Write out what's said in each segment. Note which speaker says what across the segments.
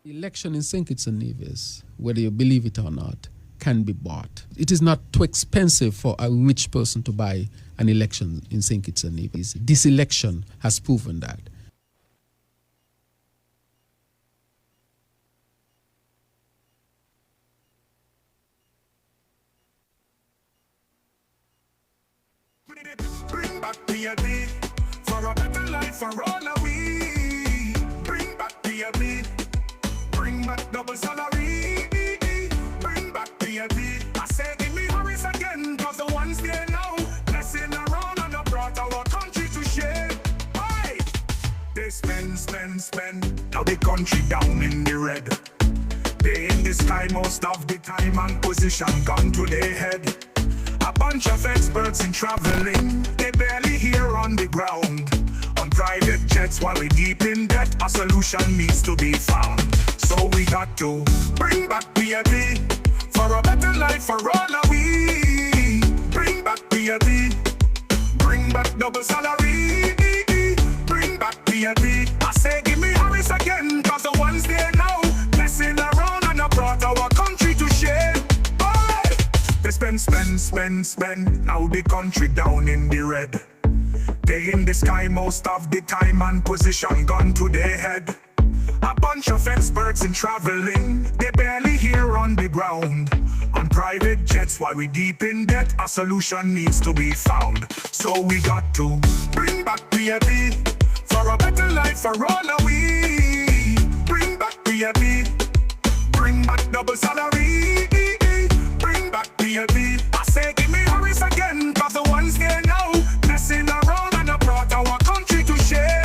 Speaker 1: Election in St. Kitts and Nevis, whether you believe it or not, can be bought. It is not too expensive for a rich person to buy an election in St. Kitts and Nevis. This election has proven that.
Speaker 2: Bring back PLP for a better life for all of we. Bring back PLP. Bring back double salary. Bring back PLP. I say give me Harris again, cause the ones there now messing around and have brought our country to shame. Hey! They spend, now the country down in the red. They in the sky most of the time and position gone to their head. A bunch of experts in traveling, they barely here on the ground. On private jets while we deep in debt, a solution needs to be found. So we got to bring back PLP for a better life for all of we. Bring back PLP, bring back double salary. Bring back PLP, I say give me Harris again, cause the ones there now messing around and have brought our country to shame. They spend, now the country down in the red. They in the sky most of the time and position gone to their head. A bunch of experts in traveling, they barely here on the ground. On private jets while we deep in debt, a solution needs to be found. So we got to bring back PLP for a better life for all of we. Bring back PLP, bring back double salary. Bring back PLP, I say give me Harris again, cause the ones here now messing around and have brought our country to shame.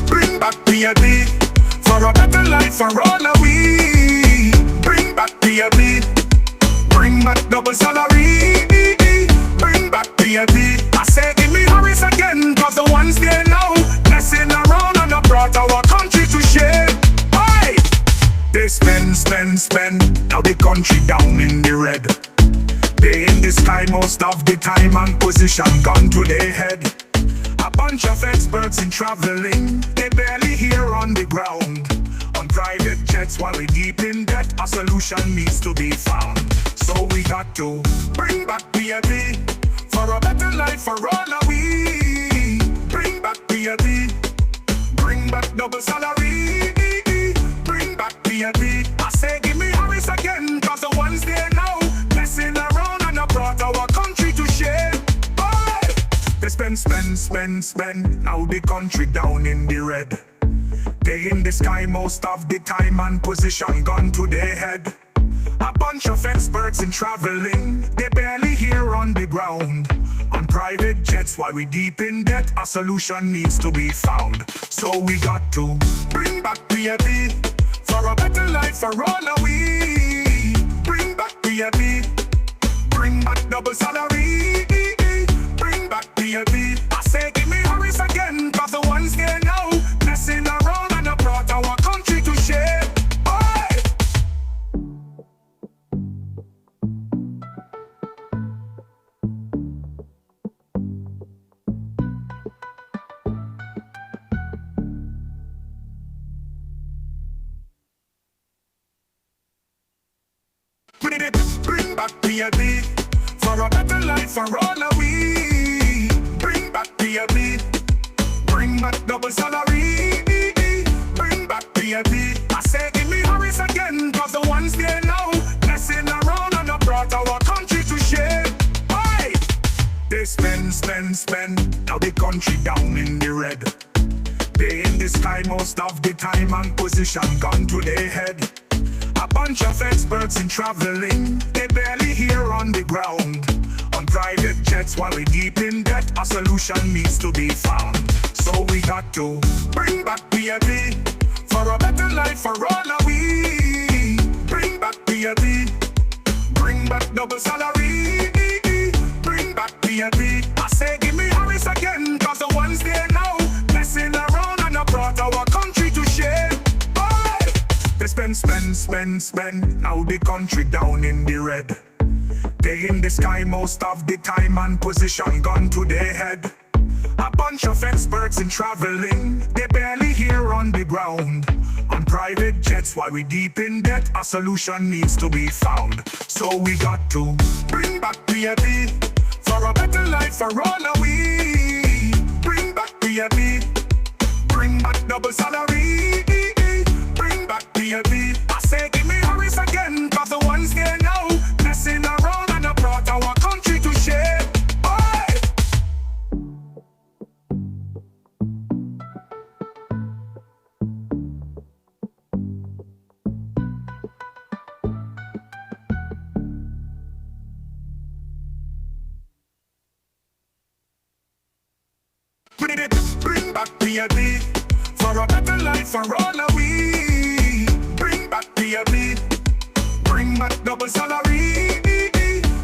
Speaker 2: Bring back PLP for a better life for all of we. Bring back PLP, bring back double salary. Bring back PLP, I say give me Harris again, cause the ones there now messing around and have brought our country to shame. Hey! They spend, now the country down in the red. They in the sky most of the time and position gone to their head. A bunch of experts in traveling, they barely here on the ground. On private jets while we deep in debt, a solution needs to be found. So we got to bring back PLP for a better life for all of we. Bring back PLP, bring back double salary. Bring back PLP, I say give me Harris again, cause the ones there now messing around and have brought our country to shame. They spend, now the country down in the red. They in the sky most of the time and position gone to their head. A bunch of experts in traveling, they barely here on the ground. On private jets while we deep in debt, a solution needs to be found. So we got to bring back PLP for a better life for all of we. Bring back PLP, bring back double salary. Bring back PLP, I say give me Harris again, cause the ones here now messing around and have brought our country to shame. Hey! Bring back PLP for a better life for all of we. Bring back PLP, bring back double salary. Bring back PLP, I say give me Harris again, cause the ones there now messing around and have brought our country to shame. Hey! They spend, now the country down in the red. They in the sky most of the time and position gone to their head. A bunch of experts in traveling, they barely here on the ground. On private jets while we deep in debt, a solution needs to be found. So we got to bring back PLP for a better life for all of we. Bring back PLP, bring back double salary. Bring back PLP, I say give me Harris again, cause the ones there now messing around and have brought our spend. Now the country down in the red. They in the sky most of the time and position gun to their head. A bunch of experts in traveling, they barely here on the ground. On private jets while we deep in debt, a solution needs to be found. So we got to bring back PLP for a better life for all of we. Bring back PLP, bring back double salary. Bring back PLP. I say give me Harris again, cause the ones here now messing around and I brought our country to share. Bring back PLP for a better life for all of we. Bring back PLP, bring back double salary.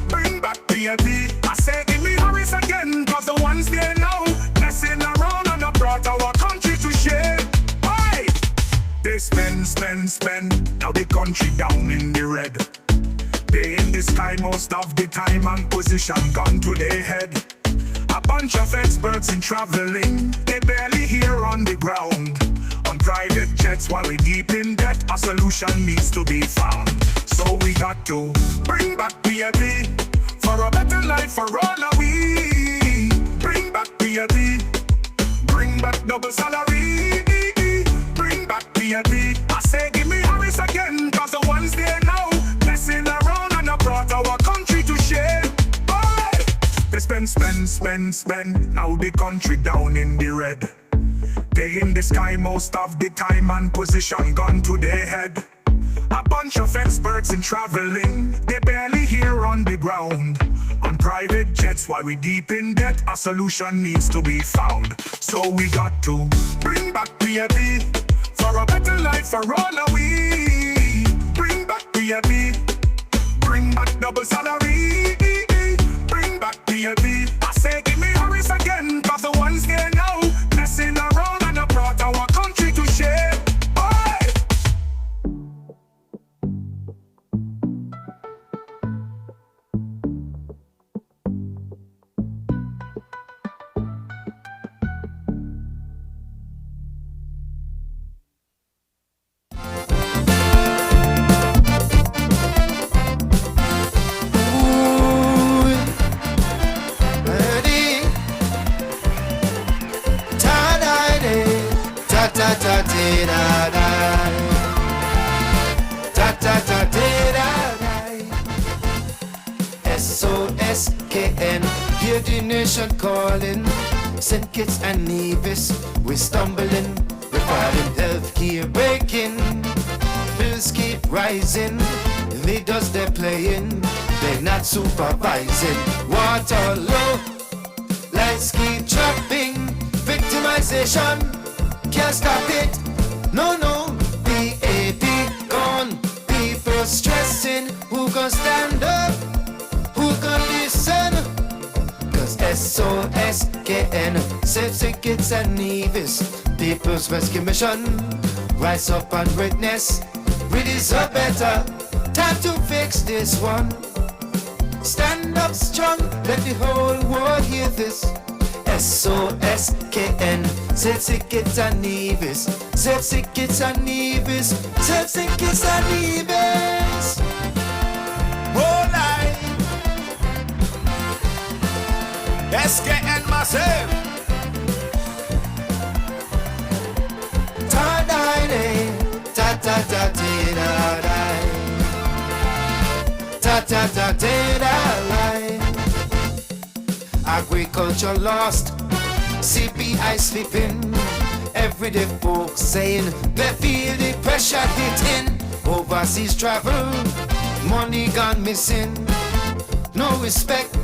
Speaker 2: Bring back PLP. I say give me Harris again, cause the ones there now messing around and I brought our country to share. Why? They spend. Now the country down in the red. They in the sky most of the time and position gun to their head. A bunch of experts in traveling, they barely here on the ground. On private jets while we deep in debt, a solution needs to be found. So we got to bring back PLP for a better life for all of we. Bring back PLP, bring back double salary. Bring back PLP. I say give me Harris again, cause the ones there now messing around and I brought our country to share. They spend. Now the country down in the red. They in the sky most of the time and position gun to their head. A bunch of experts in traveling, they barely here on the ground. On private jets while we deep in debt, a solution needs to be found. So we got to bring back PLP for a better life for all of we. Bring back PLP, bring back double salary. Bring back PLP. I say give me Harris again, cause the ones here now messing around and I brought our country to share. Bye.
Speaker 3: SOSKN, hear the nation calling. St. Kitts and Nevis, we're stumbling. Regarding healthcare breaking, bills keep rising. Leaders they're playing, they're not supervising. Water low, lights keep trapping. Victimization, can't stop it. No, PAP gone. People stressing, who gon' stand up? Who gon' listen? Cause SOSKN, St. Kitts and Nevis, People's Rescue Mission, rise up and witness. We deserve better, time to fix this one. Stand up strong, let the whole world hear this. SOSKN, St. Kitts and Nevis, St. Kitts and Nevis, St. Kitts and Nevis.
Speaker 4: Whole life SKN massive.
Speaker 3: Ta-da-da, ta-ta-ta-ta-da-da, ta-ta-ta-ta-da-da. Agriculture lost, CPI slipping. Everyday folks saying they feel the pressure hitting. Overseas travel, money gone missing. No respect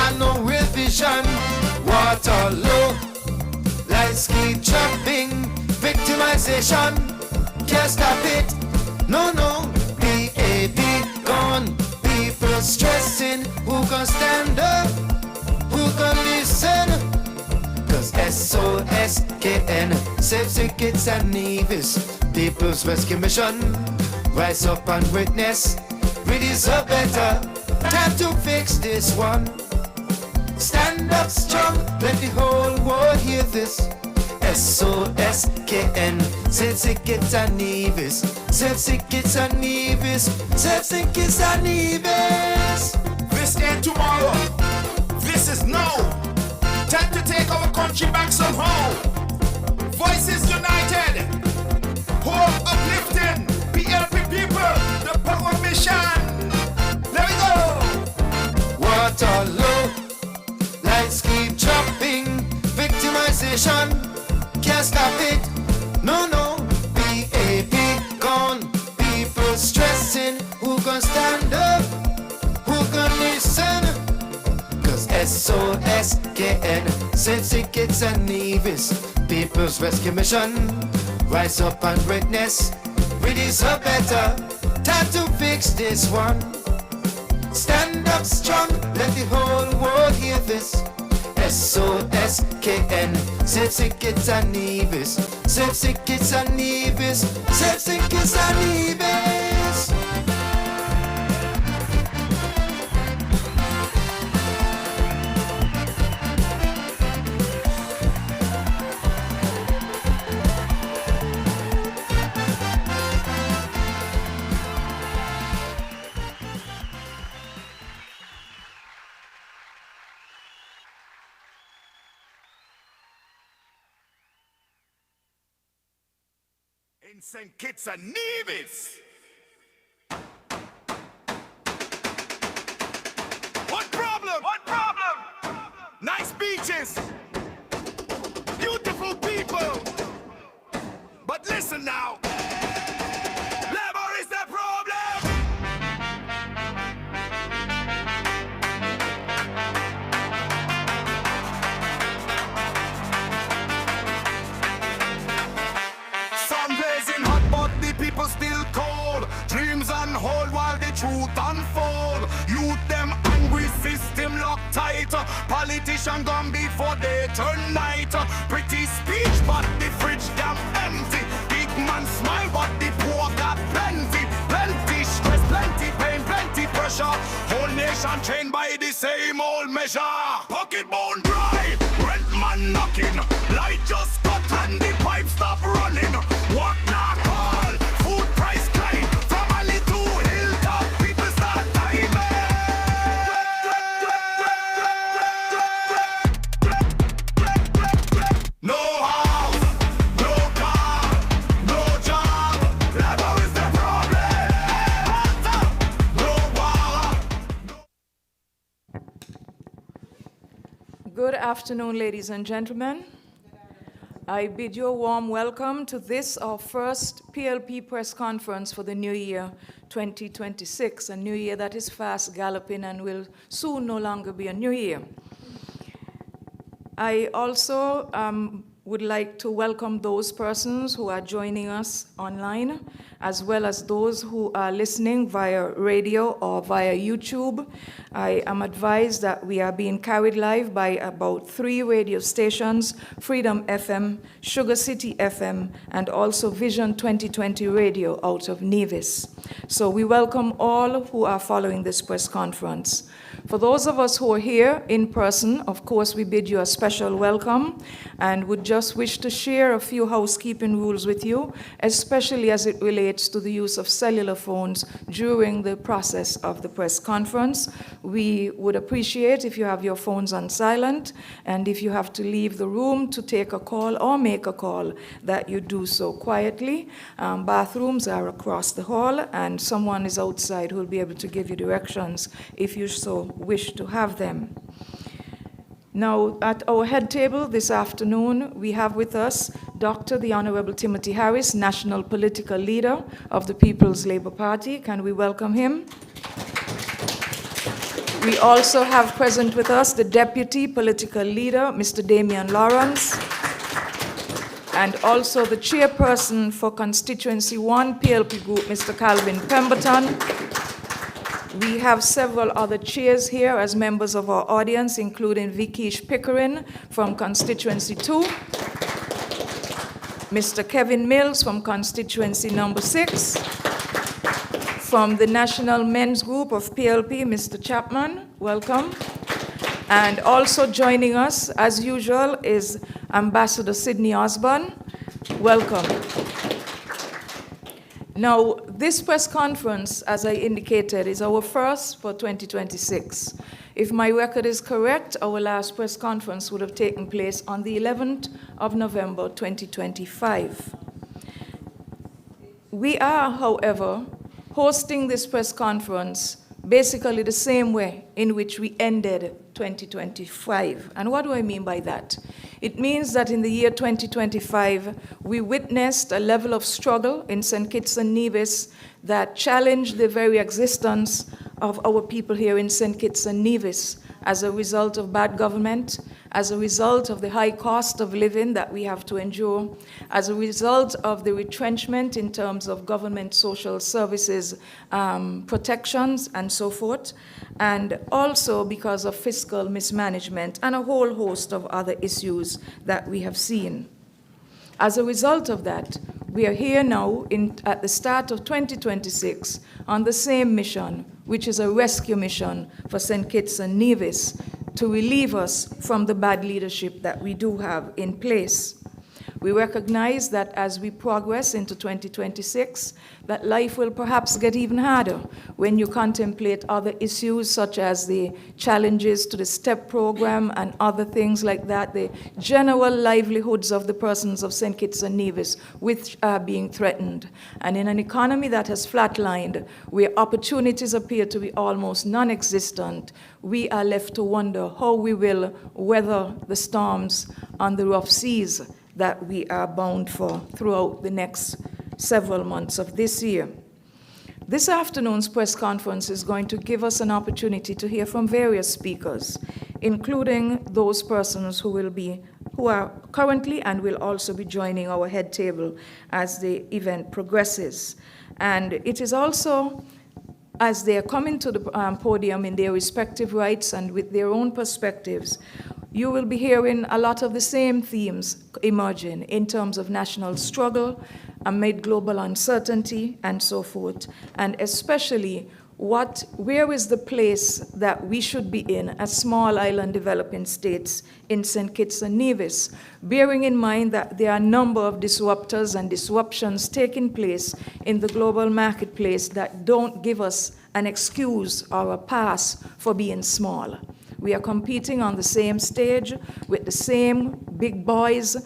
Speaker 3: and no real vision. Water low, lights keep trapping. Victimization, can't stop it. No, PAP gone. People stressing, who gon' stand up? Who gon' listen? Cause SOSKN, St. Kitts and Nevis, People's Rescue Mission, rise up and witness. We deserve better. Time to fix this one. Stand up strong, let the whole world hear this. SOSKN, Self-Sickets and Nevis. Self-Sickets and Nevis. Self-Sickets and Nevis.
Speaker 4: This ain't tomorrow. This is now. Time to take our country back somehow. Voices united. Hope uplifting. PLP people. The power mission. There we go.
Speaker 3: Water low. Lights keep dropping. Victimization. Can't stop it. No, no. PAP gone. People stressing. Who gon' stand up? Who gon' listen? Cause SOSKN, Self-Sickets and Nevis. People's Rescue Mission. Rise up and witness. We deserve better. Time to fix this one. Stand up strong. Let the whole world hear this. SOSKN, Self-Sickets and Nevis. Self-Sickets and Nevis. Self-Sickets and Nevis.
Speaker 4: In St. Kitts and Nevis. What problem? What problem? Nice beaches. Beautiful people. But listen now. Labor is the problem. Sun blazing hot, but the people still cold. Dreams on hold while the truth unfold. Youth them angry, system locked tight. Politician gone before they turn night. Pretty speech, but the fridge damn empty. Big man smile, but the poor got plenty. Plenty stress, plenty pain, plenty pressure. Whole nation trained by the same old measure. Pocket bone dry, rent man knocking. Light just cut and the pipe stop running. What not call? Food price climb. From alley to hilltop, people start timing. No house, no car, no job. Labor is the problem. No war.
Speaker 5: Good afternoon, ladies and gentlemen. I bid you a warm welcome to this, our first PLP Press Conference for the new year 2026, a new year that is fast galloping and will soon no longer be a new year. I also would like to welcome those persons who are joining us online, as well as those who are listening via radio or via YouTube. I am advised that we are being carried live by about 3 radio stations: Freedom FM, Sugar City FM, and also Vision 2020 Radio out of Nevis. So we welcome all who are following this press conference. For those of us who are here in person, of course, we bid you a special welcome and would just wish to share a few housekeeping rules with you, especially as it relates to the use of cellular phones during the process of the press conference. We would appreciate if you have your phones on silent, and if you have to leave the room to take a call or make a call, that you do so quietly. Bathrooms are across the hall, and someone is outside who will be able to give you directions if you so wish to have them. Now, at our head table this afternoon, we have with us Dr. the Honorable Timothy Harris, National Political Leader of the People's Labour Party. Can we welcome him? We also have present with us the Deputy Political Leader, Mr. Damian Lawrence, and also the Chairperson for Constituency 1 PLP Group, Mr. Calvin Pemberton. We have several other chairs here as members of our audience, including Vikish Pickering from Constituency 2, Mr. Kevin Mills from Constituency number 6, From the National Men's Group of PLP, Mr. Chapman, welcome. And also joining us, as usual, is Ambassador Sidney Osborne. Welcome. Now, this press conference, as I indicated, is our first for 2026. If my record is correct, our last press conference would have taken place on the 11th of November, 2025. We are, however, hosting this press conference basically the same way in which we ended 2025. And what do I mean by that? It means that in the year 2025, we witnessed a level of struggle in St. Kitts and Nevis that challenged the very existence of our people here in St. Kitts and Nevis as a result of bad government, as a result of the high cost of living that we have to endure, as a result of the retrenchment in terms of government social services protections and so forth, and also because of fiscal mismanagement and a whole host of other issues that we have seen. As a result of that, we are here now at the start of 2026 on the same mission, which is a rescue mission for St. Kitts and Nevis to relieve us from the bad leadership that we do have in place. We recognize that as we progress into 2026, that life will perhaps get even harder when you contemplate other issues such as the challenges to the STEP program and other things like that, the general livelihoods of the persons of St. Kitts and Nevis which are being threatened. And in an economy that has flatlined, where opportunities appear to be almost non-existent, we are left to wonder how we will weather the storms on the rough seas that we are bound for throughout the next several months of this year. This afternoon's press conference is going to give us an opportunity to hear from various speakers, including those persons who are currently and will also be joining our head table as the event progresses. And it is also, as they are coming to the podium in their respective rights and with their own perspectives, you will be hearing a lot of the same themes emerging in terms of national struggle amid global uncertainty and so forth, and especially where is the place that we should be in as small island developing states in St. Kitts and Nevis, bearing in mind that there are a number of disruptors and disruptions taking place in the global marketplace that don't give us an excuse or a pass for being small. We are competing on the same stage with the same big boys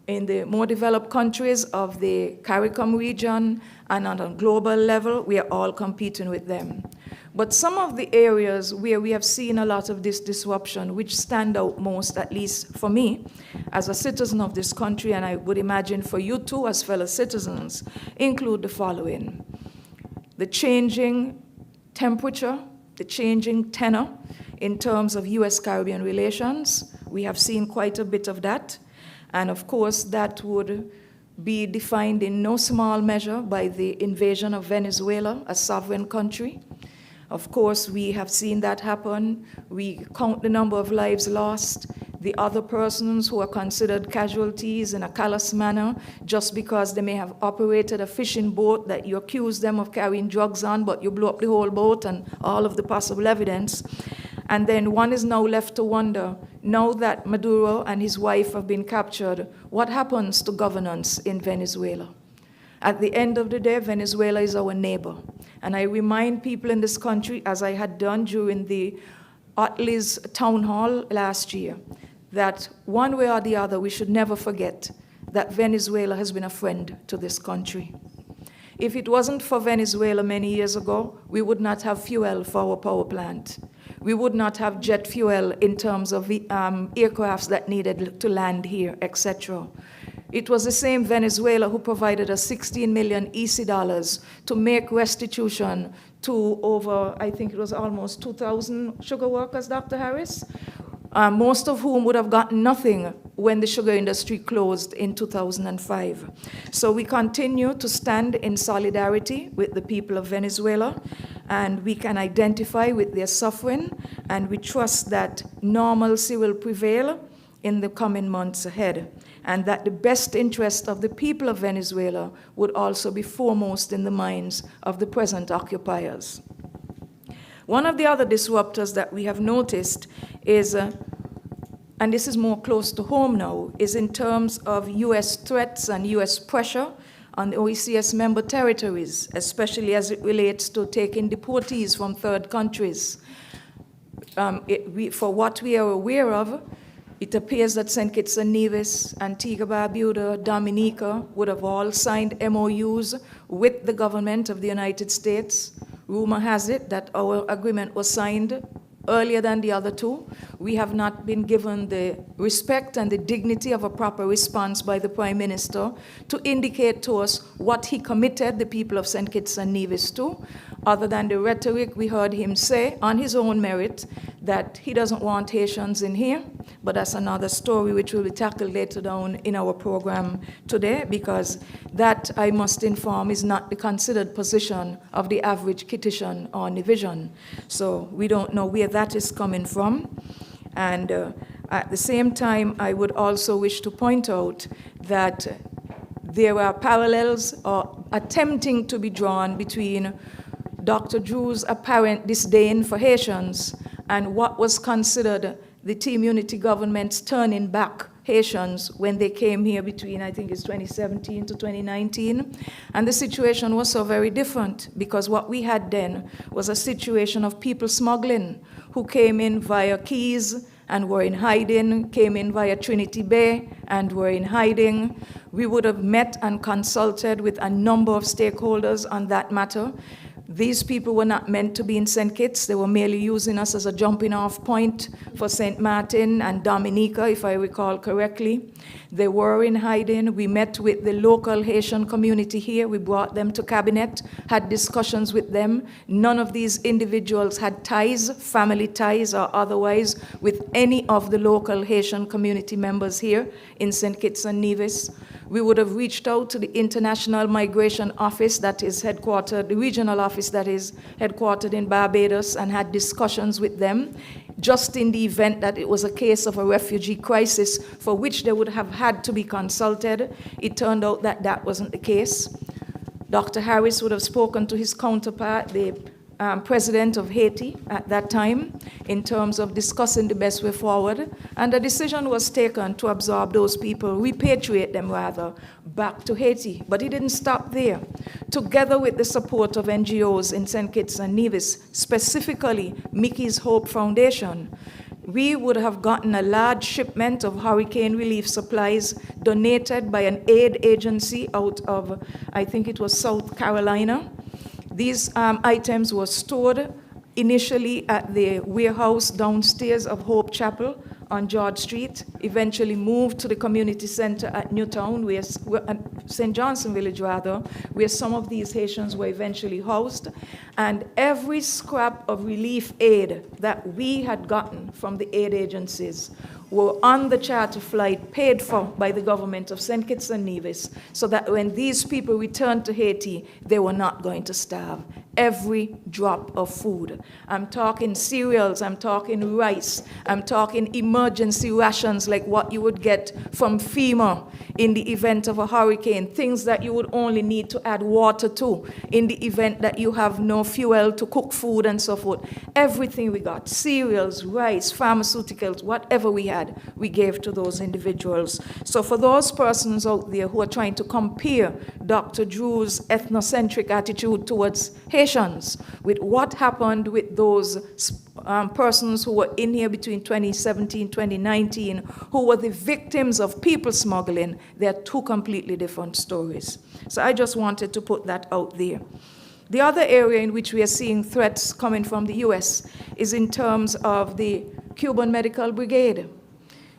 Speaker 5: in the more developed countries of the CARICOM region, and on a global level, we are all competing with them. But some of the areas where we have seen a lot of this disruption, which stand out most, at least for me, as a citizen of this country, and I would imagine for you too as fellow citizens, include the following: the changing temperature, the changing tenor in terms of U.S.-Caribbean relations. We have seen quite a bit of that. And of course, that would be defined in no small measure by the invasion of Venezuela, a sovereign country. Of course, we have seen that happen. We count the number of lives lost, the other persons who are considered casualties in a callous manner just because they may have operated a fishing boat that you accuse them of carrying drugs on, but you blew up the whole boat and all of the possible evidence. And then one is now left to wonder, now that Maduro and his wife have been captured, what happens to governance in Venezuela? At the end of the day, Venezuela is our neighbor. And I remind people in this country, as I had done during the Otley's town hall last year, that one way or the other, we should never forget that Venezuela has been a friend to this country. If it wasn't for Venezuela many years ago, we would not have fuel for our power plant. We would not have jet fuel in terms of aircrafts that needed to land here, etc. It was the same Venezuela who provided us 16 million EC dollars to make restitution to over, I think it was almost 2,000 sugar workers, Dr. Harris, most of whom would have gotten nothing when the sugar industry closed in 2005. So we continue to stand in solidarity with the people of Venezuela, and we can identify with their suffering, and we trust that normalcy will prevail in the coming months ahead. and that the best interest of the people of Venezuela would also be foremost in the minds of the present occupiers. One of the other disruptors that we have noticed is, and this is more close to home now, is in terms of US threats and US pressure on the OECS member territories, especially as it relates to taking deportees from third countries. For what we are aware of, it appears that St. Kitts and Nevis, Antigua, Barbuda, Dominica would have all signed MOUs with the government of the United States. Rumor has it that our agreement was signed earlier than the other two. We have not been given the respect and the dignity of a proper response by the Prime Minister to indicate to us what he committed the people of St. Kitts and Nevis to, other than the rhetoric we heard him say on his own merit that he doesn't want Haitians in here, but that's another story which will be tackled later down in our program today, because that, I must inform, is not the considered position of the average Kittitian or Nivision. So we don't know where that is coming from. And at the same time, I would also wish to point out that there are parallels or attempting to be drawn between Dr. Drew's apparent disdain for Haitians and what was considered the Team Unity government's turning back Haitians when they came here between, I think it's 2017 to 2019. And the situation was so very different, because what we had then was a situation of people smuggling who came in via Keys and were in hiding, came in via Trinity Bay and were in hiding. We would have met and consulted with a number of stakeholders on that matter. These people were not meant to be in St. Kitts. They were merely using us as a jumping off point for St. Martin and Dominica, if I recall correctly. They were in hiding. We met with the local Haitian community here. We brought them to cabinet, had discussions with them. None of these individuals had ties, family ties or otherwise, with any of the local Haitian community members here in St. Kitts and Nevis. We would have reached out to the International Migration Office that is headquartered, the regional office that is headquartered in Barbados, and had discussions with them, just in the event that it was a case of a refugee crisis for which they would have had to be consulted. It turned out that that wasn't the case. Dr. Harris would have spoken to his counterpart, the president of Haiti at that time, in terms of discussing the best way forward, and a decision was taken to absorb those people, repatriate them rather, back to Haiti. But it didn't stop there. Together with the support of NGOs in St. Kitts and Nevis, specifically Mickey's Hope Foundation, we would have gotten a large shipment of hurricane relief supplies donated by an aid agency out of, I think it was South Carolina. These items were stored initially at the warehouse downstairs of Hope Chapel on George Street, eventually moved to the community center at Newtown, St. Johnson Village rather, where some of these Haitians were eventually housed. And every scrap of relief aid that we had gotten from the aid agencies were on the charter flight paid for by the government of St. Kitts and Nevis, so that when these people returned to Haiti, they were not going to starve. Every drop of food. I'm talking cereals, I'm talking rice, I'm talking emergency rations like what you would get from FEMA in the event of a hurricane, things that you would only need to add water to in the event that you have no fuel to cook food and so forth. Everything we got, cereals, rice, pharmaceuticals, whatever we had, we gave to those individuals. So for those persons out there who are trying to compare Dr. Drew's ethnocentric attitude towards Haitians with what happened with those persons who were in here between 2017, 2019, who were the victims of people smuggling, they're two completely different stories. So I just wanted to put that out there. The other area in which we are seeing threats coming from the US is in terms of the Cuban Medical Brigade.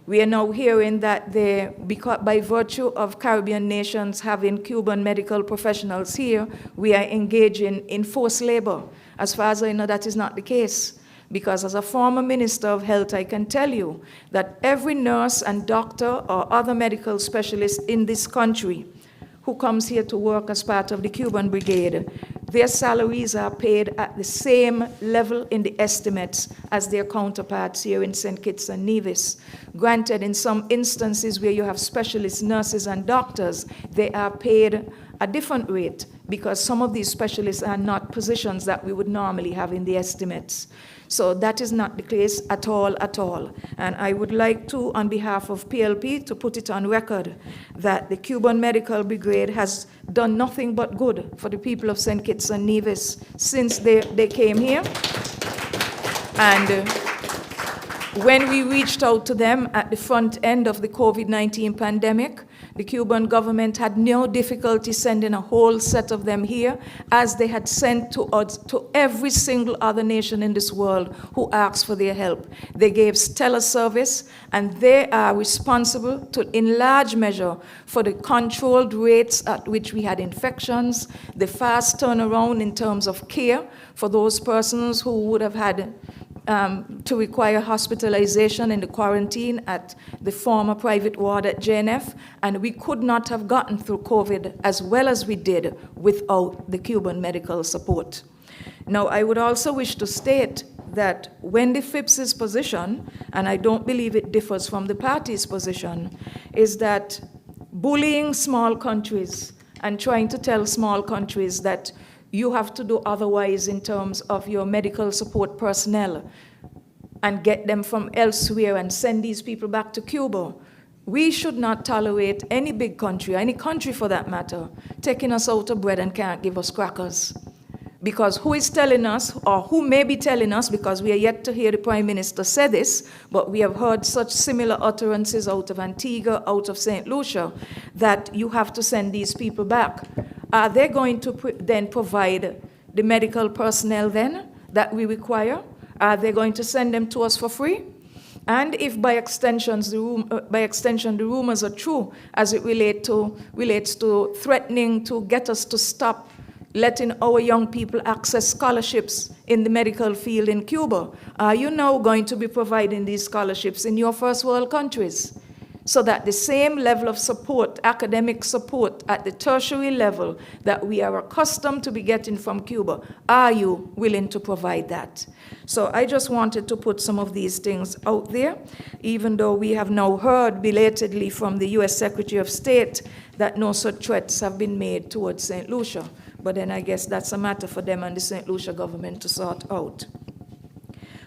Speaker 5: We are now hearing that by virtue of Caribbean nations having Cuban medical professionals here, we are engaging in forced labor. As far as I know, that is not the case. Because as a former minister of health, I can tell you that every nurse and doctor or other medical specialist in this country who comes here to work as part of the Cuban Brigade their salaries are paid at the same level in the estimates as their counterparts here in St. Kitts and Nevis. Granted, in some instances where you have specialist nurses and doctors, they are paid a different rate because some of these specialists are not positions that we would normally have in the estimates. So that is not the case at all. And I would like to, on behalf of PLP, to put it on record that the Cuban Medical Brigade has done nothing but good for the people of St. Kitts and Nevis since they came here. And when we reached out to them at the front end of the COVID-19 pandemic, the Cuban government had no difficulty sending a whole set of them here, as they had sent to every single other nation in this world who asked for their help. They gave stellar service, and they are responsible in large measure for the controlled rates at which we had infections, the fast turnaround in terms of care for those persons who would have had to require hospitalization in the quarantine at the former private ward at JNF, and we could not have gotten through COVID as well as we did without the Cuban medical support. Now, I would also wish to state that when the FIPS's position, and I don't believe it differs from the party's position, is that bullying small countries and trying to tell small countries that you have to do otherwise in terms of your medical support personnel and get them from elsewhere and send these people back to Cuba. We should not tolerate any big country, any country for that matter, taking us out of bread and can't give us crackers. Because who is telling us, or who may be telling us, because we are yet to hear the Prime Minister say this, but we have heard such similar utterances out of Antigua, out of St. Lucia, that you have to send these people back. Are they going to then provide the medical personnel then that we require? Are they going to send them to us for free? And if by extension the rumors are true as it relates to threatening to get us to stop letting our young people access scholarships in the medical field in Cuba, are you now going to be providing these scholarships in your first world countries? So that the same level of support, academic support at the tertiary level that we are accustomed to be getting from Cuba, are you willing to provide that? So I just wanted to put some of these things out there, even though we have now heard belatedly from the US Secretary of State that no such threats have been made towards St. Lucia. But then I guess that's a matter for them and the St. Lucia government to sort out.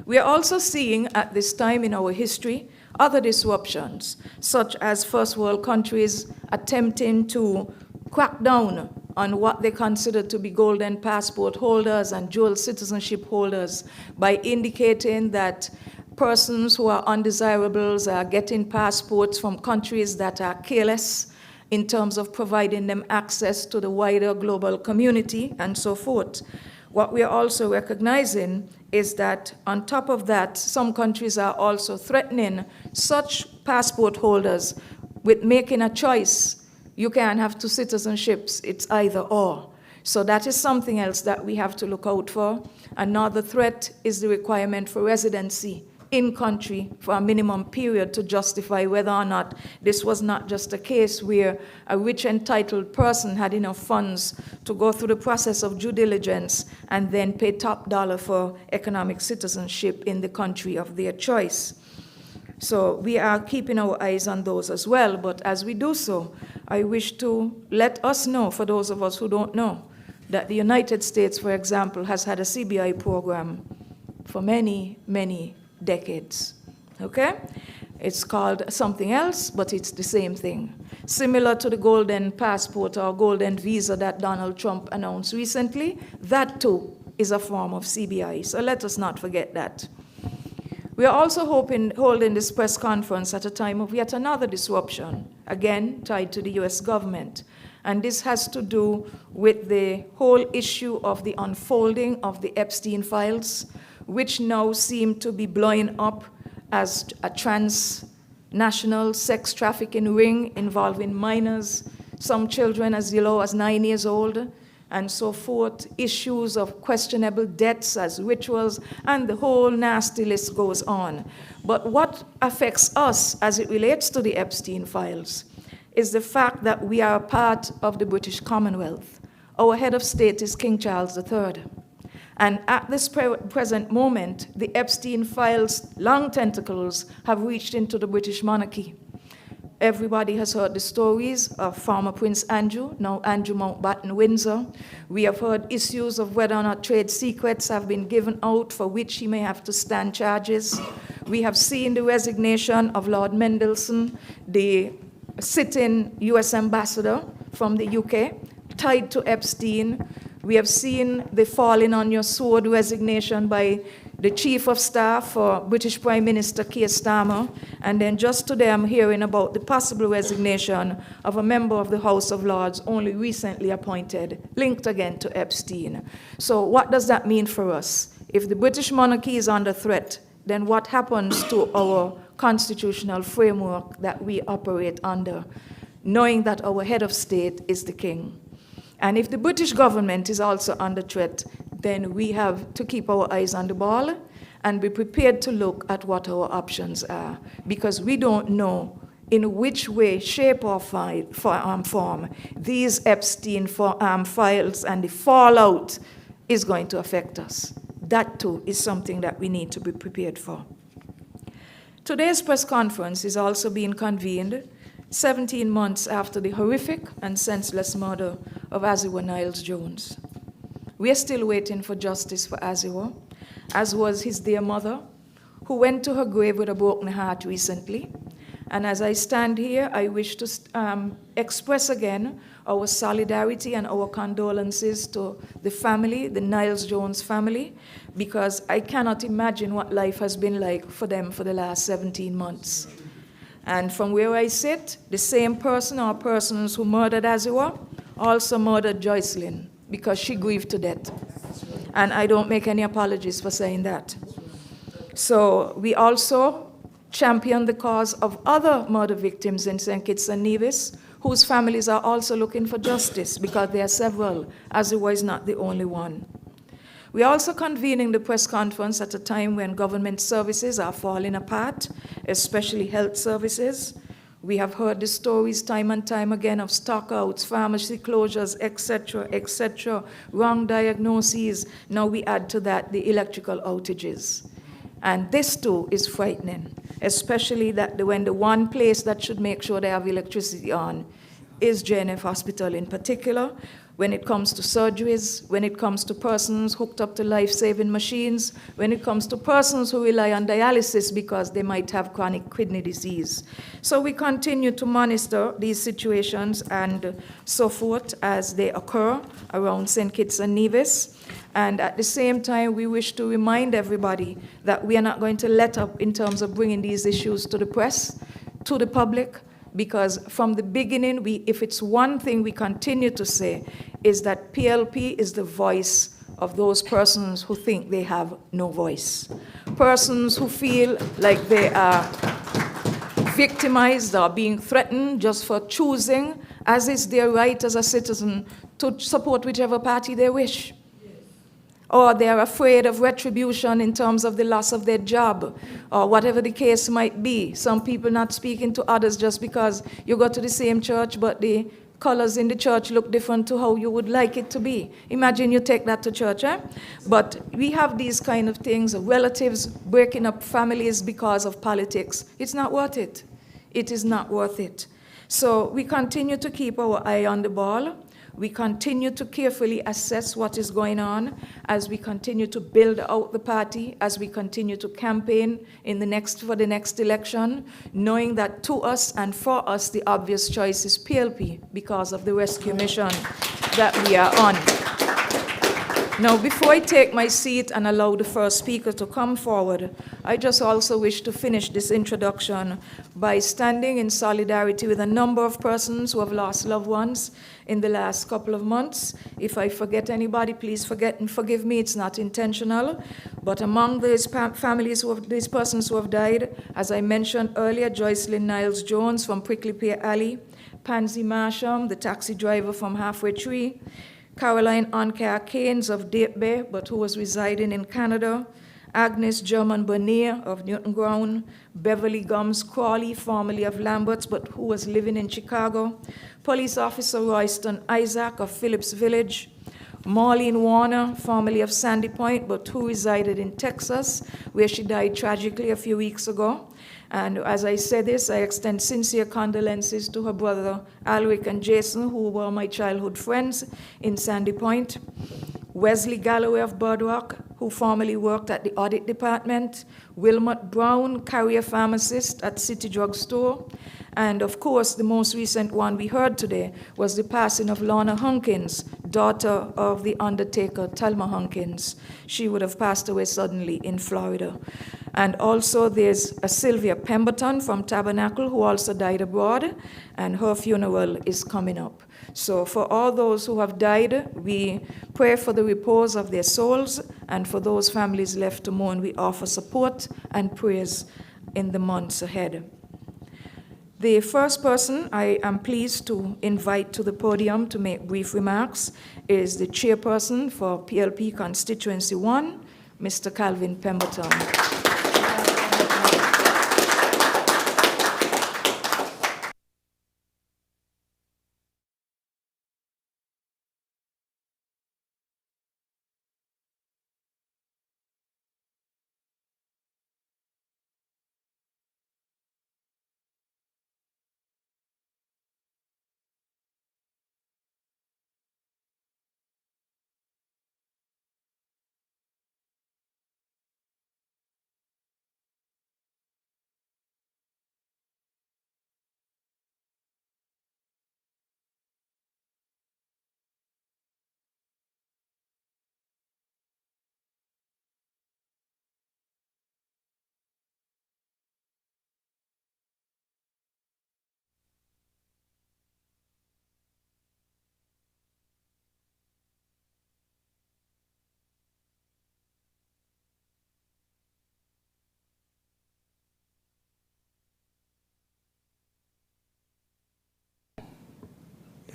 Speaker 5: We are also seeing at this time in our history other disruptions, such as first world countries attempting to crack down on what they consider to be golden passport holders and dual citizenship holders by indicating that persons who are undesirables are getting passports from countries that are careless in terms of providing them access to the wider global community and so forth. What we are also recognizing is that on top of that, some countries are also threatening such passport holders with making a choice. You can't have two citizenships, it's either or. So that is something else that we have to look out for. Another threat is the requirement for residency in country for a minimum period to justify whether or not this was not just a case where a rich entitled person had enough funds to go through the process of due diligence and then pay top dollar for economic citizenship in the country of their choice. So we are keeping our eyes on those as well, but as we do so, I wish to let us know, for those of us who don't know, that the United States, for example, has had a CBI program for many, many decades, okay? It's called something else, but it's the same thing. Similar to the golden passport or golden visa that Donald Trump announced recently, that too is a form of CBI, so let us not forget that. We are also holding this press conference at a time of yet another disruption, again tied to the US government. And this has to do with the whole issue of the unfolding of the Epstein files, which now seem to be blowing up as a transnational sex trafficking ring involving minors, some children as low as 9 years old, and so forth, issues of questionable debts as rituals, and the whole nasty list goes on. But what affects us as it relates to the Epstein files is the fact that we are a part of the British Commonwealth. Our head of state is King Charles III. And at this present moment, the Epstein files' long tentacles have reached into the British monarchy. Everybody has heard the stories of former Prince Andrew, now Andrew Mountbatten Windsor. We have heard issues of whether or not trade secrets have been given out for which he may have to stand charges. We have seen the resignation of Lord Mendelssohn, the sitting US ambassador from the UK, tied to Epstein. We have seen the falling on your sword resignation by the Chief of Staff for British Prime Minister Keir Starmer. And then just today I'm hearing about the possible resignation of a member of the House of Lords only recently appointed, linked again to Epstein. So what does that mean for us? If the British monarchy is under threat, then what happens to our constitutional framework that we operate under, knowing that our head of state is the king? And if the British government is also under threat, then we have to keep our eyes on the ball and be prepared to look at what our options are, because we don't know in which way, shape, or form these Epstein files and the fallout is going to affect us. That too is something that we need to be prepared for. Today's press conference is also being convened 17 months after the horrific and senseless murder of Aziwa Niles-Jones. We are still waiting for justice for Aziwa, as was his dear mother, who went to her grave with a broken heart recently. And as I stand here, I wish to express again our solidarity and our condolences to the family, the Niles-Jones family, because I cannot imagine what life has been like for them for the last 17 months. And from where I sit, the same person or persons who murdered Aziwa also murdered Joycelyn because she grieved to death. And I don't make any apologies for saying that. So we also champion the cause of other murder victims in St. Kitts and Nevis, whose families are also looking for justice, because there are several. Aziwa is not the only one. We are also convening the press conference at a time when government services are falling apart, especially health services. We have heard the stories time and time again of stockouts, pharmacy closures, etc., wrong diagnoses. Now we add to that the electrical outages. And this too is frightening, especially that when the one place that should make sure they have electricity on is JNF Hospital in particular, when it comes to surgeries, when it comes to persons hooked up to life-saving machines, when it comes to persons who rely on dialysis because they might have chronic kidney disease. So we continue to monitor these situations and so forth as they occur around St. Kitts and Nevis. And at the same time, we wish to remind everybody that we are not going to let up in terms of bringing these issues to the press, to the public, because from the beginning, if it's one thing we continue to say, is that PLP is the voice of those persons who think they have no voice. Persons who feel like they are victimized or being threatened just for choosing, as is their right as a citizen, to support whichever party they wish. Or they are afraid of retribution in terms of the loss of their job, or whatever the case might be. Some people not speaking to others just because you go to the same church, but the colors in the church look different to how you would like it to be. Imagine you take that to church, eh? But we have these kind of things, relatives breaking up families because of politics. It's not worth it. It is not worth it. So we continue to keep our eye on the ball. We continue to carefully assess what is going on as we continue to build out the party, as we continue to campaign for the next election, knowing that to us and for us, the obvious choice is PLP because of the rescue mission that we are on. Now, before I take my seat and allow the first speaker to come forward, I just also wish to finish this introduction by standing in solidarity with a number of persons who have lost loved ones in the last couple of months. If I forget anybody, please forget and forgive me. It's not intentional. But among these families, these persons who have died, as I mentioned earlier, Joycelyn Niles-Jones from Prickly Pear Alley, Pansy Marsham, the taxi driver from Halfway Tree, Caroline Onkar Keynes of Date Bay, but who was residing in Canada, Agnes German Bernier of Newton Ground, Beverly Gums Crawley, formerly of Lamberts, but who was living in Chicago, Police Officer Royston Isaac of Phillips Village, Marlene Warner, formerly of Sandy Point, but who resided in Texas, where she died tragically a few weeks ago. And as I say this, I extend sincere condolences to her brother, Alric and Jason, who were my childhood friends in Sandy Point. Wesley Galloway of Birdrock, who formerly worked at the audit department. Wilmot Brown, career pharmacist at City Drug Store. And of course, the most recent one we heard today was the passing of Lorna Hunkins, daughter of the undertaker Thelma Hunkins. She would have passed away suddenly in Florida. And also there's a Sylvia Pemberton from Tabernacle who also died abroad, and her funeral is coming up. So for all those who have died, we pray for the repose of their souls, and for those families left to mourn, we offer support and prayers in the months ahead. The first person I am pleased to invite to the podium to make brief remarks is the chairperson for PLP Constituency 1, Mr. Calvin Pemberton.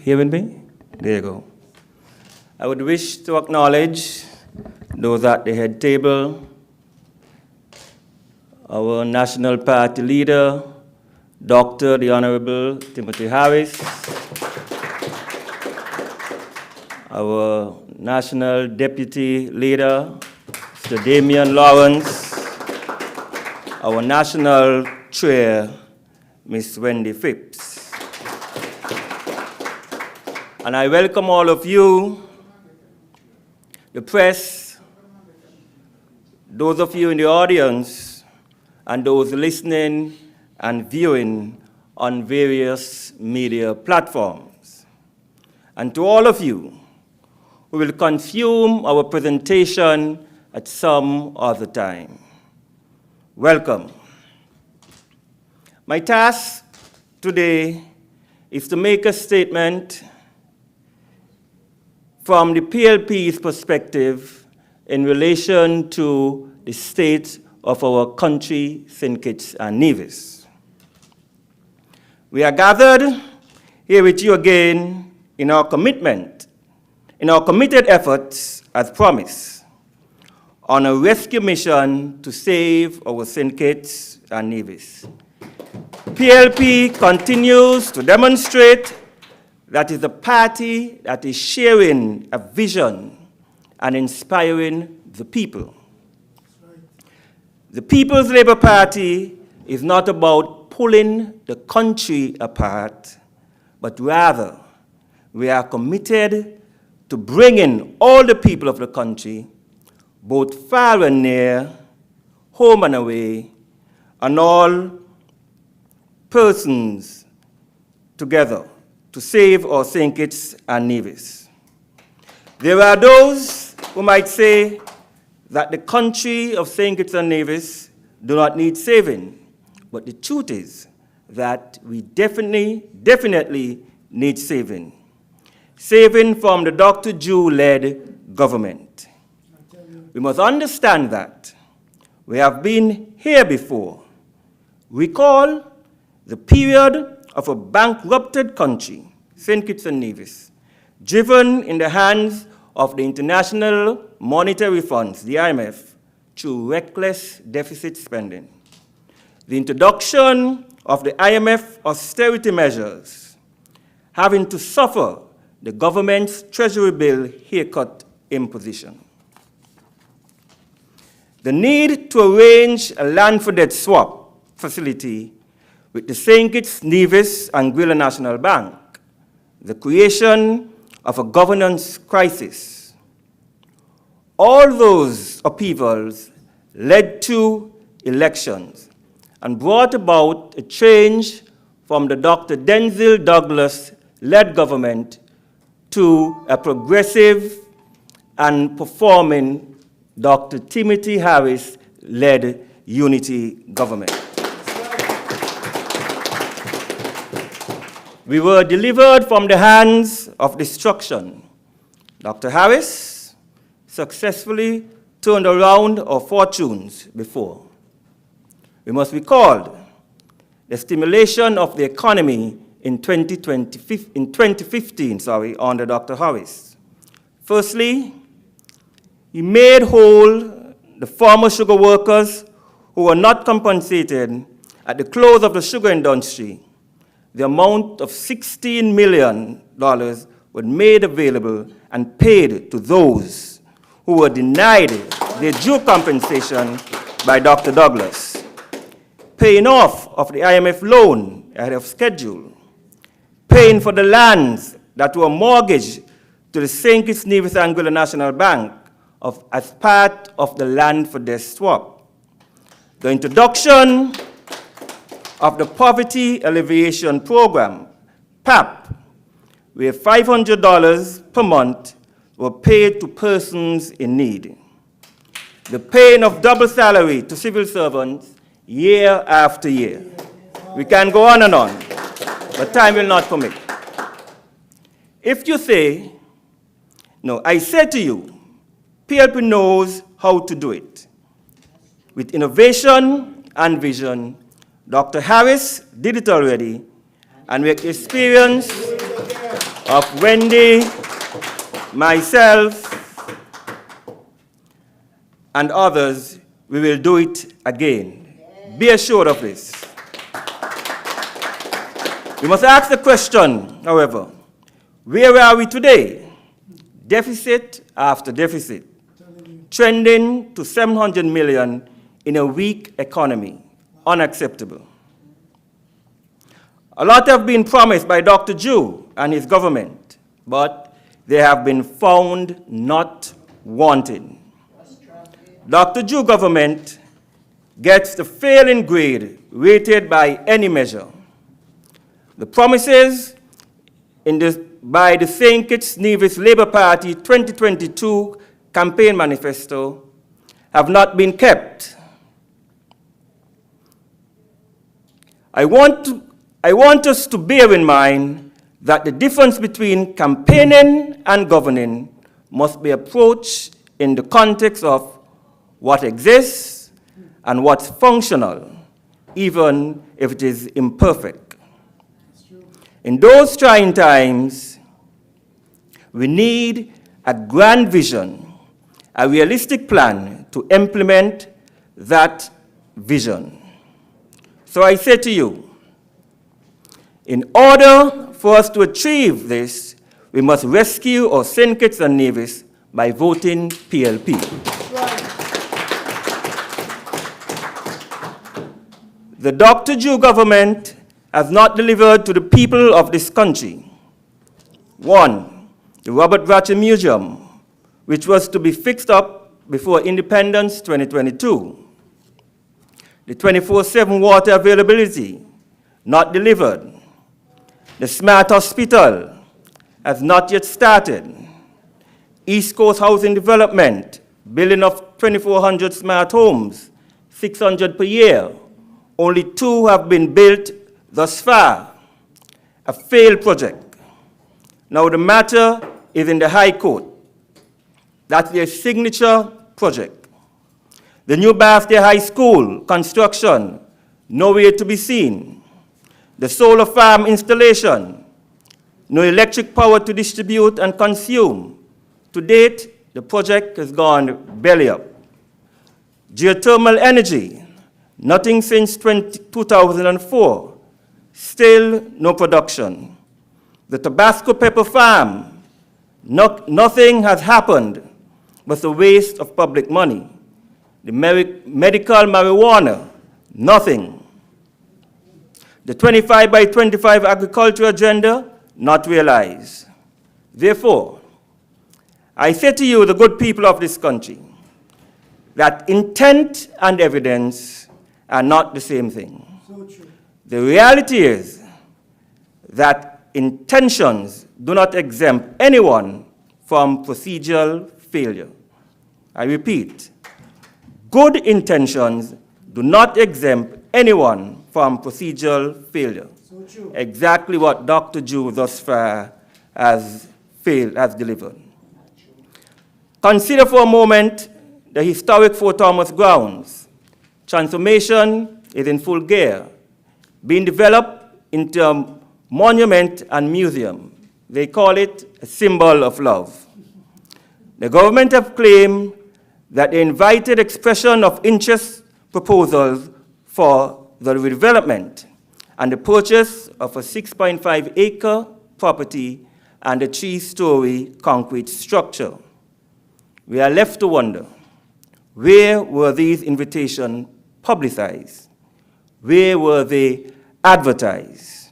Speaker 6: Hearing me? There you go. I would wish to acknowledge those at the head table, our National Party leader, Dr. the Honorable Timothy Harris, our National Deputy Leader, Mr. Damian Lawrence, our National Chair, Ms. Wendy Phipps. And I welcome all of you, the press, those of you in the audience, and those listening and viewing on various media platforms. And to all of you who will consume our presentation at some other time, welcome. My task today is to make a statement from the PLP's perspective in relation to the state of our country, St. Kitts and Nevis. We are gathered here with you again in our committed efforts as promised, on a rescue mission to save our St. Kitts and Nevis. PLP continues to demonstrate that is a party that is sharing a vision and inspiring the people. The People's Labour Party is not about pulling the country apart, but rather we are committed to bringing all the people of the country, both far and near, home and away, and all persons together to save our St. Kitts and Nevis. There are those who might say that the country of St. Kitts and Nevis do not need saving, but the truth is that we definitely need saving. Saving from the Dr. Jew-led government. We must understand that we have been here before. Recall the period of a bankrupted country, St. Kitts and Nevis, driven in the hands of the International Monetary Funds, the IMF, through reckless deficit spending. The introduction of the IMF austerity measures, having to suffer the government's treasury bill haircut imposition. The need to arrange a land for debt swap facility with the St. Kitts, Nevis, and Anguilla National Bank, the creation of a governance crisis. All those upheavals led to elections and brought about a change from the Dr. Denzil Douglas-led government to a progressive and performing Dr. Timothy Harris-led unity government. We were delivered from the hands of destruction. Dr. Harris successfully turned around our fortunes before. We must recall the stimulation of the economy in 2015 under Dr. Harris. Firstly, he made whole the former sugar workers who were not compensated at the close of the sugar industry. The amount of $16 million was made available and paid to those who were denied their due compensation by Dr. Douglas. Paying off of the IMF loan ahead of schedule. Paying for the lands that were mortgaged to the St. Kitts, Nevis, and Anguilla National Bank as part of the land for debt swap. The introduction of the Poverty Alleviation Program, PAP, where $500 per month were paid to persons in need. The paying of double salary to civil servants year after year. We can go on and on, but time will not permit. If you say, no, I say to you, PLP knows how to do it. With innovation and vision, Dr. Harris did it already, and with the experience of Wendy, myself, and others, we will do it again. Be assured of this. We must ask the question, however, where are we today? Deficit after deficit, trending to 700 million in a weak economy. Unacceptable. A lot have been promised by Dr. Jew and his government, but they have been found not wanting. Dr. Jew government gets the failing grade rated by any measure. The promises by the St. Kitts Nevis Labour Party 2022 campaign manifesto have not been kept. I want us to bear in mind that the difference between campaigning and governing must be approached in the context of what exists and what's functional, even if it is imperfect. In those trying times, we need a grand vision, a realistic plan to implement that vision. So I say to you, in order for us to achieve this, we must rescue our St. Kitts and Nevis by voting PLP. The Dr. Jew government has not delivered to the people of this country. One, the Robert Ratcher Museum, which was to be fixed up before Independence 2022. The 24/7 water availability, not delivered. The smart hospital has not yet started. East Coast housing development, building of 2,400 smart homes, 600 per year. Only 2 have been built thus far. A failed project. Now the matter is in the High Court. That's their signature project. The new Bathday High School construction, nowhere to be seen. The solar farm installation, no electric power to distribute and consume. To date, the project has gone belly up. Geothermal energy, nothing since 2004. Still no production. The Tabasco pepper farm, nothing has happened but the waste of public money. The medical marijuana, nothing. The 25 by 25 agriculture agenda, not realized. Therefore, I say to you, the good people of this country, that intent and evidence are not the same thing.
Speaker 7: So true.
Speaker 6: The reality is that intentions do not exempt anyone from procedural failure. I repeat, good intentions do not exempt anyone from procedural failure.
Speaker 7: So true.
Speaker 6: Exactly what Dr. Ju thus far has delivered. Consider for a moment the historic Fort Thomas grounds. Transformation is in full gear, being developed into a monument and museum. They call it a symbol of love. The government have claimed that they invited expression of interest proposals for the redevelopment and the purchase of a 6.5-acre property and a 3-story concrete structure. We are left to wonder, where were these invitations publicized? Where were they advertised?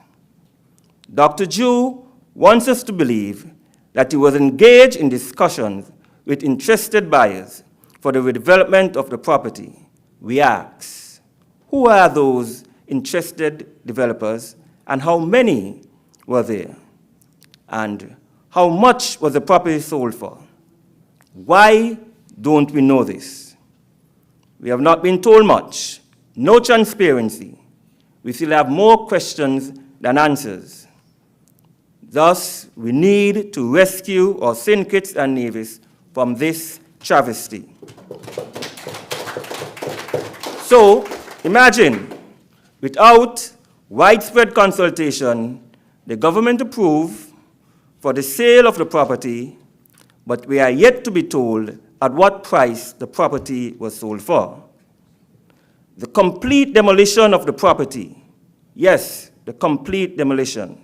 Speaker 6: Dr. Ju wants us to believe that he was engaged in discussions with interested buyers for the redevelopment of the property. We ask, who are those interested developers and how many were there? And how much was the property sold for? Why don't we know this? We have not been told much, no transparency. We still have more questions than answers. Thus, we need to rescue our St. Kitts and Nevis from this travesty. So, imagine, without widespread consultation, the government approved for the sale of the property, but we are yet to be told at what price the property was sold for. The complete demolition of the property, yes, the complete demolition.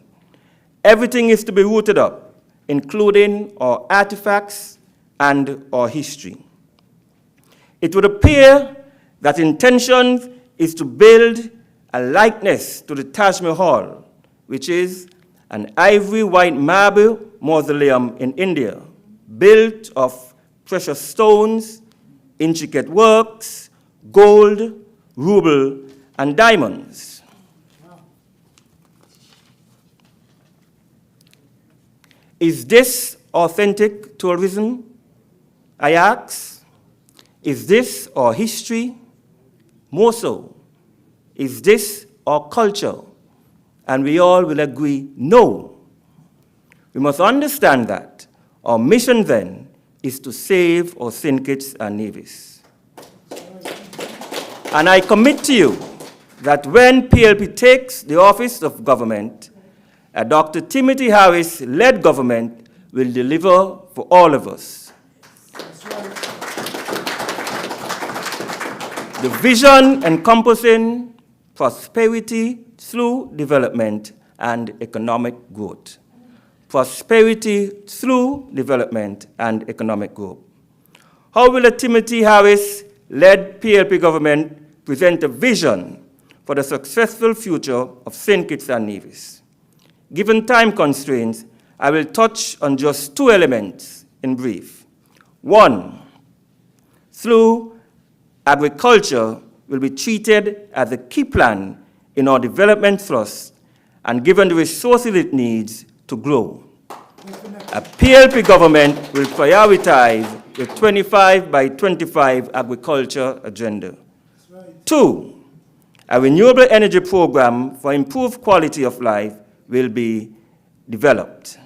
Speaker 6: Everything is to be rooted up, including our artifacts and our history. It would appear that intention is to build a likeness to the Taj Mahal, which is an ivory white marble mausoleum in India, built of precious stones, intricate works, gold, ruble, and diamonds. Is this authentic tourism? I ask. Is this our history? More so, is this our culture? And we all will agree, no. We must understand that our mission then is to save our St. Kitts and Nevis. And I commit to you that when PLP takes the office of government, a Dr. Timothy Harris-led government will deliver for all of us. The vision encompassing prosperity through development and economic growth. Prosperity through development and economic growth. How will a Timothy Harris-led PLP government present a vision for the successful future of St. Kitts and Nevis? Given time constraints, I will touch on just two elements in brief. One, through agriculture will be treated as a key plan in our development thrust and given the resources it needs to grow. A PLP government will prioritize the 25 by 25 agriculture agenda. Two, a renewable energy program for improved quality of life will be developed.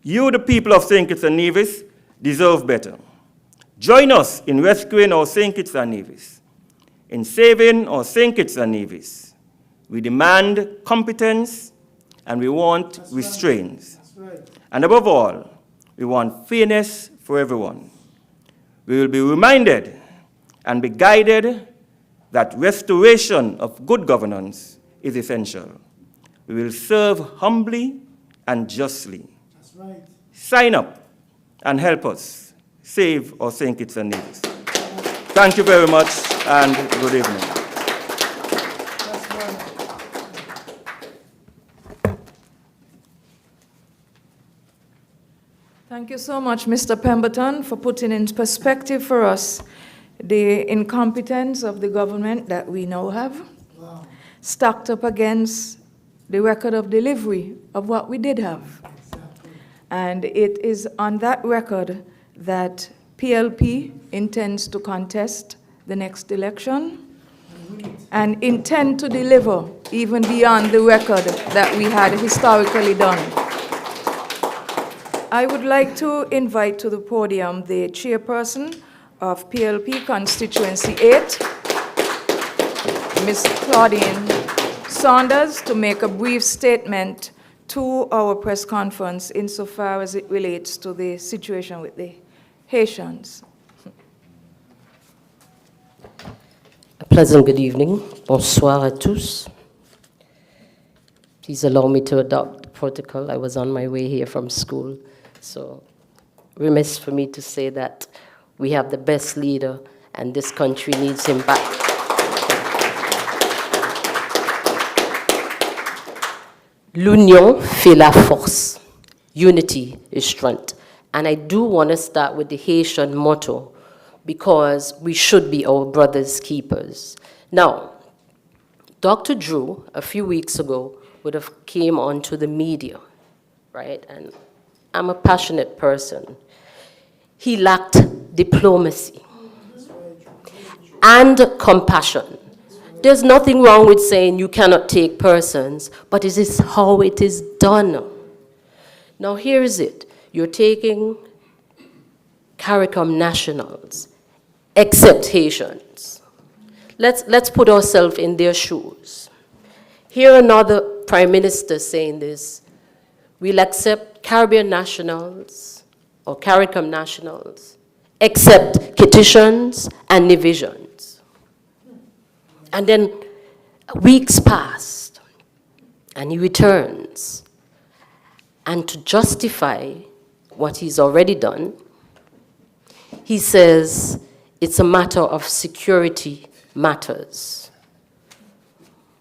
Speaker 6: You, the people of St. Kitts and Nevis, deserve better. Join us in rescuing our St. Kitts and Nevis. In saving our St. Kitts and Nevis, we demand competence and we want restraints. And above all, we want fairness for everyone. We will be reminded and be guided that restoration of good governance is essential. We will serve humbly and justly. That's right. Sign up and help us save our St. Kitts and Nevis. Thank you very much and good evening.
Speaker 5: Thank you so much, Mr. Pemberton, for putting in perspective for us the incompetence of the government that we now have, stacked up against the record of delivery of what we did have. And it is on that record that PLP intends to contest the next election and intend to deliver even beyond the record that we had historically done. I would like to invite to the podium the chairperson of PLP Constituency 8, Ms. Claudine Saunders, to make a brief statement to our press conference insofar as it relates to the situation with the Haitians.
Speaker 7: A pleasant good evening. Bonsoir à tous. Please allow me to adopt the protocol. I was on my way here from school, so remiss for me to say that we have the best leader and this country needs him back. L'union fait la force. Unity is strength. And I do want to start with the Haitian motto because we should be our brother's keepers. Now, Dr. Drew, a few weeks ago, would have came onto the media, right? And I'm a passionate person. He lacked diplomacy and compassion. There's nothing wrong with saying you cannot take persons, but it is how it is done. Now here is it. You're taking CARICOM nationals, except Haitians. Let's put ourselves in their shoes. Hear another prime minister saying this. We'll accept Caribbean nationals or CARICOM nationals, except Kittitians and Nevisians. And then weeks passed, and he returns. And to justify what he's already done, he says it's a matter of security matters.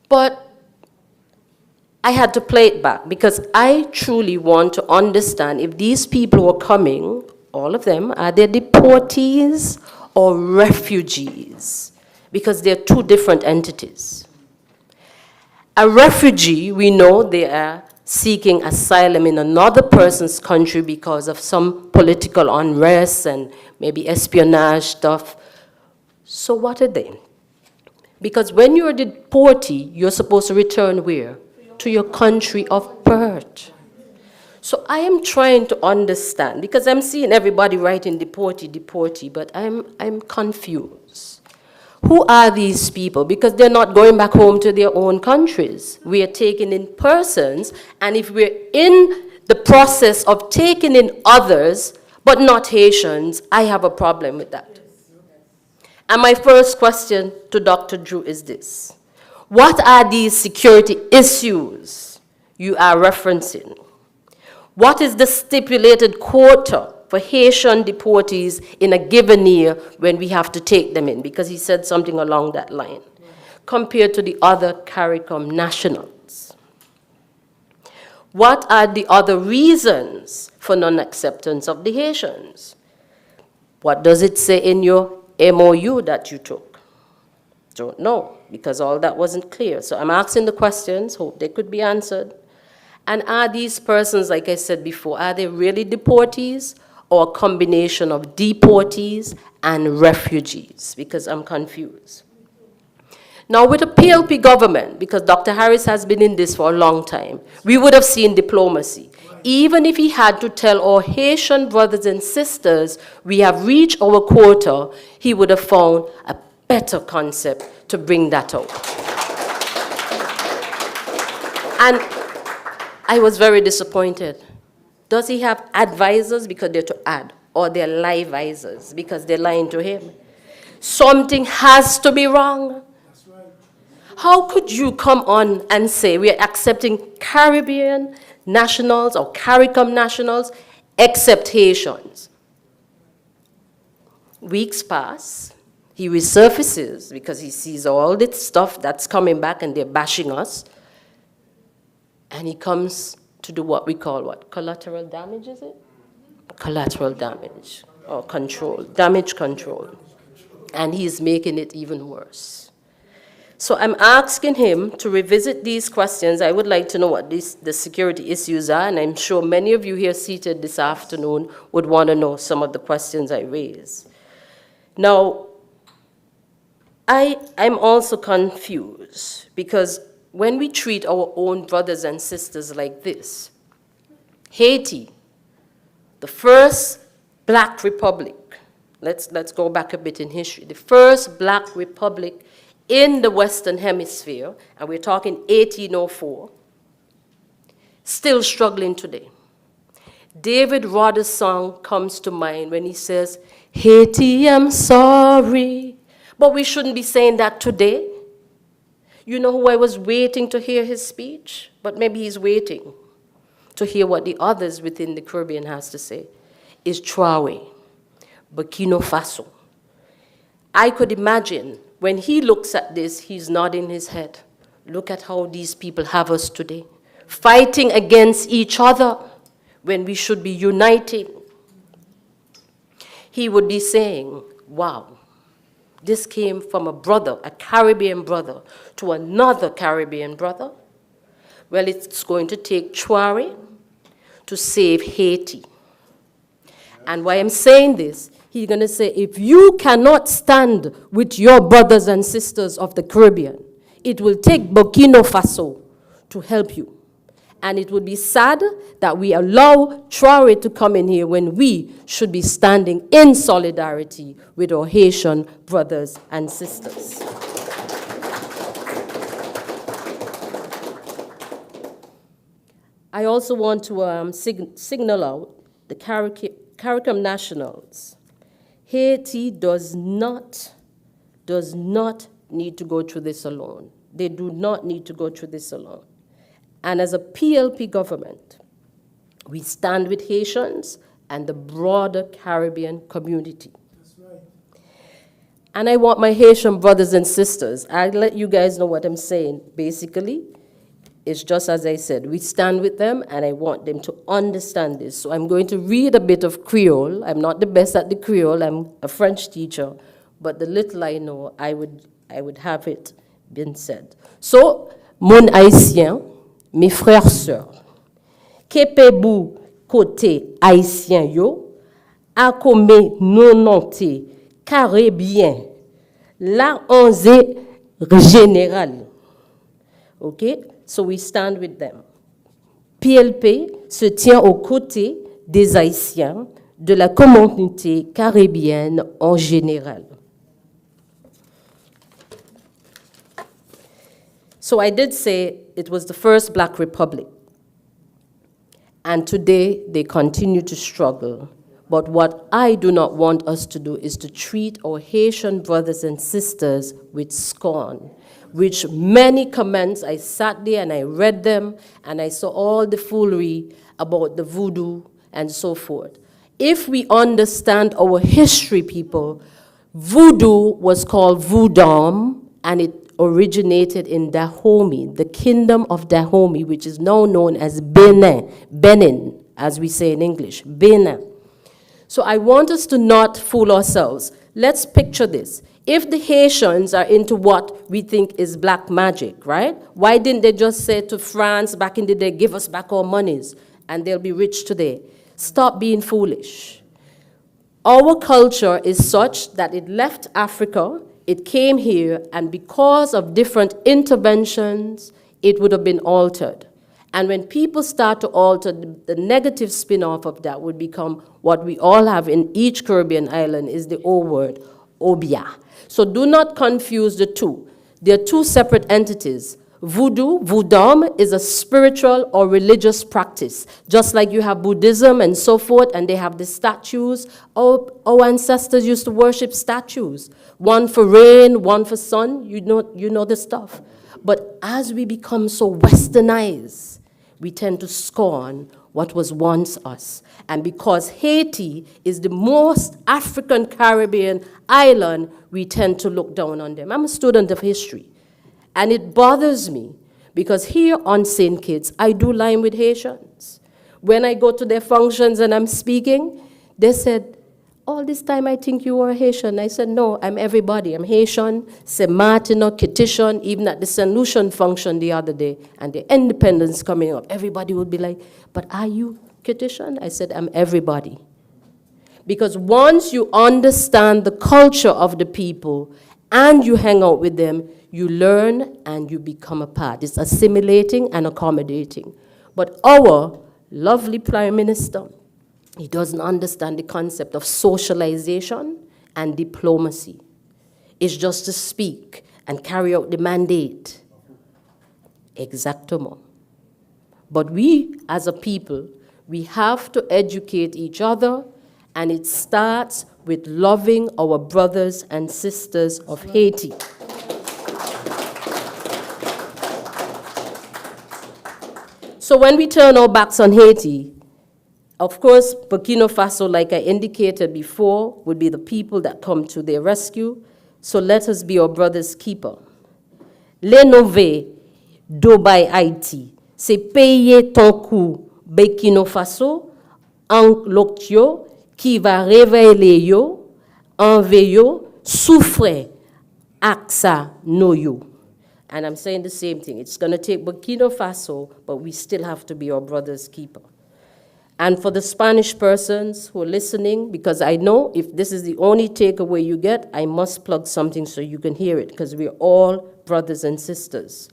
Speaker 7: But I had to play it back because I truly want to understand if these people who are coming, all of them, are they deportees or refugees? Because they're two different entities. A refugee, we know they are seeking asylum in another person's country because of some political unrest and maybe espionage stuff. So what are they? Because when you're a deportee, you're supposed to return where? To your country of birth. So I am trying to understand, because I'm seeing everybody writing deportee, deportee, but I'm confused. Who are these people? Because they're not going back home to their own countries. We are taking in persons, and if we're in the process of taking in others, but not Haitians, I have a problem with that. And my first question to Dr. Drew is this. What are these security issues you are referencing? What is the stipulated quota for Haitian deportees in a given year when we have to take them in? Because he said something along that line, compared to the other CARICOM nationals. What are the other reasons for non-acceptance of the Haitians? What does it say in your MOU that you took? Don't know, because all that wasn't clear. So I'm asking the questions, hope they could be answered. And are these persons, like I said before, are they really deportees or a combination of deportees and refugees? Because I'm confused. Now with the PLP government, because Dr. Harris has been in this for a long time, we would have seen diplomacy. Even if he had to tell our Haitian brothers and sisters we have reached our quota, he would have found a better concept to bring that out. And I was very disappointed. Does he have advisors because they're to add, or they're lie-visors because they're lying to him? something has to be wrong. How could you come on and say we are accepting Caribbean nationals or CARICOM nationals, except Haitians? Weeks pass, he resurfaces because he sees all this stuff that's coming back and they're bashing us. And he comes to do what we call what? Collateral damage, is it? Collateral damage or control, damage control. And he's making it even worse. So I'm asking him to revisit these questions. I would like to know what the security issues are, and I'm sure many of you here seated this afternoon would want to know some of the questions I raise. Now, I'm also confused because when we treat our own brothers and sisters like this, Haiti, the first black republic, let's go back a bit in history, the first black republic in the Western Hemisphere, and we're talking 1804, still struggling today. David Rodder's song comes to mind when he says, Haiti, I'm sorry. But we shouldn't be saying that today. You know who I was waiting to hear his speech? But maybe he's waiting to hear what the others within the Caribbean has to say. Is Traoré, Burkina Faso. I could imagine when he looks at this, he's nodding his head. Look at how these people have us today, fighting against each other when we should be uniting. He would be saying, wow, this came from a brother, a Caribbean brother, to another Caribbean brother. Well, it's going to take Traoré to save Haiti. And why I'm saying this, he's going to say, if you cannot stand with your brothers and sisters of the Caribbean, it will take Burkina Faso to help you. And it would be sad that we allow Traoré to come in here when we should be standing in solidarity with our Haitian brothers and sisters. I also want to signal out the CARICOM nationals. Haiti does not need to go through this alone. They do not need to go through this alone. And as a PLP government, we stand with Haitians and the broader Caribbean community. That's right. And I want my Haitian brothers and sisters, I'll let you guys know what I'm saying. Basically, it's just as I said, we stand with them and I want them to understand this. So I'm going to read a bit of Creole. I'm not the best at the Creole, I'm a French teacher, but the little I know, I would have it been said. So, mon haïtien, mes frères sœurs, kepebou côté haïtien yo, akome nonante caribien, la onze général. Okay? So we stand with them. PLP se tient aux côtés des Haïtiens, de la communauté caribéenne en général. So I did say it was the first Black Republic. And today they continue to struggle. But what I do not want us to do is to treat our Haitian brothers and sisters with scorn, which many comments, I sat there and I read them, and I saw all the foolery about the voodoo and so forth. If we understand our history, people, voodoo was called voodoo, and it originated in Dahomey, the kingdom of Dahomey, which is now known as Benin, as we say in English, Benin. So I want us to not fool ourselves. Let's picture this. If the Haitians are into what we think is black magic, right? Why didn't they just say to France back in the day, give us back our monies, and they'll be rich today? Stop being foolish. Our culture is such that it left Africa, it came here, and because of different interventions, it would have been altered. And when people start to alter, the negative spin-off of that would become what we all have in each Caribbean island is the old word, obia. So do not confuse the two. They're two separate entities, Voodoo is a spiritual or religious practice. Just like you have Buddhism and so forth, and they have the statues. Our ancestors used to worship statues. One for rain, one for sun. You know the stuff. But as we become so westernized, we tend to scorn what was once us. And because Haiti is the most African Caribbean island, we tend to look down on them. I'm a student of history. And it bothers me because here on St. Kitts, I do line with Haitians. When I go to their functions and I'm speaking, they said, all this time I think you were Haitian. I said, no, I'm everybody. I'm Haitian, St. Martino, Kittitian, even at the St. Lucian function the other day, and the independence coming up. Everybody would be like, but are you Kittitian? I said, I'm everybody. Because once you understand the culture of the people and you hang out with them, you learn and you become a part. It's assimilating and accommodating. But our lovely Prime Minister, he doesn't understand the concept of socialization and diplomacy. It's just to speak and carry out the mandate. Exactement. But we, as a people, we have to educate each other, and it starts with loving our brothers and sisters of Haiti. So when we turn our backs on Haiti, of course, Burkina Faso, like I indicated before, would be the people that come to their rescue. So let us be our brother's keeper. L'énové d'Obai Haïti, c'est payer ton coup Burkina Faso en l'octio qui va révéler yo, enveiller yo, souffre aksa no yo. And I'm saying the same thing. It's going to take Burkina Faso, but we still have to be our brother's keeper. And for the Spanish persons who are listening, because I know if this is the only takeaway you get, I must plug something so you can hear it, because we're all brothers and sisters.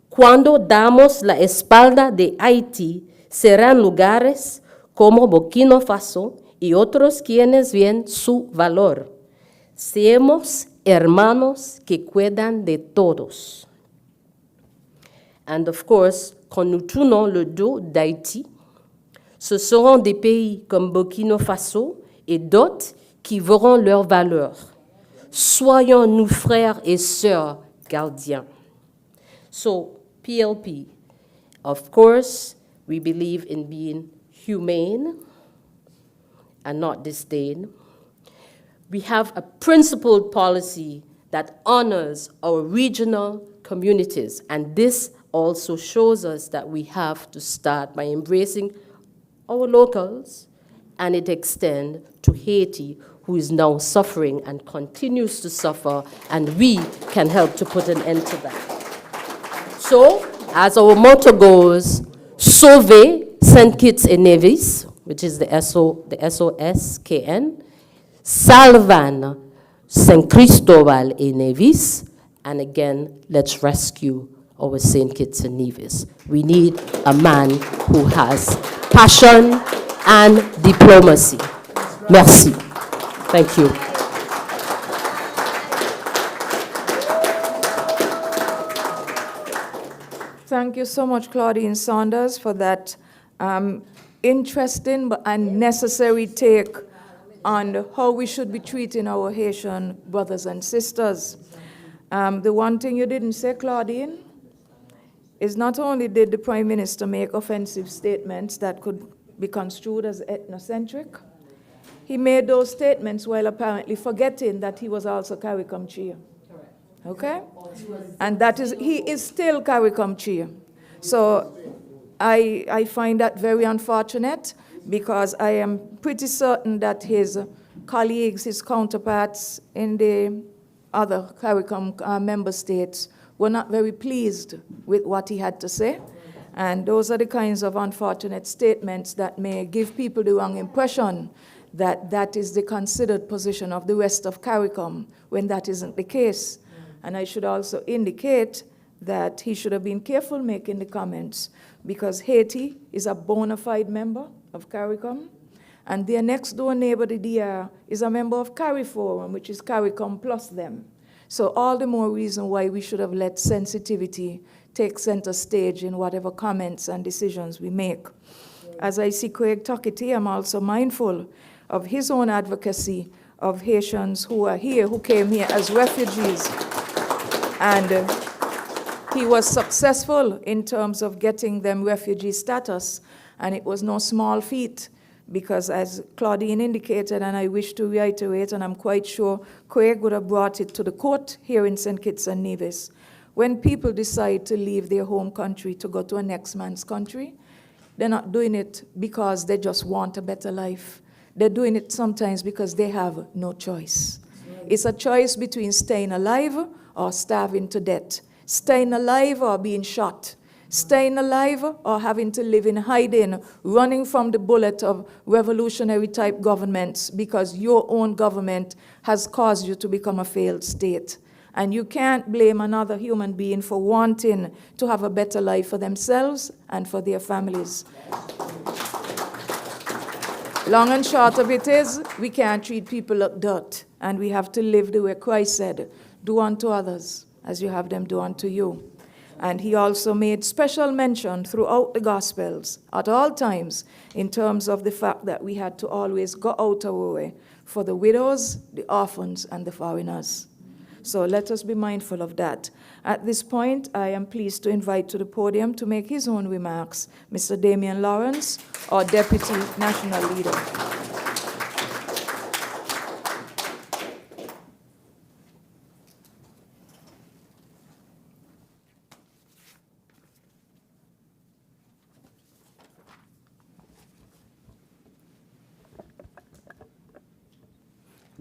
Speaker 7: Cuando damos la espalda de Haití, serán lugares como Burkina Faso y otros quienes ven su valor. Seamos hermanos que cuidan de todos. And of course, quand nous tournons le dos d'Haïti, ce seront des pays comme Burkina Faso et d'autres qui verront leurs valeurs. Soyons nous frères et sœurs gardiens. So, PLP, of course, we believe in being humane and not disdain. We have a principled policy that honors our regional communities, and this also shows us that we have to start by embracing our locals, and it extends to Haiti, who is now suffering and continues to suffer, and we can help to put an end to that. So, as our motto goes, Sauver St. Kitts et Nevis, which is the SOSKN, Salvan St. Cristobal et Nevis, and again, let's rescue our St. Kitts and Nevis. We need a man who has passion and diplomacy. Merci. Thank you.
Speaker 5: Thank you so much, Claudine Saunders, for that interesting and necessary take on how we should be treating our Haitian brothers and sisters. The one thing you didn't say, Claudine, is not only did the Prime Minister make offensive statements that could be construed as ethnocentric, he made those statements while apparently forgetting that he was also CARICOM chair. Okay? And that is, he is still CARICOM chair. So I find that very unfortunate, because I am pretty certain that his colleagues, his counterparts in the other CARICOM member states were not very pleased with what he had to say. And those are the kinds of unfortunate statements that may give people the wrong impression that that is the considered position of the rest of CARICOM, when that isn't the case. And I should also indicate that he should have been careful making the comments, because Haiti is a bona fide member of CARICOM, and their next door neighbor, the DR, is a member of CARIFORUM, which is CARICOM plus them. So all the more reason why we should have let sensitivity take center stage in whatever comments and decisions we make. As I see Craig Tuckety, I'm also mindful of his own advocacy of Haitians who are here, who came here as refugees. And he was successful in terms of getting them refugee status, and it was no small feat, because as Claudine indicated, and I wish to reiterate, and I'm quite sure Craig would have brought it to the court here in St. Kitts and Nevis, when people decide to leave their home country to go to a next man's country, they're not doing it because they just want a better life. They're doing it sometimes because they have no choice. It's a choice between staying alive or starving to death, staying alive or being shot, staying alive or having to live in hiding, running from the bullet of revolutionary type governments because your own government has caused you to become a failed state. And you can't blame another human being for wanting to have a better life for themselves and for their families. Long and short of it is, we can't treat people like dirt, and we have to live the way Christ said, do unto others as you have them do unto you. And he also made special mention throughout the Gospels at all times in terms of the fact that we had to always go out our way for the widows, the orphans, and the foreigners. So let us be mindful of that. At this point, I am pleased to invite to the podium to make his own remarks Mr. Damian Lawrence, our Deputy National Leader.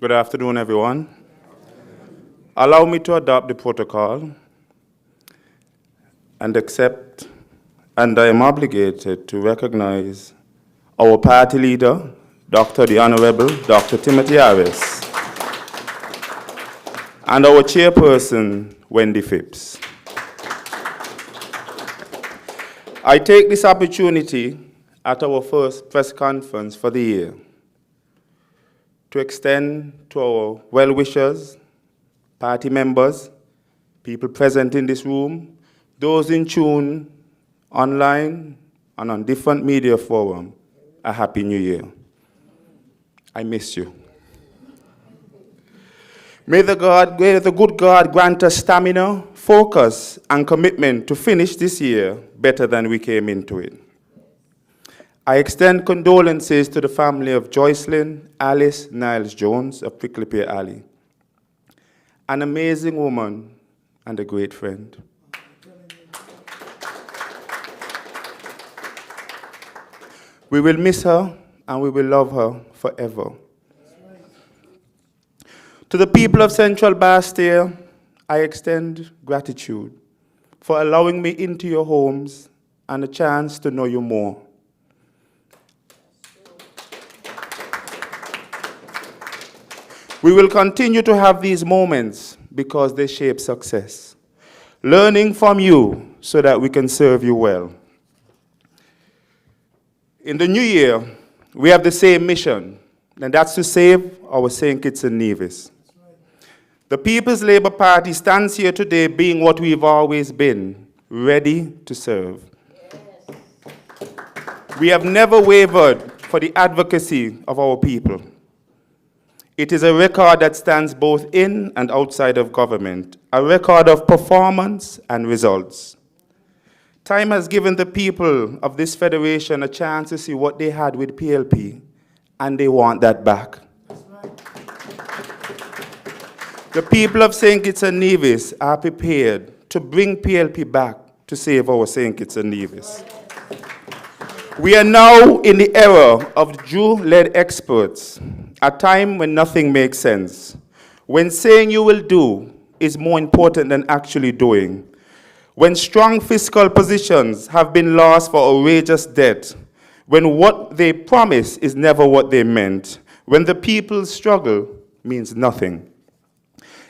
Speaker 8: Good afternoon, everyone. Allow me to adopt the protocol and accept, and I am obligated to recognize our party leader, the Honorable Dr. Timothy Harris, and our chairperson, Wendy Phipps. I take this opportunity at our first press conference for the year to extend to our well-wishers, party members, people present in this room, those in tune online and on different media forums, a Happy New Year. I miss you. May the good God grant us stamina, focus, and commitment to finish this year better than we came into it. I extend condolences to the family of Joycelyn Alice Niles Jones of Prickly Pear Alley, an amazing woman and a great friend. We will miss her and we will love her forever. To the people of Central Bastille, I extend gratitude for allowing me into your homes and a chance to know you more. We will continue to have these moments because they shape success, learning from you so that we can serve you well. In the new year, we have the same mission, and that's to save our St. Kitts and Nevis. The People's Labour Party stands here today being what we've always been, ready to serve. We have never wavered for the advocacy of our people. It is a record that stands both in and outside of government, a record of performance and results. Time has given the people of this federation a chance to see what they had with PLP, and they want that back. The people of St. Kitts and Nevis are prepared to bring PLP back to save our St. Kitts and Nevis. We are now in the era of Jew-led experts, a time when nothing makes sense, when saying you will do is more important than actually doing, when strong fiscal positions have been lost for outrageous debt, when what they promise is never what they meant, when the people's struggle means nothing.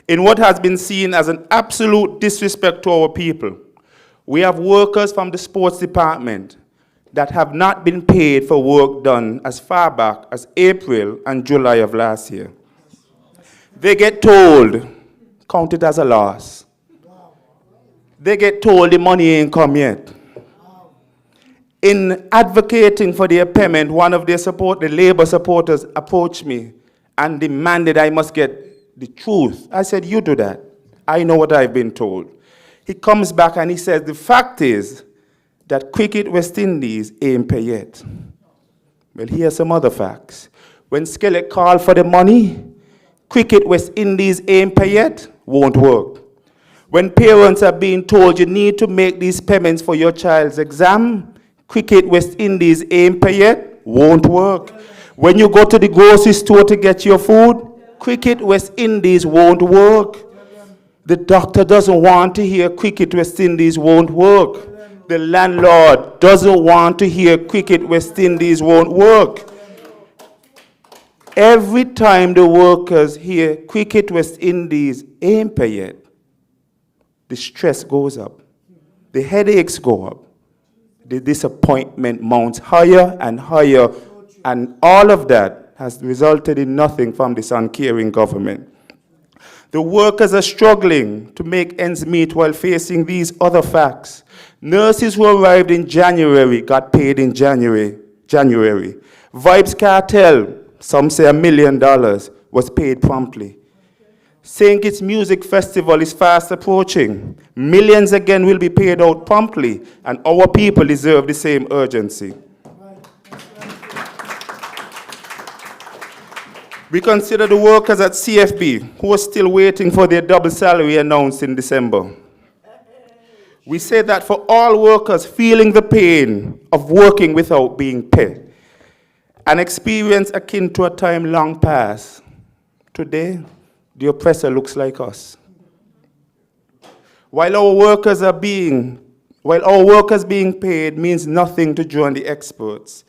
Speaker 8: In what has been seen as an absolute disrespect to our people, we have workers from the sports department that have not been paid for work done as far back as April and July of last year. They get told, count it as a loss. they get told the money ain't come yet. In advocating for their payment, one of the labor supporters approached me and demanded I must get the truth. I said, you do that. I know what I've been told. He comes back and he says, the fact is that Cricket West Indies ain't pay yet. Well, here's some other facts. When Skelett called for the money, Cricket West Indies ain't pay yet, won't work. When parents are being told you need to make these payments for your child's exam, Cricket West Indies ain't pay yet, won't work. When you go to the grocery store to get your food, Cricket West Indies won't work. The doctor doesn't want to hear Cricket West Indies won't work. The landlord doesn't want to hear Cricket West Indies won't work. Every time the workers hear Cricket West Indies ain't pay yet, the stress goes up, the headaches go up, the disappointment mounts higher and higher, and all of that has resulted in nothing from this uncaring government. The workers are struggling to make ends meet while facing these other facts. Nurses who arrived in January got paid in January. Vibes Cartel, some say $1 million, was paid promptly. St. Kitts Music Festival is fast approaching. Millions again will be paid out promptly, and our people deserve the same urgency. We consider the workers at CFB who are still waiting for their double salary announced in December. We say that for all workers feeling the pain of working without being paid, an experience akin to a time long past, today, the oppressor looks like us. While our workers being paid means nothing to join the experts,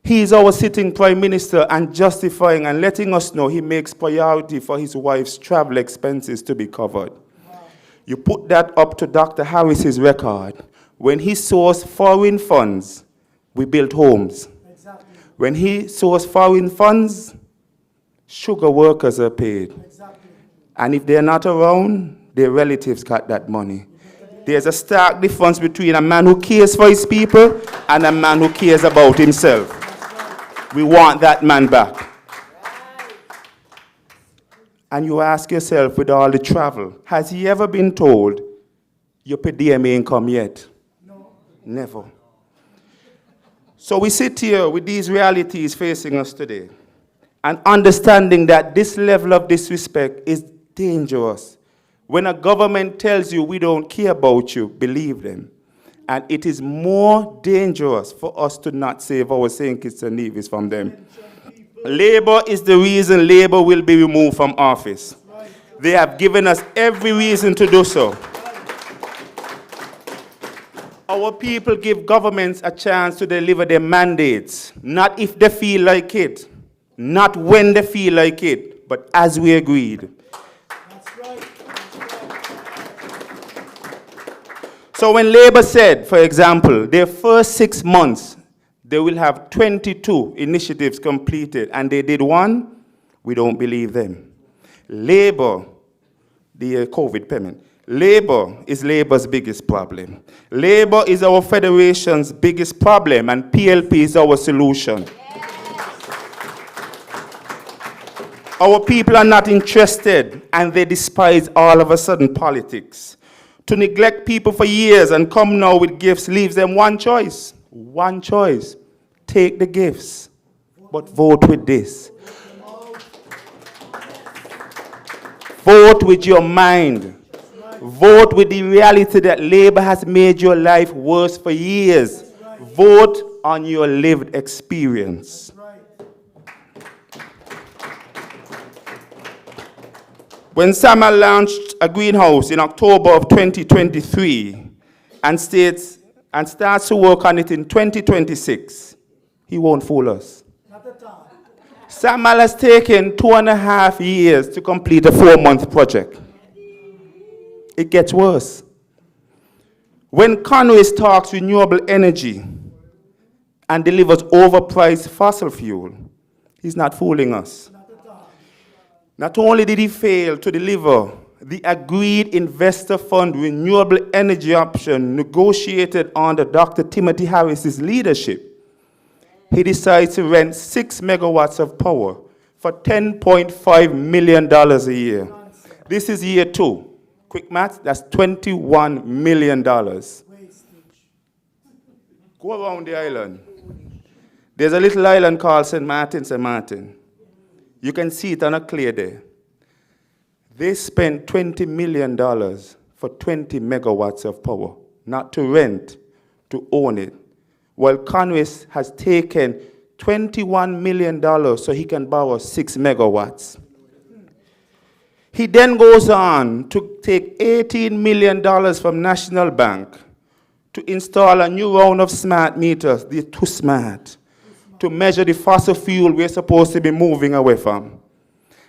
Speaker 8: he is our sitting prime minister and justifying and letting us know he makes priority for his wife's travel expenses to be covered. Wow. You put that up to Dr. Harris's record. When he sourced foreign funds, we built homes. Exactly. When he sourced foreign funds, sugar workers are paid. Exactly. And if they're not around, their relatives got that money. There's a stark difference between a man who cares for his people and a man who cares about himself. We want that man back. And you ask yourself, with all the travel, has he ever been told, your per diem ain't come yet? No. Never. So we sit here with these realities facing us today, and understanding that this level of disrespect is dangerous. When a government tells you we don't care about you, believe them. And it is more dangerous for us to not save our St. Kitts and Nevis from them. Labour is the reason Labour will be removed from office. They have given us every reason to do so. Our people give governments a chance to deliver their mandates, not if they feel like it, not when they feel like it, but as we agreed. So when Labour said, for example, their first 6 months, they will have 22 initiatives completed, and they did one, we don't believe them. Labour, the COVID payment, Labour is Labour's biggest problem. Labour is our federation's biggest problem, and PLP is our solution. Our people are not interested, and they despise all of a sudden politics. To neglect people for years and come now with gifts leaves them one choice. One choice. Take the gifts, but vote with this. Vote with your mind. Vote with the reality that Labour has made your life worse for years. Vote on your lived experience. When Samuel launched a greenhouse in October of 2023 and starts to work on it in 2026, he won't fool us. Samuel has taken 2.5 years to complete a 4-month project. It gets worse. When Conway talks renewable energy and delivers overpriced fossil fuel, he's not fooling us. Not only did he fail to deliver the agreed investor fund renewable energy option negotiated under Dr. Timothy Harris's leadership, he decided to rent 6 megawatts of power for $10.5 million a year. This is year 2. Quick math, that's $21 million. Go around the island. There's a little island called St. Martin. You can see it on a clear day. They spent $20 million for 20 megawatts of power, not to rent, to own it. While Congress has taken $21 million so he can borrow 6 megawatts. He then goes on to take $18 million from National Bank to install a new round of smart meters. They're too smart to measure the fossil fuel we're supposed to be moving away from.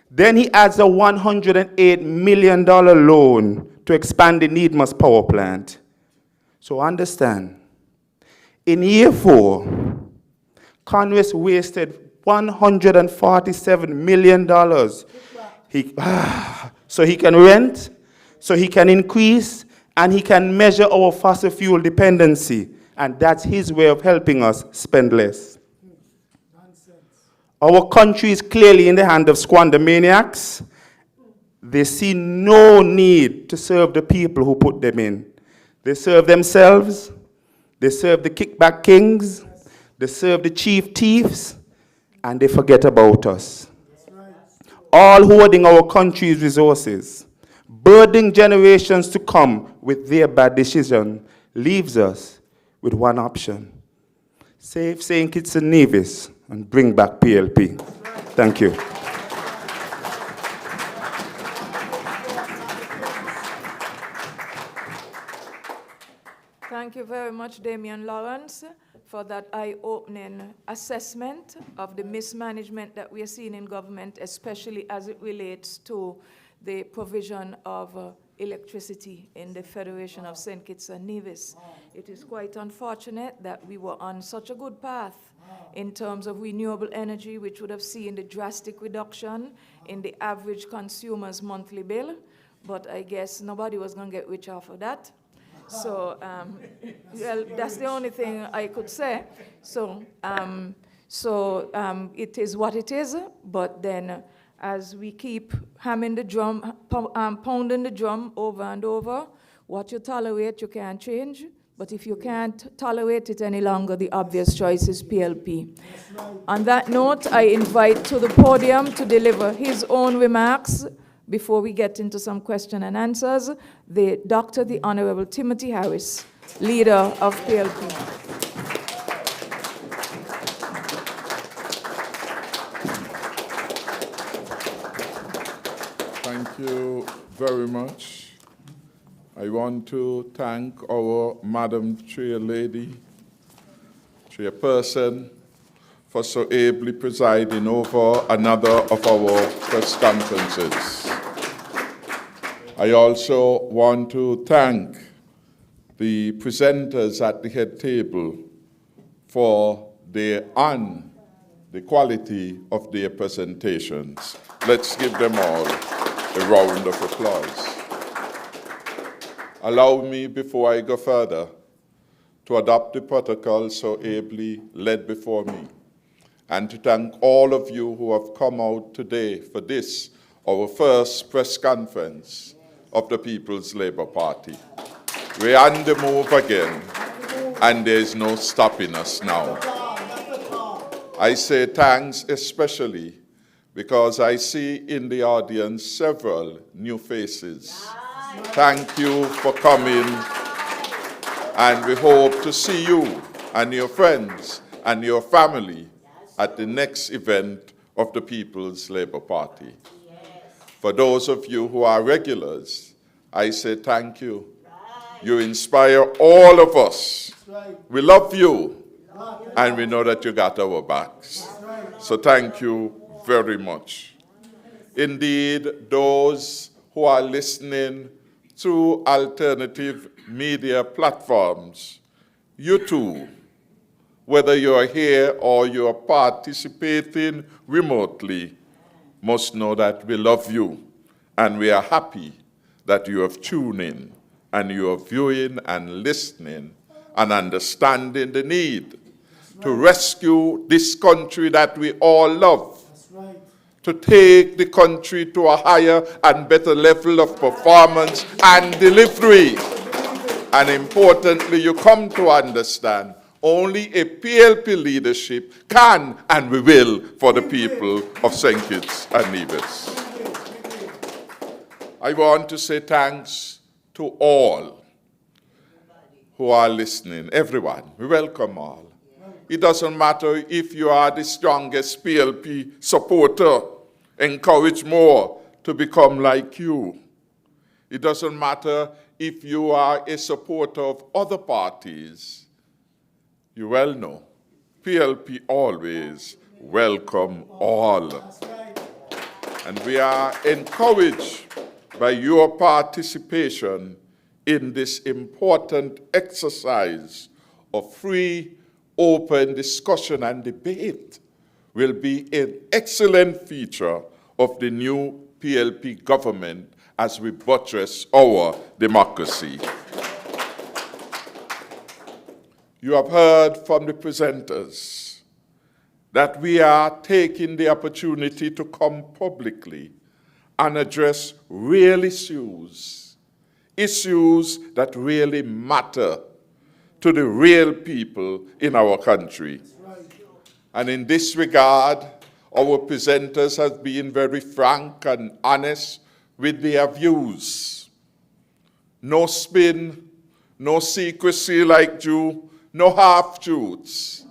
Speaker 8: Then he adds a $108 million loan to expand the Needmos power plant. So understand, in year 4, Congress wasted $147 million. So he can rent, so he can increase, and he can measure our fossil fuel dependency. And that's his way of helping us spend less. Our country is clearly in the hand of squander maniacs. They see no need to serve the people who put them in. They serve themselves, they serve the kickback kings, they serve the chief thieves, and they forget about us. All hoarding our country's resources, burdening generations to come with their bad decision, leaves us with one option. Save St. Kitts and Nevis and bring back PLP. Thank you.
Speaker 5: Thank you very much, Damian Lawrence, for that eye-opening assessment of the mismanagement that we are seeing in government, especially as it relates to the provision of electricity in the Federation of St. Kitts and Nevis. It is quite unfortunate that we were on such a good path in terms of renewable energy, which would have seen the drastic reduction in the average consumer's monthly bill, but I guess nobody was going to get rich off of that. So, well, that's the only thing I could say. So, it is what it is, but then as we keep hammering the drum, pounding the drum over and over, what you tolerate, you can't change. But if you can't tolerate it any longer, the obvious choice is PLP. On that note, I invite to the podium to deliver his own remarks before we get into some question and answers, the Honorable Timothy Harris, leader of PLP.
Speaker 9: Thank you very much. I want to thank our Madam Chairperson, for so ably presiding over another of our press conferences. I also want to thank the presenters at the head table for the quality of their presentations. Let's give them all a round of applause. Allow me, before I go further, to adopt the protocol so ably led before me, and to thank all of you who have come out today for this, our first press conference of the People's Labour Party. We're on the move again, and there's no stopping us now. I say thanks especially because I see in the audience several new faces. Thank you for coming, and we hope to see you and your friends and your family at the next event of the People's Labour Party. For those of you who are regulars, I say thank you. You inspire all of us. We love you, and we know that you got our backs. So thank you very much. Indeed, those who are listening through alternative media platforms, you too, whether you're here or you're participating remotely, must know that we love you and we are happy that you have tuned in and you are viewing and listening and understanding the need to rescue this country that we all love, to take the country to a higher and better level of performance and delivery. And importantly, you come to understand only a PLP leadership can and we will for the people of St. Kitts and Nevis. I want to say thanks to all who are listening, everyone. We welcome all. It doesn't matter if you are the strongest PLP supporter, encourage more to become like you. It doesn't matter if you are a supporter of other parties. You well know, PLP always welcome all. And we are encouraged by your participation in this important exercise of free, open discussion and debate will be an excellent feature of the new PLP government as we buttress our democracy. You have heard from the presenters that we are taking the opportunity to come publicly and address real issues that really matter to the real people in our country. And in this regard, our presenters have been very frank and honest with their views. No spin, no secrecy like you, no half-truths.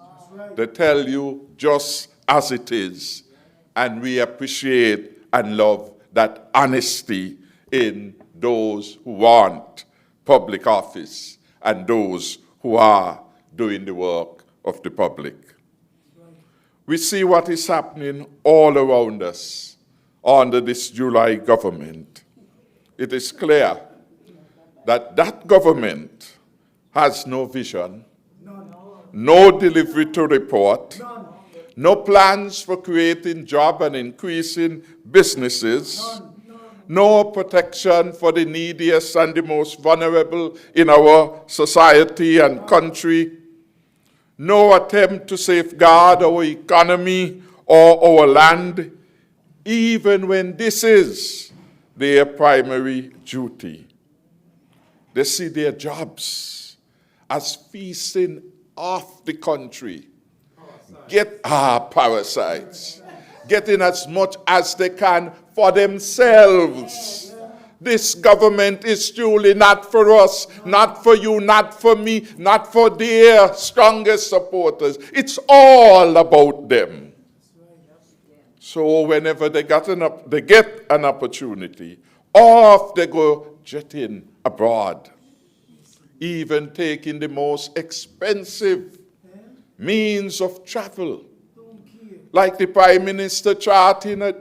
Speaker 9: They tell you just as it is. And we appreciate and love that honesty in those who want public office and those who are doing the work of the public. We see what is happening all around us under this July government. It is clear that that government has no vision, no delivery to report, no plans for creating jobs and increasing businesses, no protection for the neediest and the most vulnerable in our society and country, no attempt to safeguard our economy or our land, even when this is their primary duty. They see their jobs as feasting off the country. Get parasites, getting as much as they can for themselves. This government is truly not for us, not for you, not for me, not for their strongest supporters. It's all about them. So whenever they get an opportunity, off they go jetting abroad, even taking the most expensive means of travel, like the Prime Minister chartering a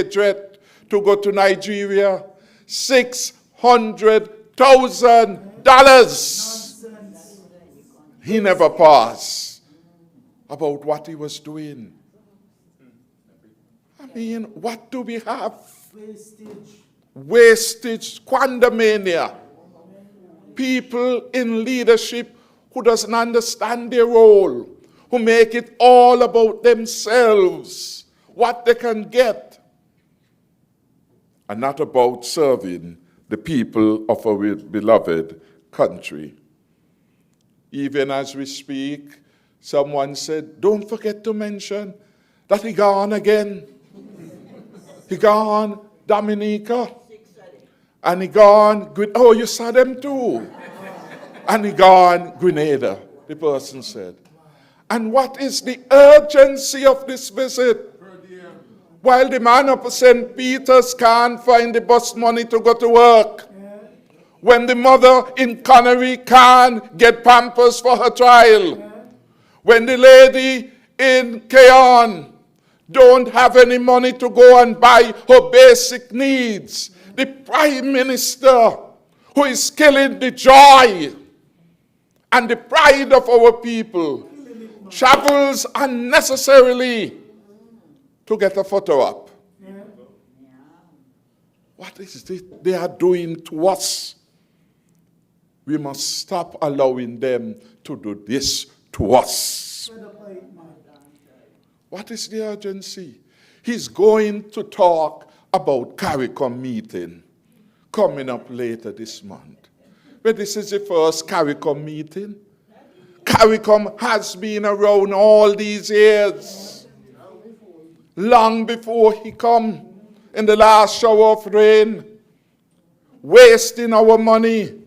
Speaker 9: jet to go to Nigeria, $600,000. He never paused about what he was doing. I mean, what do we have? Wastage, quandarmania. People in leadership who doesn't understand their role, who make it all about themselves, what they can get, and not about serving the people of our beloved country. Even as we speak, someone said, don't forget to mention that he gone again. He gone Dominica. And he gone, oh, you saw them too. And he gone Grenada, the person said. And what is the urgency of this visit? While the man up at St. Peter's can't find the bus money to go to work. When the mother in Connery can't get Pampers for her child. When the lady in Keon don't have any money to go and buy her basic needs. The Prime Minister, who is killing the joy and the pride of our people, travels unnecessarily to get a photo op. What is it they are doing to us? We must stop allowing them to do this to us. What is the urgency? He's going to talk about CARICOM meeting coming up later this month. But this is the first CARICOM meeting. CARICOM has been around all these years. Long before he come in the last shower of rain, wasting our money.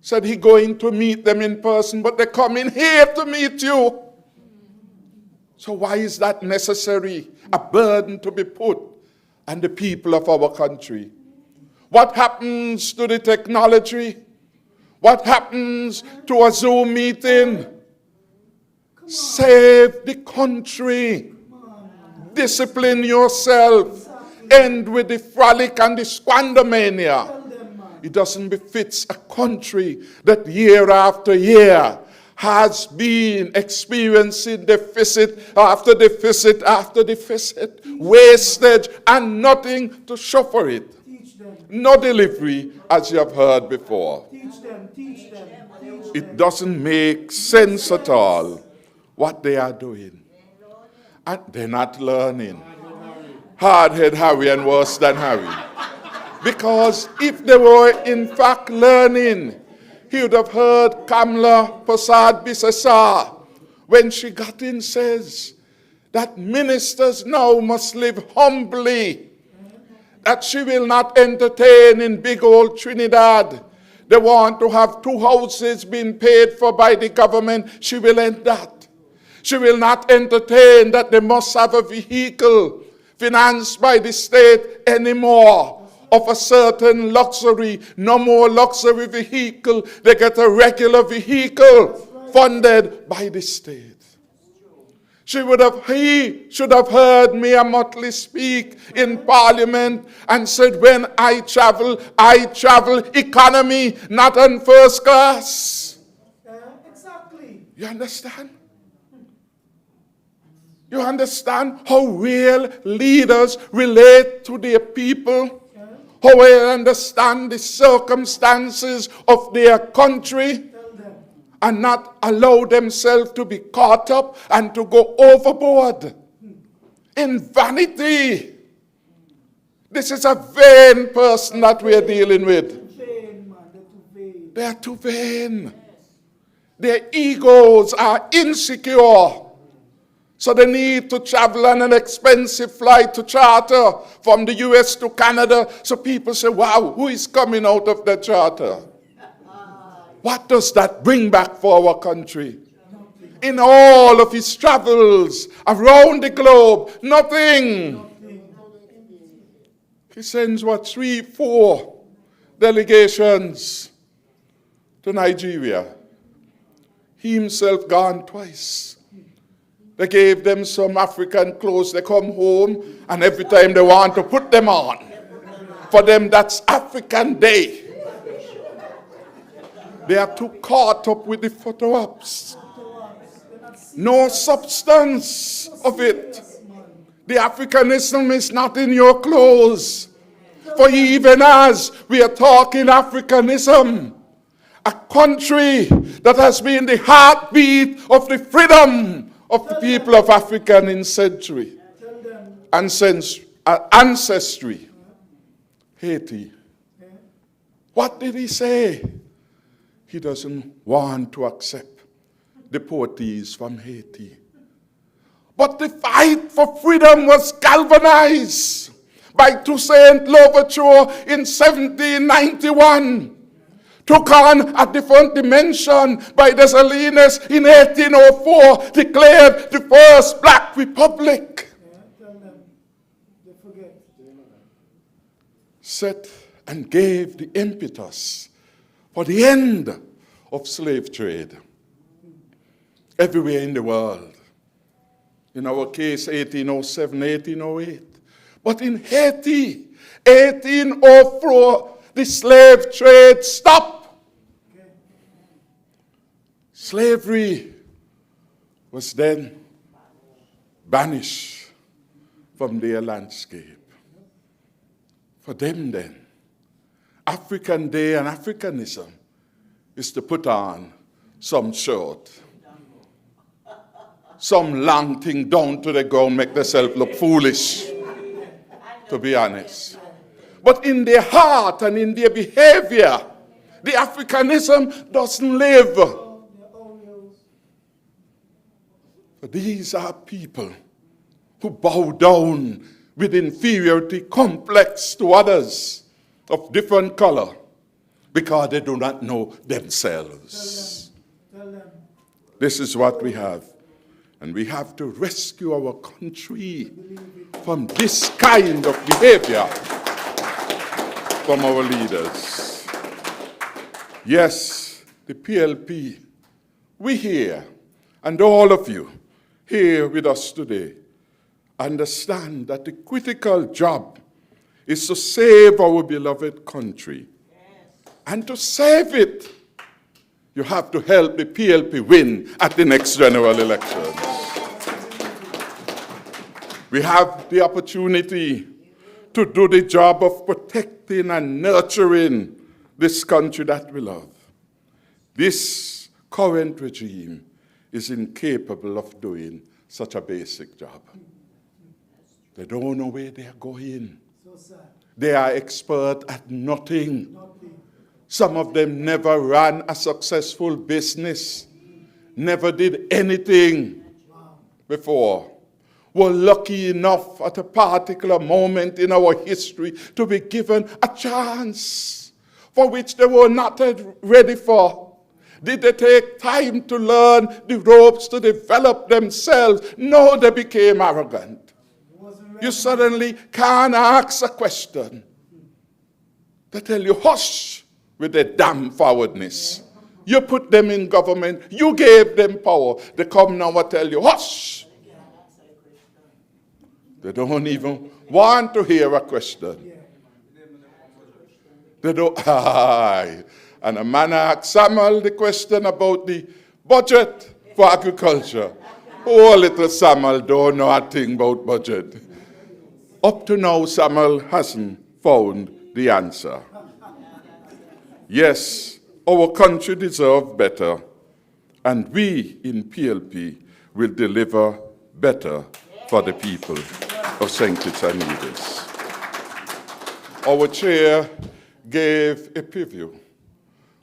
Speaker 9: Said he going to meet them in person, but they're coming here to meet you. So why is that necessary? A burden to be put on the people of our country. What happens to the technology? What happens to a Zoom meeting? Save the country. Discipline yourself. End with the frolic and the squandermania. It doesn't befit a country that year after year has been experiencing deficit after deficit after deficit, wastage, and nothing to show for it. No delivery, as you have heard before. It doesn't make sense at all what they are doing. And they're not learning. Hard-head Harry and worse than Harry. Because if they were in fact learning, he would have heard Kamla Prasad Bisesar when she got in says that ministers now must live humbly, that she will not entertain in big old Trinidad. They want to have 2 houses being paid for by the government. She will end that. She will not entertain that they must have a vehicle financed by the state anymore. Of a certain luxury, no more luxury vehicle. They get a regular vehicle funded by the state. He should have heard Mia Motley speak in Parliament and said, when I travel economy, not on first class. Exactly. You understand? You understand how real leaders relate to their people? How they understand the circumstances of their country and not allow themselves to be caught up and to go overboard in vanity. This is a vain person that we are dealing with. They are too vain. Their egos are insecure. So they need to travel on an expensive flight to charter from the US to Canada. So people say, wow, who is coming out of that charter? What does that bring back for our country? In all of his travels around the globe, nothing. He sends, 3, 4 delegations to Nigeria. He himself gone twice. They gave them some African clothes. They come home, and every time they want to put them on. For them, that's African Day. They are too caught up with the photo ops. No substance of it. The Africanism is not in your clothes. For even as we are talking Africanism, a country that has been the heartbeat of the freedom of the people of African ancestry, Haiti. What did he say? He doesn't want to accept deportees from Haiti. But the fight for freedom was galvanized by Toussaint Louverture in 1791. Took on a different dimension by Dessalines in 1804, declared the first black republic. Set and gave the impetus for the end of slave trade everywhere in the world. In our case, 1807, 1808. But in Haiti, 1804, the slave trade stopped. Slavery was then banished from their landscape. for them then, African Day and Africanism is to put on some shirt, some long thing down to the ground, make themselves look foolish, to be honest. But in their heart and in their behavior, the Africanism doesn't live. But these are people who bow down with inferiority complex to others of different color because they do not know themselves. This is what we have. And we have to rescue our country from this kind of behavior from our leaders. Yes, the PLP, we here, and all of you here with us today, understand that the critical job is to save our beloved country. And to save it, you have to help the PLP win at the next general elections. We have the opportunity to do the job of protecting and nurturing this country that we love. This current regime is incapable of doing such a basic job. They don't know where they are going. They are expert at nothing. Some of them never ran a successful business, never did anything before. Were lucky enough at a particular moment in our history to be given a chance for which they were not ready for. Did they take time to learn the ropes to develop themselves? No, they became arrogant. You suddenly can't ask a question. They tell you, hush, with their damn forwardness. You put them in government, you gave them power. They come now and tell you, hush. They don't even want to hear a question. They don't. And a man asked Samuel the question about the budget for agriculture. Oh, little Samuel don't know a thing about budget. Up to now, Samuel hasn't found the answer. Yes, our country deserves better, and we in PLP will deliver better for the people of St. Kitts and Nevis. Our chair gave a preview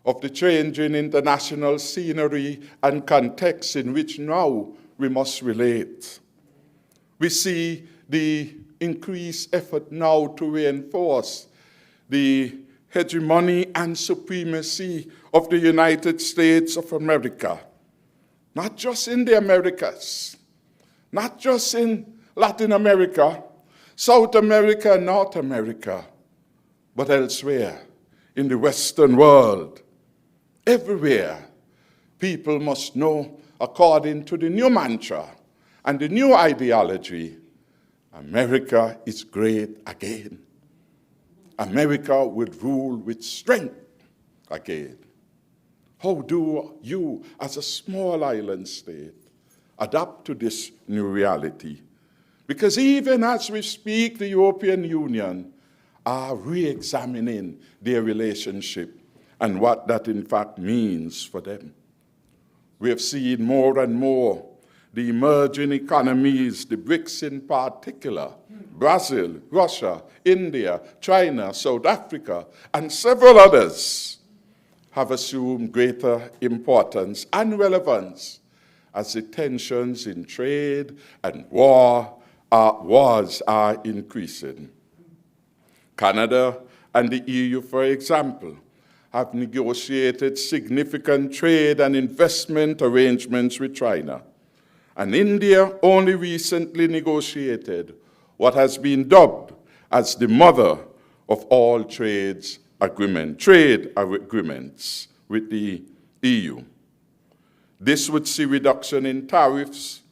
Speaker 9: of the changing international scenery and context in which now we must relate. We see the increased effort now to reinforce the hegemony and supremacy of the United States of America, not just in the Americas, not just in Latin America, South America, North America, but elsewhere in the Western world. Everywhere, people must know, according to the new mantra and the new ideology, America is great again. America will rule with strength again. How do you, as a small island state, adapt to this new reality? Because even as we speak, the European Union are re-examining their relationship and what that in fact means for them. We have seen more and more the emerging economies, the BRICS in particular, Brazil, Russia, India, China, South Africa, and several others have assumed greater importance and relevance as the tensions in trade and wars are increasing. Canada and the EU, for example, have negotiated significant trade and investment arrangements with China. And India only recently negotiated what has been dubbed as the mother of all trade agreements with the EU. This would see reduction in tariffs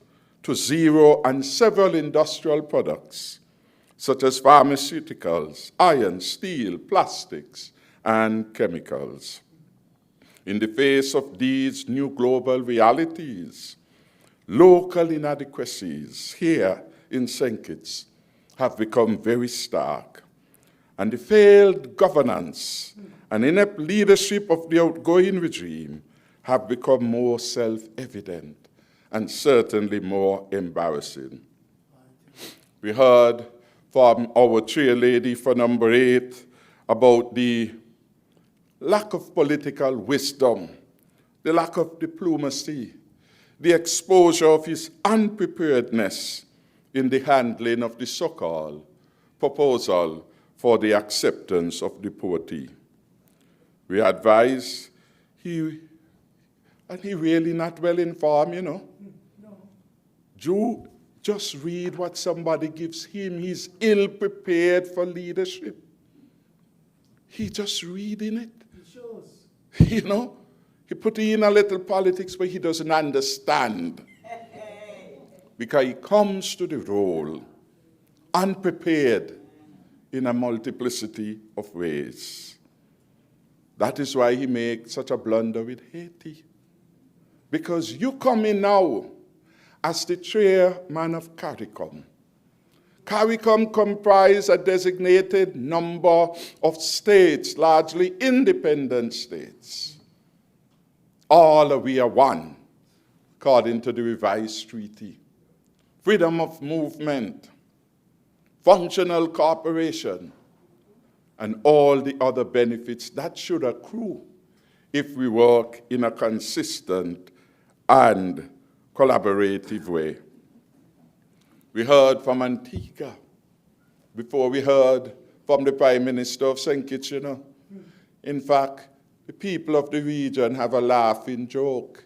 Speaker 9: to zero on several industrial products, such as pharmaceuticals, iron, steel, plastics, and chemicals. In the face of these new global realities, local inadequacies here in St. Kitts have become very stark, and the failed governance and inept leadership of the outgoing regime have become more self-evident and certainly more embarrassing. We heard from our chair lady for number 8 about the lack of political wisdom, the lack of diplomacy, the exposure of his unpreparedness in the handling of the so-called proposal for the acceptance of deportee. We advise he really not well informed, you know. No. Just read what somebody gives him. He's ill-prepared for leadership. He just reading it. He shows. You know, he put in a little politics where he doesn't understand. Because he comes to the role unprepared in a multiplicity of ways. That is why he makes such a blunder with Haiti. Because you come in now as the chairman of CARICOM. CARICOM comprises a designated number of states, largely independent states. All we are one, according to the revised treaty. Freedom of movement, functional cooperation, and all the other benefits that should accrue if we work in a consistent and collaborative way. We heard from Antigua before we heard from the Prime Minister of St. Kitts, you know. In fact, the people of the region have a laughing joke.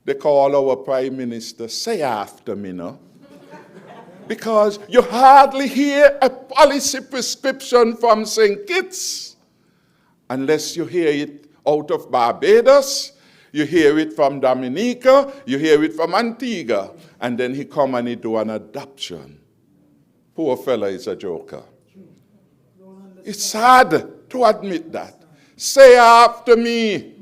Speaker 9: They call our Prime Minister, "Say after me, no?" Because you hardly hear a policy prescription from St. Kitts unless you hear it out of Barbados, you hear it from Dominica, you hear it from Antigua, and then he come and he do an adoption. Poor fella is a joker. It's sad to admit that. Say after me,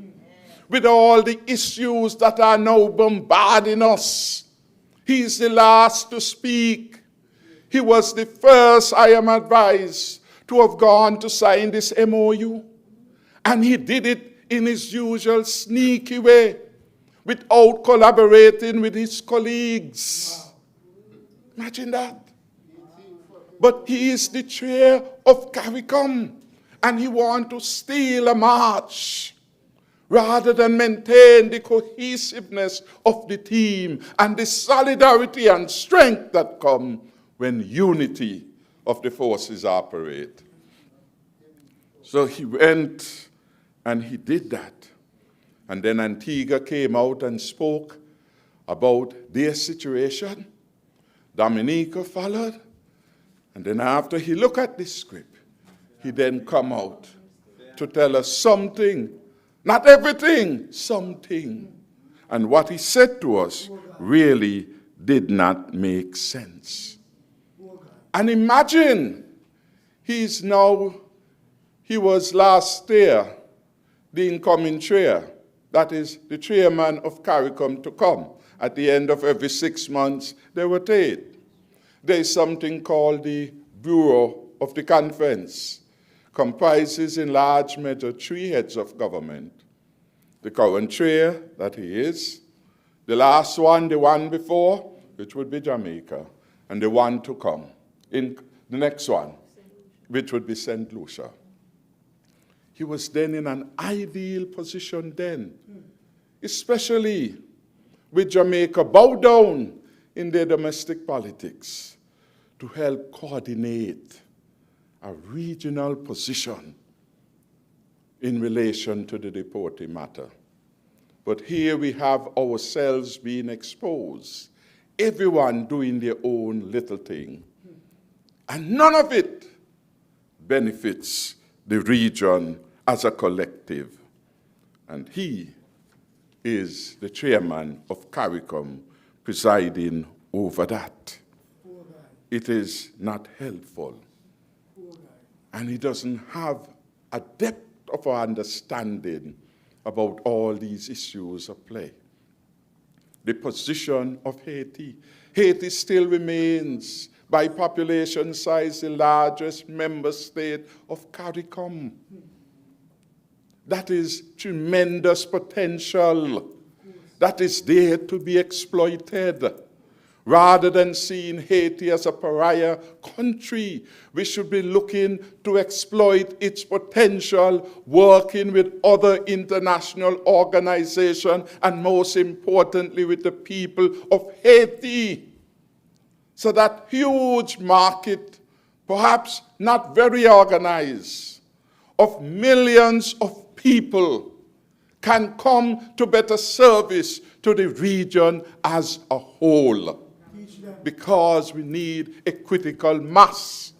Speaker 9: with all the issues that are now bombarding us. He's the last to speak. He was the first, I am advised, to have gone to sign this MOU. And he did it in his usual sneaky way, without collaborating with his colleagues. Imagine that. But he is the chair of CARICOM, and he wants to steal a march rather than maintain the cohesiveness of the team and the solidarity and strength that come when unity of the forces operate. So he went and he did that. And then Antigua came out and spoke about their situation. Dominica followed. And then after he looked at this script, he then come out to tell us something. Not everything, something. And what he said to us really did not make sense. And imagine, he was last year the incoming chair, that is the chairman of CARICOM to come. At the end of every 6 months, they rotate. There is something called the Bureau of the Conference. Comprises in large measure 3 heads of government. The current chair, that he is, the last one, the one before, which would be Jamaica, and the one to come, in the next one, which would be St. Lucia. He was then in an ideal position then, especially with Jamaica bowed down in their domestic politics, to help coordinate a regional position in relation to the deportee matter. But here we have ourselves being exposed, everyone doing their own little thing. And none of it benefits the region as a collective. And he is the chairman of CARICOM presiding over that. It is not helpful. And he doesn't have a depth of understanding about all these issues at play. The position of Haiti. Haiti still remains by population size, the largest member state of CARICOM. That is tremendous potential that is there to be exploited. Rather than seeing Haiti as a pariah country, we should be looking to exploit its potential, working with other international organizations, and most importantly with the people of Haiti. So that huge market, perhaps not very organized, of millions of people can come to better service to the region as a whole. Because we need a critical mass.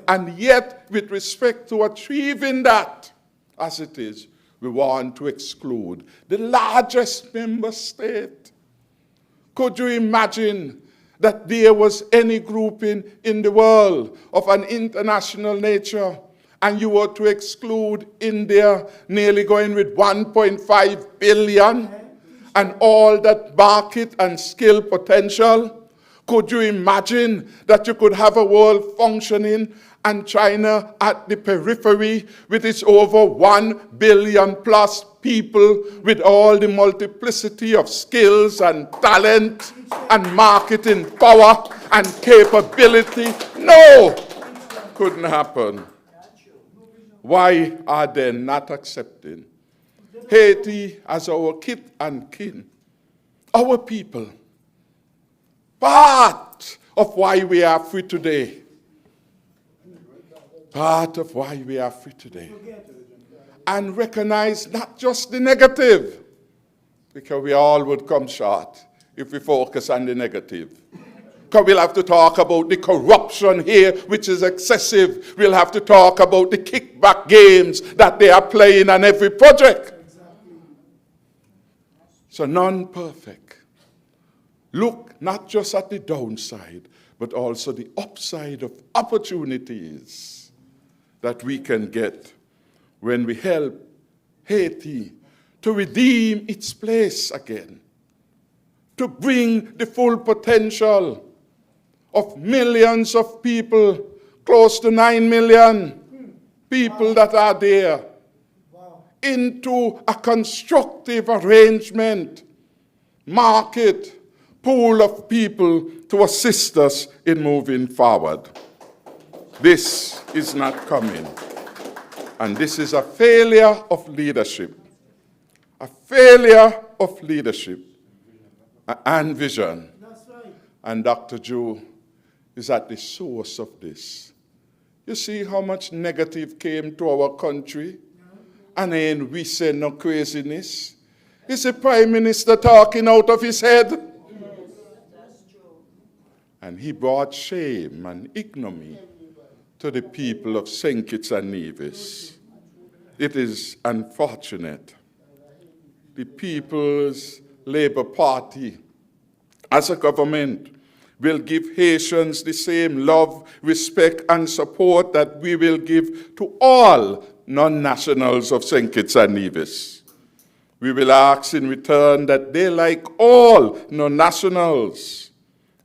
Speaker 9: And yet, with respect to achieving that, as it is, we want to exclude the largest member state. Could you imagine that there was any grouping in the world of an international nature, and you were to exclude India, nearly going with 1.5 billion, and all that market and skill potential? Could you imagine that you could have a world functioning and China at the periphery with its over 1 billion plus people with all the multiplicity of skills and talent and marketing power and capability? No, couldn't happen. Why are they not accepting Haiti as our kith and kin, our people? Part of why we are free today. Part of why we are free today. And recognize not just the negative, because we all would come short if we focus on the negative. Because we'll have to talk about the corruption here, which is excessive. We'll have to talk about the kickback games that they are playing on every project. So none perfect. Look not just at the downside, but also the upside of opportunities that we can get when we help Haiti to redeem its place again, to bring the full potential of millions of people, close to 9 million people that are there, into a constructive arrangement, market, pool of people to assist us in moving forward. This is not coming. And this is a failure of leadership. A failure of leadership and vision. And Dr. Joe is at the source of this. You see how much negative came to our country? And then we say no craziness. Is the Prime Minister talking out of his head? And he brought shame and ignominy to the people of St. Kitts and Nevis. It is unfortunate. The People's Labour Party, as a government, will give Haitians the same love, respect, and support that we will give to all non-nationals of St. Kitts and Nevis. We will ask in return that they, like all non-nationals,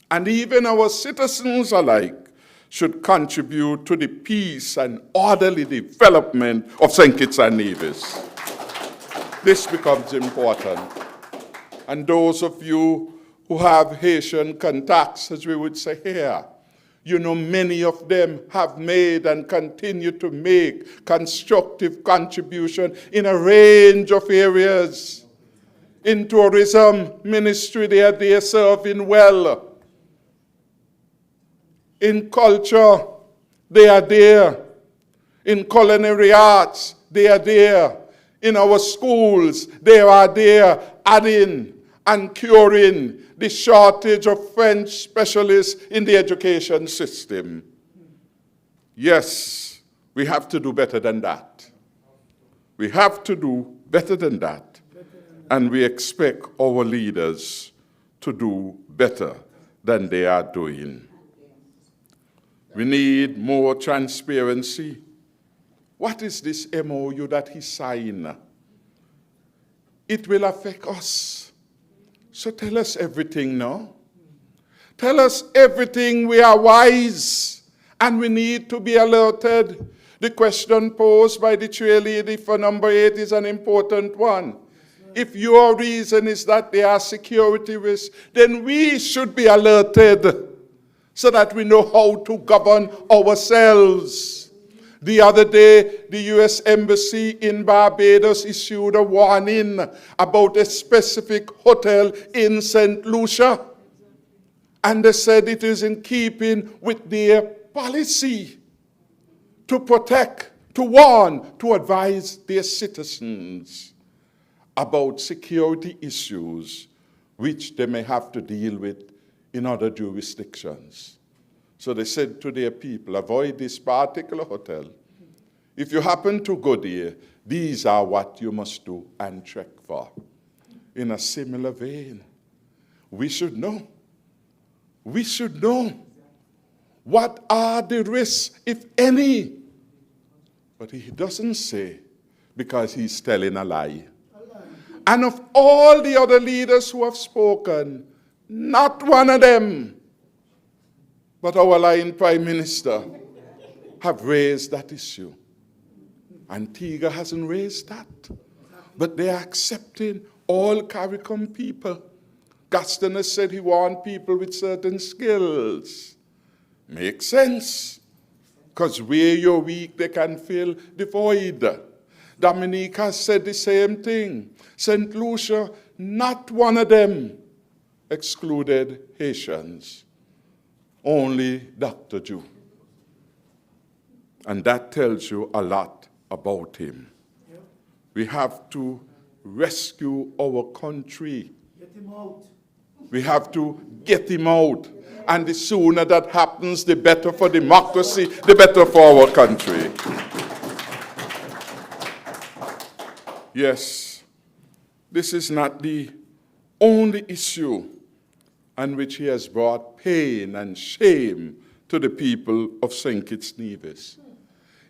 Speaker 9: and even our citizens alike, should contribute to the peace and orderly development of St. Kitts and Nevis. This becomes important. And those of you who have Haitian contacts, as we would say here, you know many of them have made and continue to make constructive contribution in a range of areas. In tourism ministry, they are there serving well. In culture, they are there. In culinary arts, they are there. In our schools, they are there, adding and curing the shortage of French specialists in the education system. Yes, we have to do better than that. We have to do better than that. And we expect our leaders to do better than they are doing. We need more transparency. What is this MOU that he signed? It will affect us. So tell us everything now. tell us everything. We are wise, and we need to be alerted. The question posed by the chair lady for number 8 is an important one. If your reason is that there are security risks, then we should be alerted so that we know how to govern ourselves. The other day, the U.S. Embassy in Barbados issued a warning about a specific hotel in St. Lucia. And they said it is in keeping with their policy to protect, to warn, to advise their citizens about security issues which they may have to deal with in other jurisdictions. So they said to their people, avoid this particular hotel. If you happen to go there, these are what you must do and check for. In a similar vein, we should know. We should know what are the risks, if any. But he doesn't say, because he's telling a lie. And of all the other leaders who have spoken, not one of them, but our lying Prime Minister, have raised that issue. Antigua hasn't raised that. But they are accepting all CARICOM people. Gaston has said he wants people with certain skills. Makes sense. Because where you're weak, they can fill the void. Dominique has said the same thing. St. Lucia, not one of them excluded Haitians. Only Dr. Jew. And that tells you a lot about him. Yep. We have to rescue our country. Get him out. We have to get him out. And the sooner that happens, the better for democracy, the better for our country. Yes, this is not the only issue on which he has brought pain and shame to the people of St. Kitts Nevis.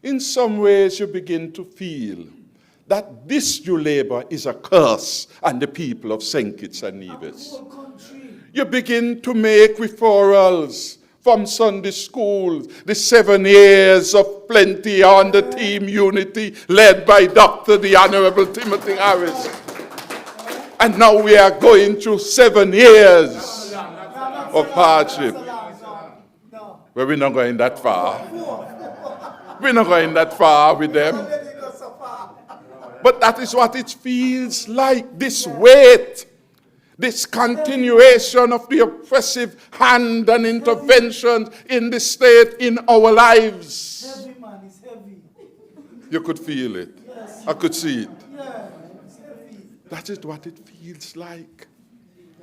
Speaker 9: In some ways, you begin to feel that this new labor is a curse on the people of St. Kitts and Nevis. You begin to make referrals from Sunday school, the 7 years of plenty under Team Unity, led by Dr. the Honorable Timothy Harris. And now we are going through 7 years of hardship. But we're not going that far. We're not going that far with them. But that is what it feels like, this weight, this continuation of the oppressive hand and intervention in the state in our lives.
Speaker 10: Heavy, man, it's heavy.
Speaker 9: You could feel it.
Speaker 10: Yes.
Speaker 9: I could see it.
Speaker 10: Yeah, it's heavy.
Speaker 9: That is what it feels like.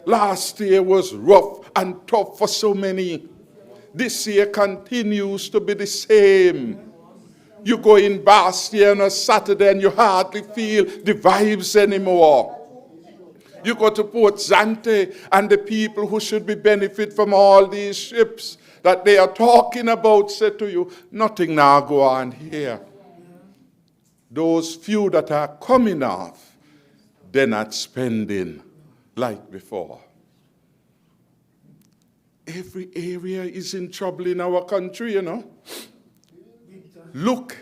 Speaker 9: Last year was rough and tough for so many. This year continues to be the same. You go in Bastia on a Saturday and you hardly feel the vibes anymore. You go to Port Zante and the people who should be benefit from all these ships that they are talking about say to you, nothing now go on here. Those few that are coming off, they're not spending like before. Every area is in trouble in our country, you know. Look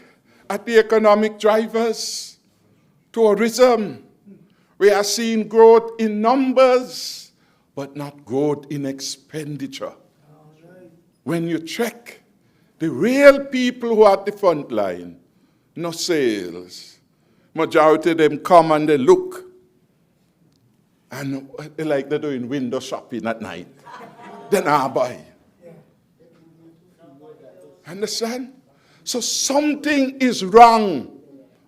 Speaker 9: at the economic drivers. Tourism. We are seeing growth in numbers, but not growth in expenditure. When you check the real people who are at the front line, no sales. Majority of them come and they look. And they like they're doing window shopping at night. Then I buy. Understand? So something is wrong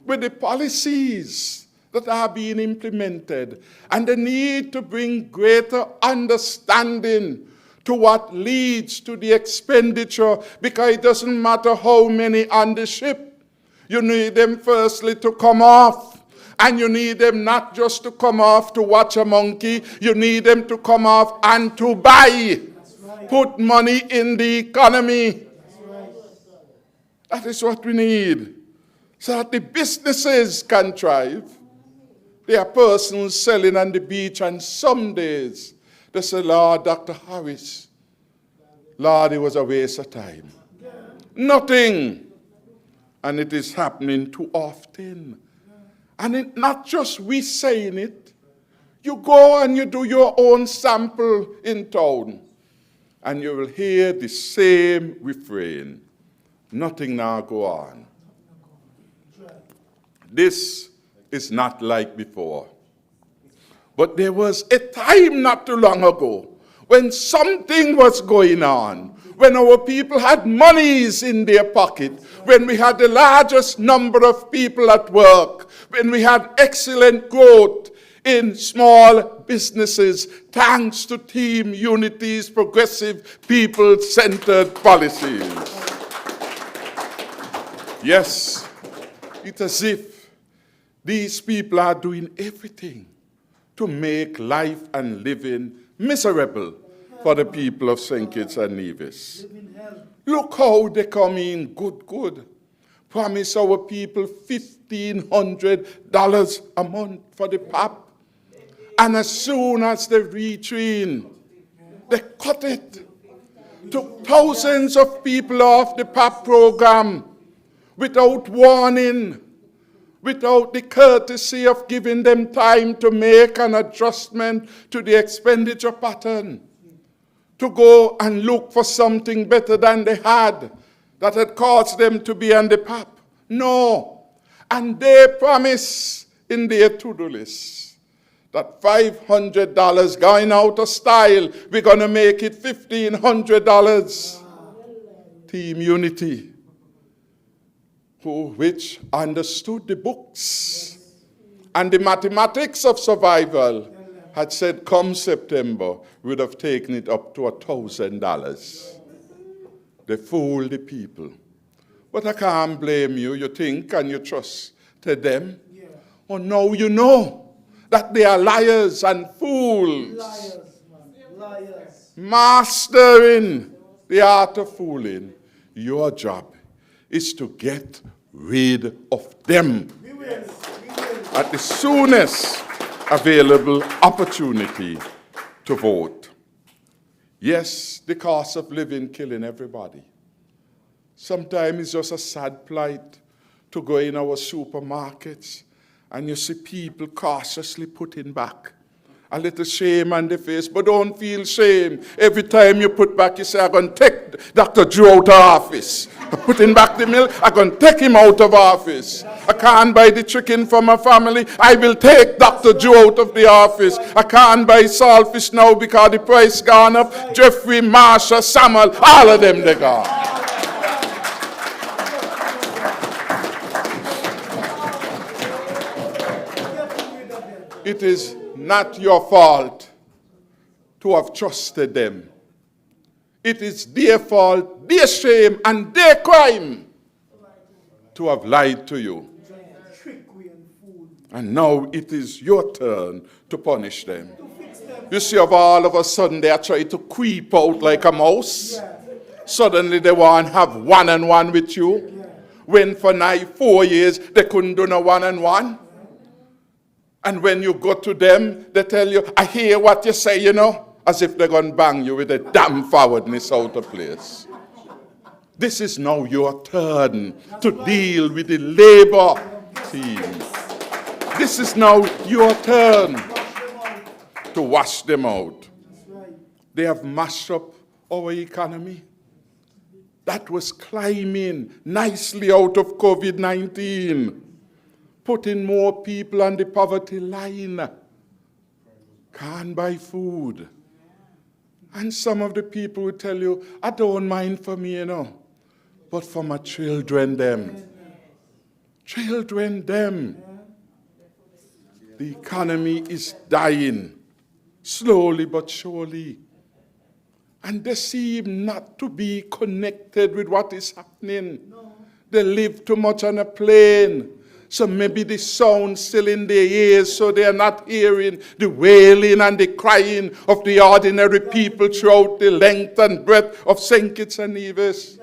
Speaker 9: with the policies that are being implemented. And they need to bring greater understanding to what leads to the expenditure, because it doesn't matter how many on the ship. You need them firstly to come off. And you need them not just to come off to watch a monkey. You need them to come off and to buy. Right. Put money in the economy. Right. That is what we need. So that the businesses can thrive. There are persons selling on the beach, and some days they say, Lord, Dr. Harris, Lord, it was a waste of time. Nothing. And it is happening too often. And it not just we saying it. You go and you do your own sample in town, and you will hear the same refrain. Nothing now go on. This is not like before. But there was a time not too long ago when something was going on, when our people had monies in their pocket, when we had the largest number of people at work, when we had excellent growth in small businesses, thanks to Team Unity's progressive, people-centered policies. Yes, it's as if these people are doing everything to make life and living miserable for the people of St. Kitts and Nevis. Look how they come in good. Promise our people $1,500 a month for the PAP. And as soon as they reach in, they cut it. Took thousands of people off the PAP program without warning, without the courtesy of giving them time to make an adjustment to the expenditure pattern, to go and look for something better than they had that had caused them to be on the PAP. No. And they promise in their to-do list that $500 going out of style, we're going to make it $1,500. Team Unity, which understood the books and the mathematics of survival, had said come September, would have taken it up to $1,000. They fooled the people. But I can't blame you. You think and you trust to them. Oh, no, you know that they are liars and fools.
Speaker 10: Liars, man. Liars.
Speaker 9: Mastering the art of fooling. Your job is to get rid of them at the soonest available opportunity to vote. Yes, the cost of living killing everybody. Sometimes it's just a sad plight to go in our supermarkets and you see people cautiously putting back a little shame on the face, but don't feel shame. Every time you put back, you say, I'm going to take Dr. Joe out of office. I'm putting back the milk, I'm going to take him out of office. I can't buy the chicken for my family, I will take Dr. Joe out of the office. I can't buy saltfish now because the price gone up. Jeffrey, Marsha, Samuel, all of them, they gone. It is not your fault to have trusted them. It is their fault, their shame, and their crime to have lied to you. And now it is your turn to punish them. You see, all of a sudden they are trying to creep out like a mouse. Suddenly they want to have one-on-one with you. When for 4 years they couldn't do no one-on-one. And when you go to them, they tell you, I hear what you say, you know, as if they're going to bang you with a damn forwardness out of place. This is now your turn to deal with the labor team. This is now your turn to wash them out. They have mashed up our economy. That was climbing nicely out of COVID-19. Putting more people on the poverty line. Can't buy food. And some of the people will tell you, I don't mind for me, you know, but for my children, them. Children, them. The economy is dying, slowly but surely. And they seem not to be connected with what is happening. They live too much on a plane. So maybe the sound still in their ears, so they are not hearing the wailing and the crying of the ordinary people throughout the length and breadth of St. Kitts and Nevis.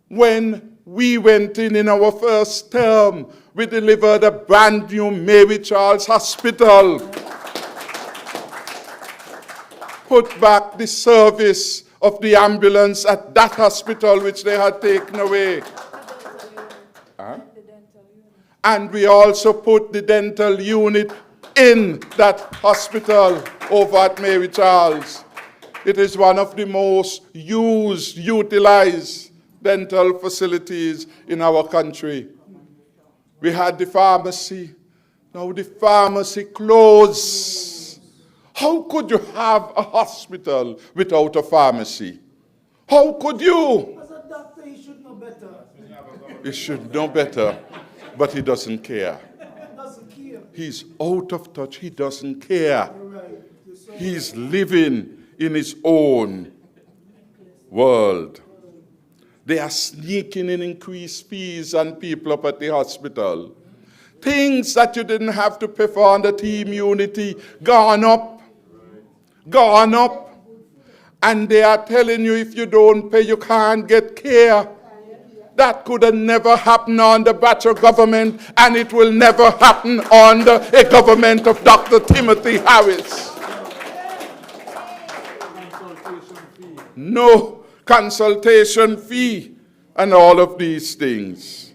Speaker 9: When we went in our first term, we delivered a brand new Mary Charles Hospital. Put back the service of the ambulance at that hospital which they had taken away. Huh? And we also put the dental unit in that hospital over at Mary Charles. It is one of the most utilized dental facilities in our country. We had the pharmacy. Now the pharmacy closed. How could you have a hospital without a pharmacy? How could you?
Speaker 10: As a doctor, he should know better.
Speaker 9: He should know better, but he doesn't care.
Speaker 10: He doesn't care.
Speaker 9: He's out of touch. He doesn't care.
Speaker 10: You're right. You're so
Speaker 9: He's living in his own world. They are sneaking in increased fees on people up at the hospital. Things that you didn't have to pay for under Team Unity, gone up. Gone up. And they are telling you if you don't pay, you can't get care. That could have never happened under Thatcher government, and it will never happen under a government of Dr. Timothy Harris. No consultation fee and all of these things.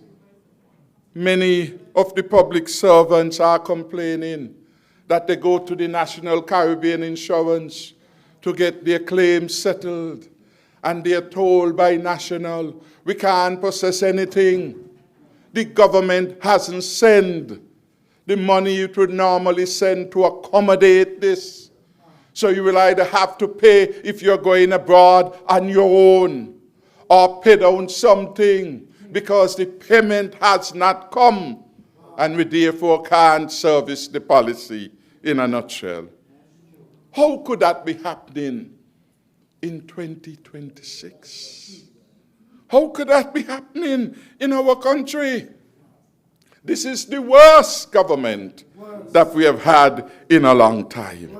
Speaker 9: Many of the public servants are complaining that they go to the National Caribbean Insurance to get their claims settled, and they're told by National, we can't process anything. The government hasn't sent the money it would normally send to accommodate this. So you will either have to pay if you're going abroad on your own, or pay down something because the payment has not come, and we therefore can't service the policy in a nutshell. How could that be happening in 2026? How could that be happening in our country? This is the worst government that we have had in a long time.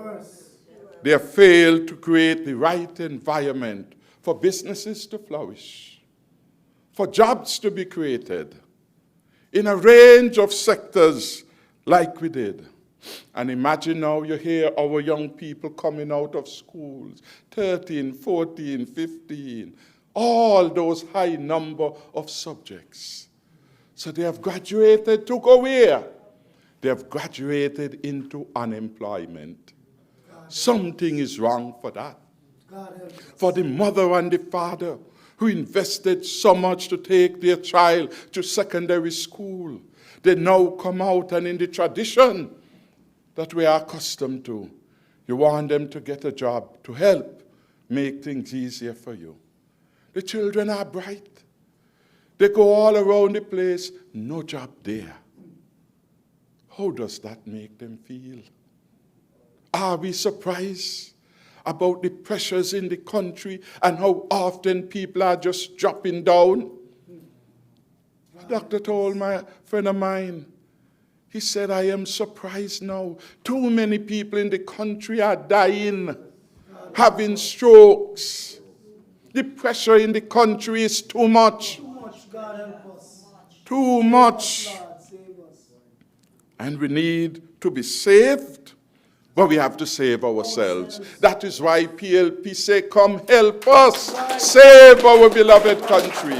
Speaker 9: They have failed to create the right environment for businesses to flourish, for jobs to be created in a range of sectors like we did. And imagine now you hear our young people coming out of schools, 13, 14, 15, all those high number of subjects. So they have graduated to go where? They have graduated into unemployment. Something is wrong for that. For the mother and the father who invested so much to take their child to secondary school, they now come out, and in the tradition that we are accustomed to, you want them to get a job to help make things easier for you. The children are bright. They go all around the place, no job there. How does that make them feel? Are we surprised about the pressures in the country and how often people are just dropping down? A doctor told my friend of mine, he said, I am surprised now. Too many people in the country are dying, having strokes. The pressure in the country is too much.
Speaker 10: Too much, God help us.
Speaker 9: Too much.
Speaker 10: Lord, save us.
Speaker 9: And we need to be saved, but we have to save ourselves. That is why PLP say, come help us save our beloved country.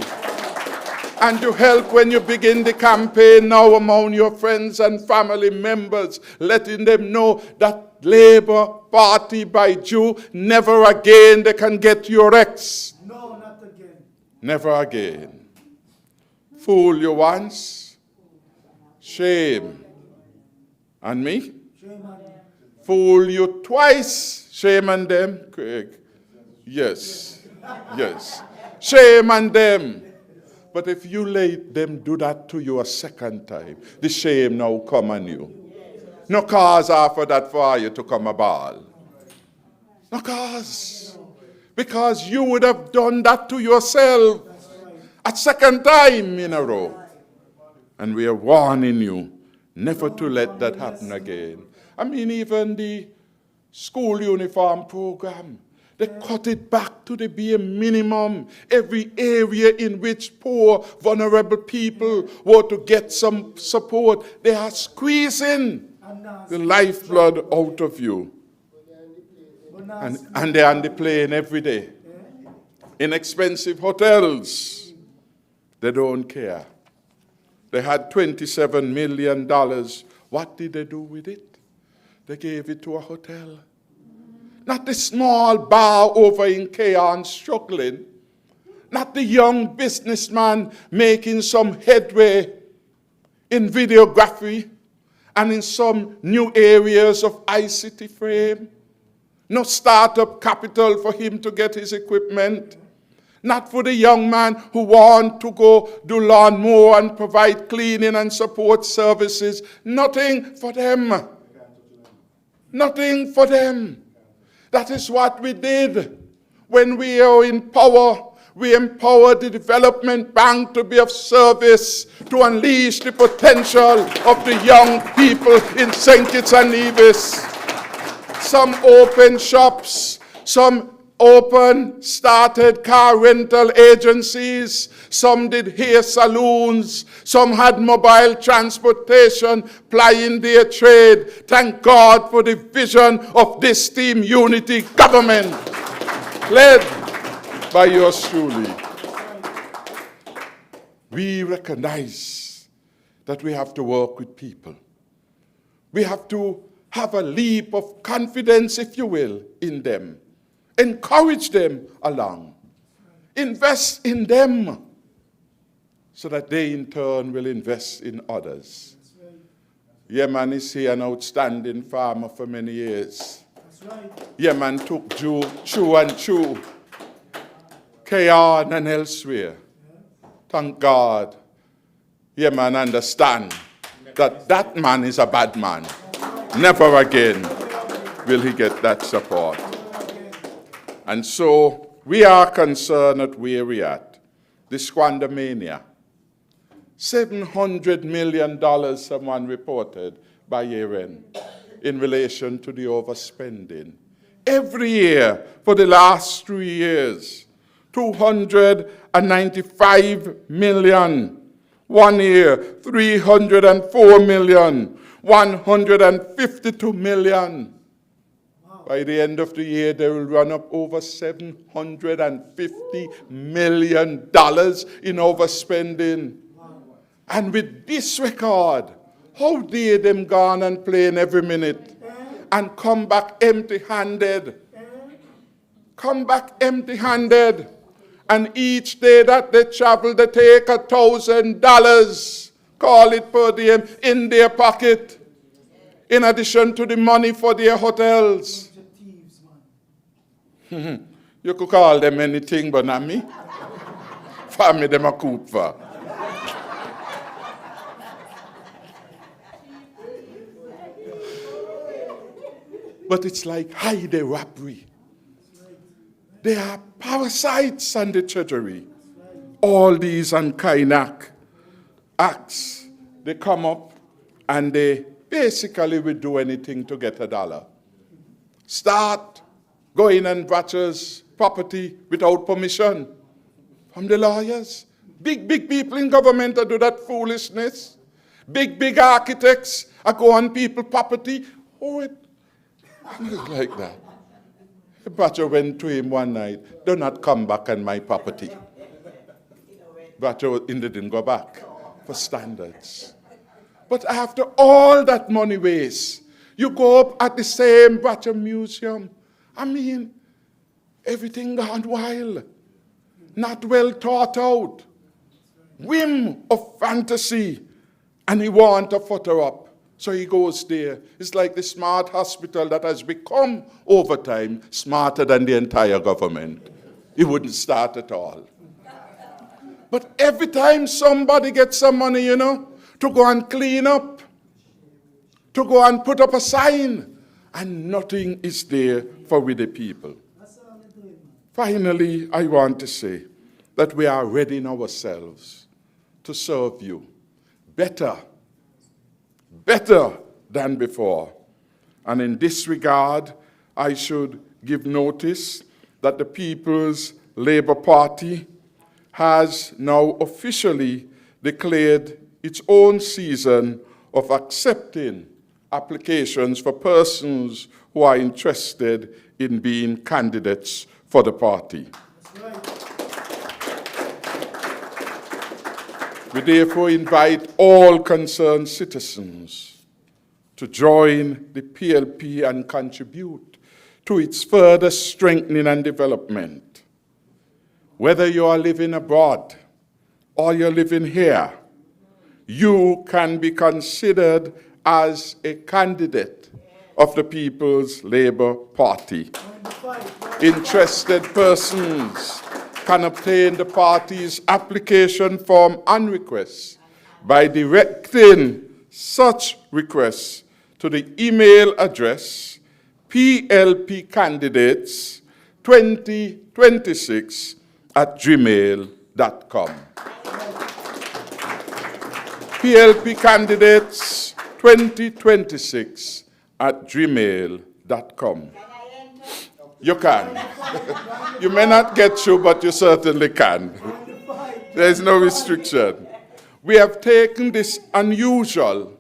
Speaker 9: And you help when you begin the campaign now among your friends and family members, letting them know that Labour Party by Jew, never again they can get your ex.
Speaker 10: No, not again.
Speaker 9: Never again. Fool you once, shame. And me?
Speaker 10: Shame on you.
Speaker 9: Fool you twice, shame on them, Craig. Yes, yes. Shame on them. But if you let them do that to you a second time, the shame now come on you. No cause after that for you to come a ball. No cause. Because you would have done that to yourself a second time in a row. And we are warning you never to let that happen again. I mean, even the school uniform program, they cut it back to the bare minimum. Every area in which poor, vulnerable people were to get some support, they are squeezing the lifeblood out of you. And they're on the plane every day. in expensive hotels. They don't care. They had $27 million. What did they do with it? They gave it to a hotel. Not the small bar over in Keon struggling. Not the young businessman making some headway in videography and in some new areas of ICT frame. No startup capital for him to get his equipment. Not for the young man who want to go do lawnmower and provide cleaning and support services. Nothing for them. Nothing for them. That is what we did when we are in power. We empowered the development bank to be of service, to unleash the potential of the young people in St. Kitts and Nevis. Some open shops, some started car rental agencies, some did hair salons, some had mobile transportation, plying their trade. Thank God for the vision of this Team Unity government, led by yours truly. We recognize that we have to work with people. We have to have a leap of confidence, if you will, in them. Encourage them along. Invest in them so that they in turn will invest in others. Yeman is here, an outstanding farmer for many years. Yeman took chew and chew, Keon and elsewhere. Thank God, Yeman understand that that man is a bad man. Never again will he get that support. And so we are concerned at where we are at. The squandermania. $700 million, someone reported by year-end, in relation to the overspending. Every year for the last 3 years, $295 million. 1 year, $304 million. $152 million. By the end of the year, they will run up over $750 million in overspending. And with this record, how dare them gone and playing every minute and come back empty-handed? Come back empty-handed. And each day that they travel, they take $1,000, call it per diem, in their pocket, in addition to the money for their hotels. You could call them anything, but not me. For me, them a Cooper. But it's like hide robbery. They are parasites on the treasury. All these unkind acts, they come up and they basically will do anything to get $1. Start going and purchase property without permission from the lawyers. Big people in government that do that foolishness. Big architects are go on people's property. Oh, it like that. The butcher went to him one night, do not come back on my property. Butcher didn't go back for standards. But after all that money waste, you go up at the same Butcher Museum. I mean, everything gone wild. Not well thought out. Whim of fantasy. And he want a photo up. So he goes there. It's like the smart hospital that has become, over time, smarter than the entire government. It wouldn't start at all. But every time somebody gets some money, to go and clean up, to go and put up a sign, and nothing is there for we the people. Finally, I want to say that we are readying ourselves to serve you better than before. And in this regard, I should give notice that the People's Labour Party has now officially declared its own season of accepting applications for persons who are interested in being candidates for the party. That's right. We therefore invite all concerned citizens to join the PLP and contribute to its further strengthening and development. Whether you are living abroad or you're living here, you can be considered as a candidate of the People's Labour Party. Interested persons can obtain the party's application form and request by directing such requests to the email address plpcandidates2026@gmail.com. plpcandidates2026@gmail.com. You can. You may not get through, but you certainly can. There is no restriction. We have taken this unusual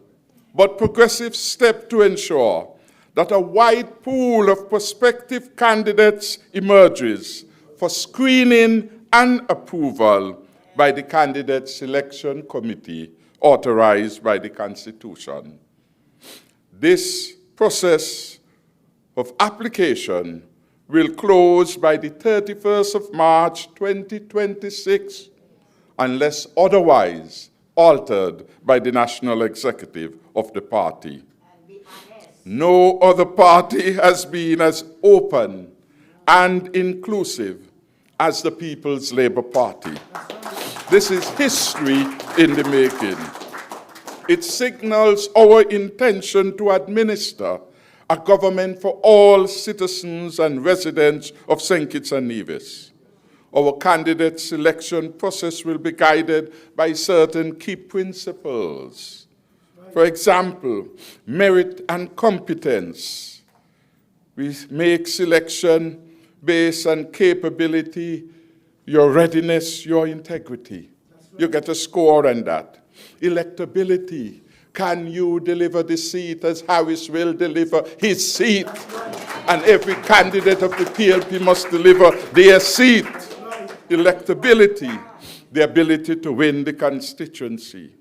Speaker 9: but progressive step to ensure that a wide pool of prospective candidates emerges for screening and approval by the Candidate Selection Committee authorized by the Constitution. This process of application will close by the 31st of March 2026 unless otherwise altered by the National Executive of the party. No other party has been as open and inclusive as the People's Labour Party. This is history in the making. It signals our intention to administer a government for all citizens and residents of St. Kitts and Nevis. Our candidate selection process will be guided by certain key principles. For example, merit and competence. We make selection based on capability, your readiness, your integrity. You get a score on that. Electability. Can you deliver the seat as Harris will deliver his seat? And every candidate of the PLP must deliver their seat. Electability, the ability to win the constituency.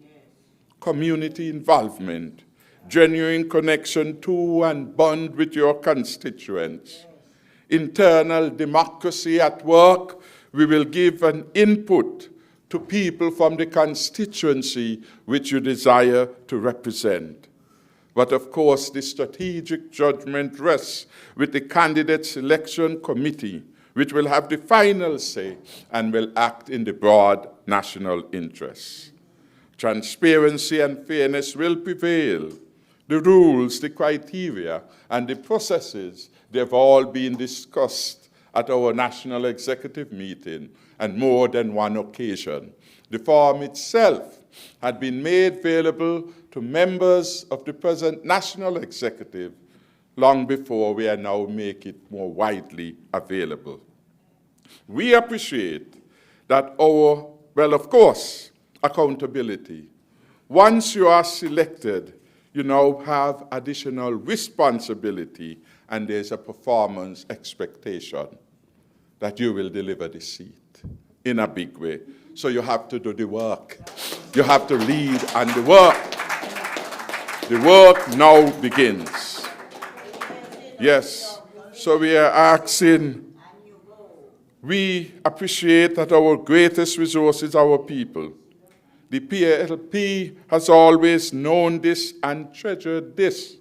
Speaker 9: Community involvement, genuine connection to and bond with your constituents. Internal democracy at work, we will give an input to people from the constituency which you desire to represent. But of course, the strategic judgment rests with the Candidate Selection Committee, which will have the final say and will act in the broad national interest. Transparency and fairness will prevail. The rules, the criteria, and the processes, they've all been discussed at our National Executive meeting on more than one occasion. The form itself had been made available to members of the present National Executive long before we are now making it more widely available. We appreciate that of course, accountability. Once you are selected, you now have additional responsibility and there's a performance expectation that you will deliver the seat in a big way. So you have to do the work. You have to lead on the work. The work now begins. Yes, so we are asking, we appreciate that our greatest resource is our people. The PLP has always known this and treasured this.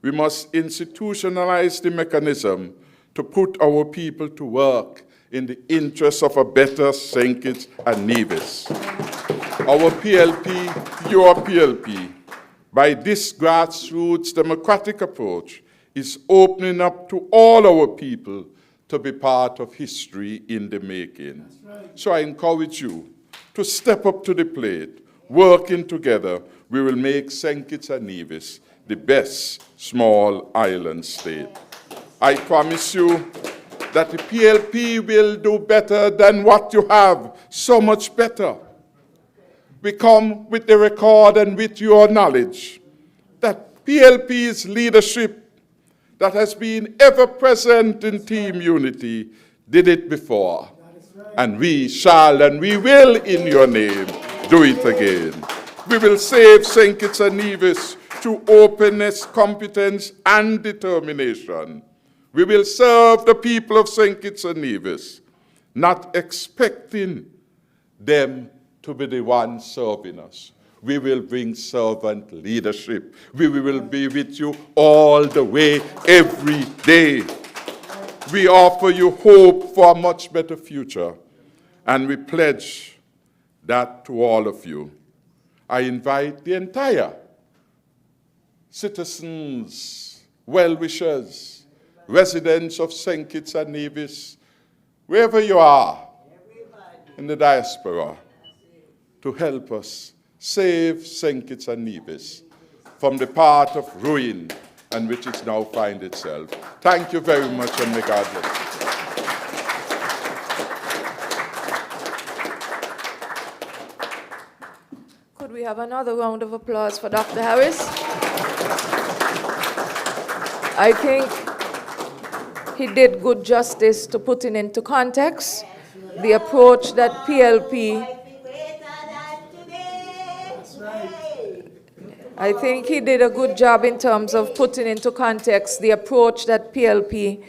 Speaker 9: We must institutionalize the mechanism to put our people to work in the interest of a better St. Kitts and Nevis. Our PLP, your PLP, by this grassroots democratic approach, is opening up to all our people to be part of history in the making. So I encourage you to step up to the plate. Working together, we will make St. Kitts and Nevis the best small island state. I promise you that the PLP will do better than what you have, so much better. We come with the record and with your knowledge that PLP's leadership that has been ever present in team unity did it before. And we shall and we will in your name do it again. We will save St. Kitts and Nevis through openness, competence, and determination. We will serve the people of St. Kitts and Nevis, not expecting them to be the ones serving us. We will bring servant leadership. We will be with you all the way, every day. We offer you hope for a much better future, and we pledge that to all of you. I invite the entire citizens, well-wishers, residents of St. Kitts and Nevis, wherever you are in the diaspora, to help us save St. Kitts and Nevis from the path of ruin in which it now finds itself. Thank you very much, and may God bless you.
Speaker 5: Could we have another round of applause for Dr. Harris? I think he did good justice to putting into context the approach that PLP. I think he did a good job in terms of putting into context the approach that PLP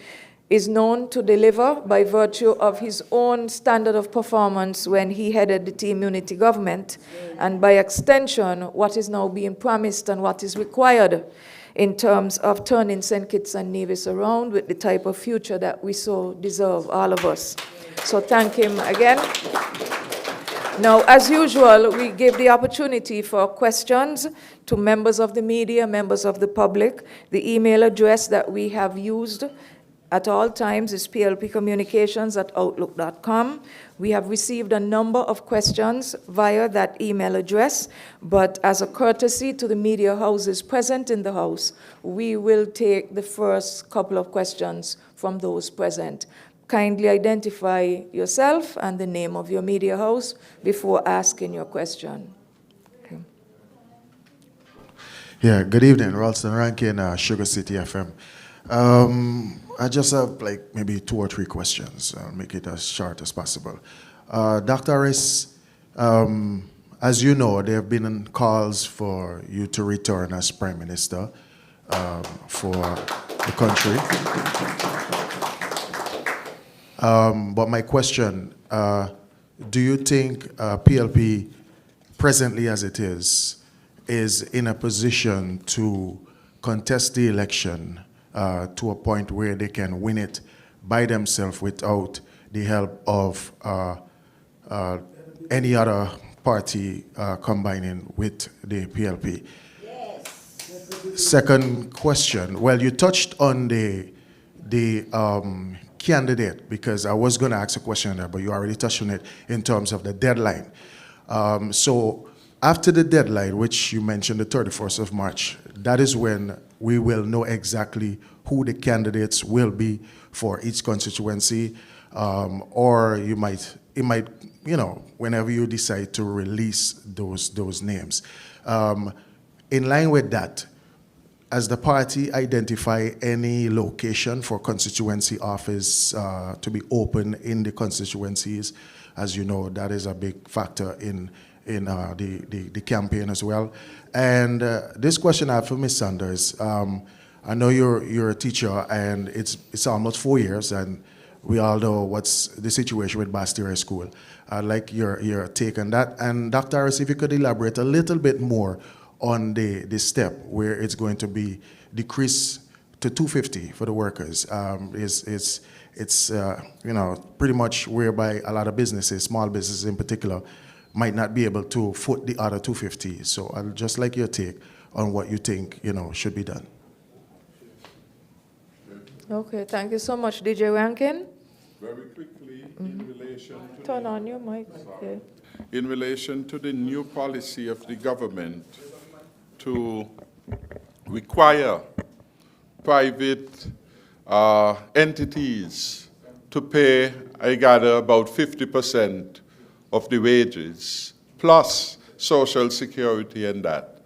Speaker 5: is known to deliver by virtue of his own standard of performance when he headed the team unity government, and by extension, what is now being promised and what is required in terms of turning St. Kitts and Nevis around with the type of future that we so deserve, all of us. So thank him again. Now, as usual, we give the opportunity for questions to members of the media, members of the public. The email address that we have used at all times is plpcommunications@outlook.com. We have received a number of questions via that email address, but as a courtesy to the media houses present in the House, we will take the first couple of questions from those present. Kindly identify yourself and the name of your media house before asking your question. Okay.
Speaker 11: Yeah, good evening, Ralston Rankin, Sugar City FM. I just have like maybe 2 or 3 questions. I'll make it as short as possible. Dr. Harris, as you know, there have been calls for you to return as Prime Minister for the country. But my question, do you think PLP, presently as it is in a position to contest the election to a point where they can win it by themselves without the help of any other party combining with the PLP? Yes. Second question, well, you touched on the candidate, because I was going to ask a question there, but you already touched on it in terms of the deadline. So after the deadline, which you mentioned the 31st of March, that is when we will know exactly who the candidates will be for each constituency, or it might, you know, whenever you decide to release those names. In line with that, has the party identify any location for constituency office to be open in the constituencies? As you know, that is a big factor in the campaign as well. And this question I have for Ms. Sanders. I know you're a teacher, and it's almost 4 years, and we all know what's the situation with Bastille School. I'd like your take on that. And Dr. Harris, if you could elaborate a little bit more on the step where it's going to be decreased to $250 for the workers. It's you know, pretty much whereby a lot of businesses, small businesses in particular, might not be able to foot the other $250. So I'd just like your take on what you think, you know, should be done.
Speaker 5: Okay, thank you so much, DJ Rankin.
Speaker 9: Very quickly, in relation to
Speaker 5: Turn on your mic. Okay.
Speaker 9: In relation to the new policy of the government to require private entities to pay, I gather, about 50% of the wages, plus Social Security and that.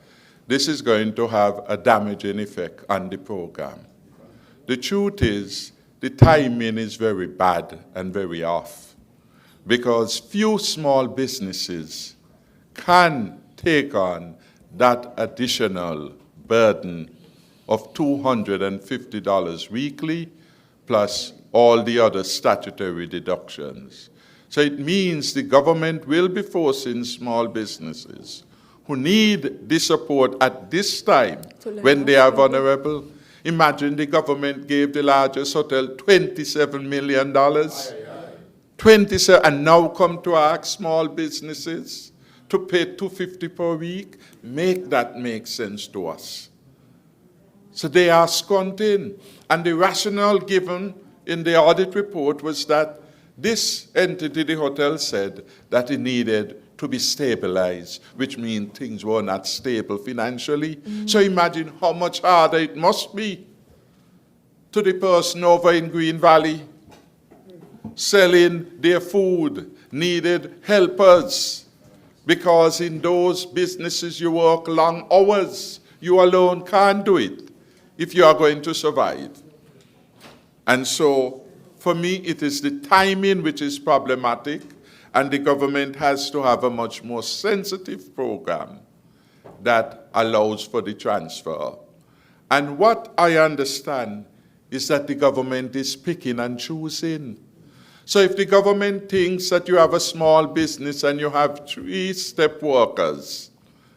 Speaker 9: This is going to have a damaging effect on the program. The truth is, the timing is very bad and very off, because few small businesses can take on that additional burden of $250 weekly, plus all the other statutory deductions. So it means the government will be forcing small businesses who need this support at this time when they are vulnerable. Imagine the government gave the largest hotel $27 million. 27, and now come to ask small businesses to pay $250 per week. Make that make sense to us. So they are squanting. And the rationale given in the audit report was that this entity, the hotel, said that it needed to be stabilized, which means things were not stable financially. So imagine how much harder it must be to the person over in Green Valley selling their food, needed helpers, because in those businesses you work long hours. You alone can't do it if you are going to survive. And so, for me, it is the timing which is problematic, and the government has to have a much more sensitive program that allows for the transfer. And what I understand is that the government is picking and choosing. So if the government thinks that you have a small business and you have 3 step workers,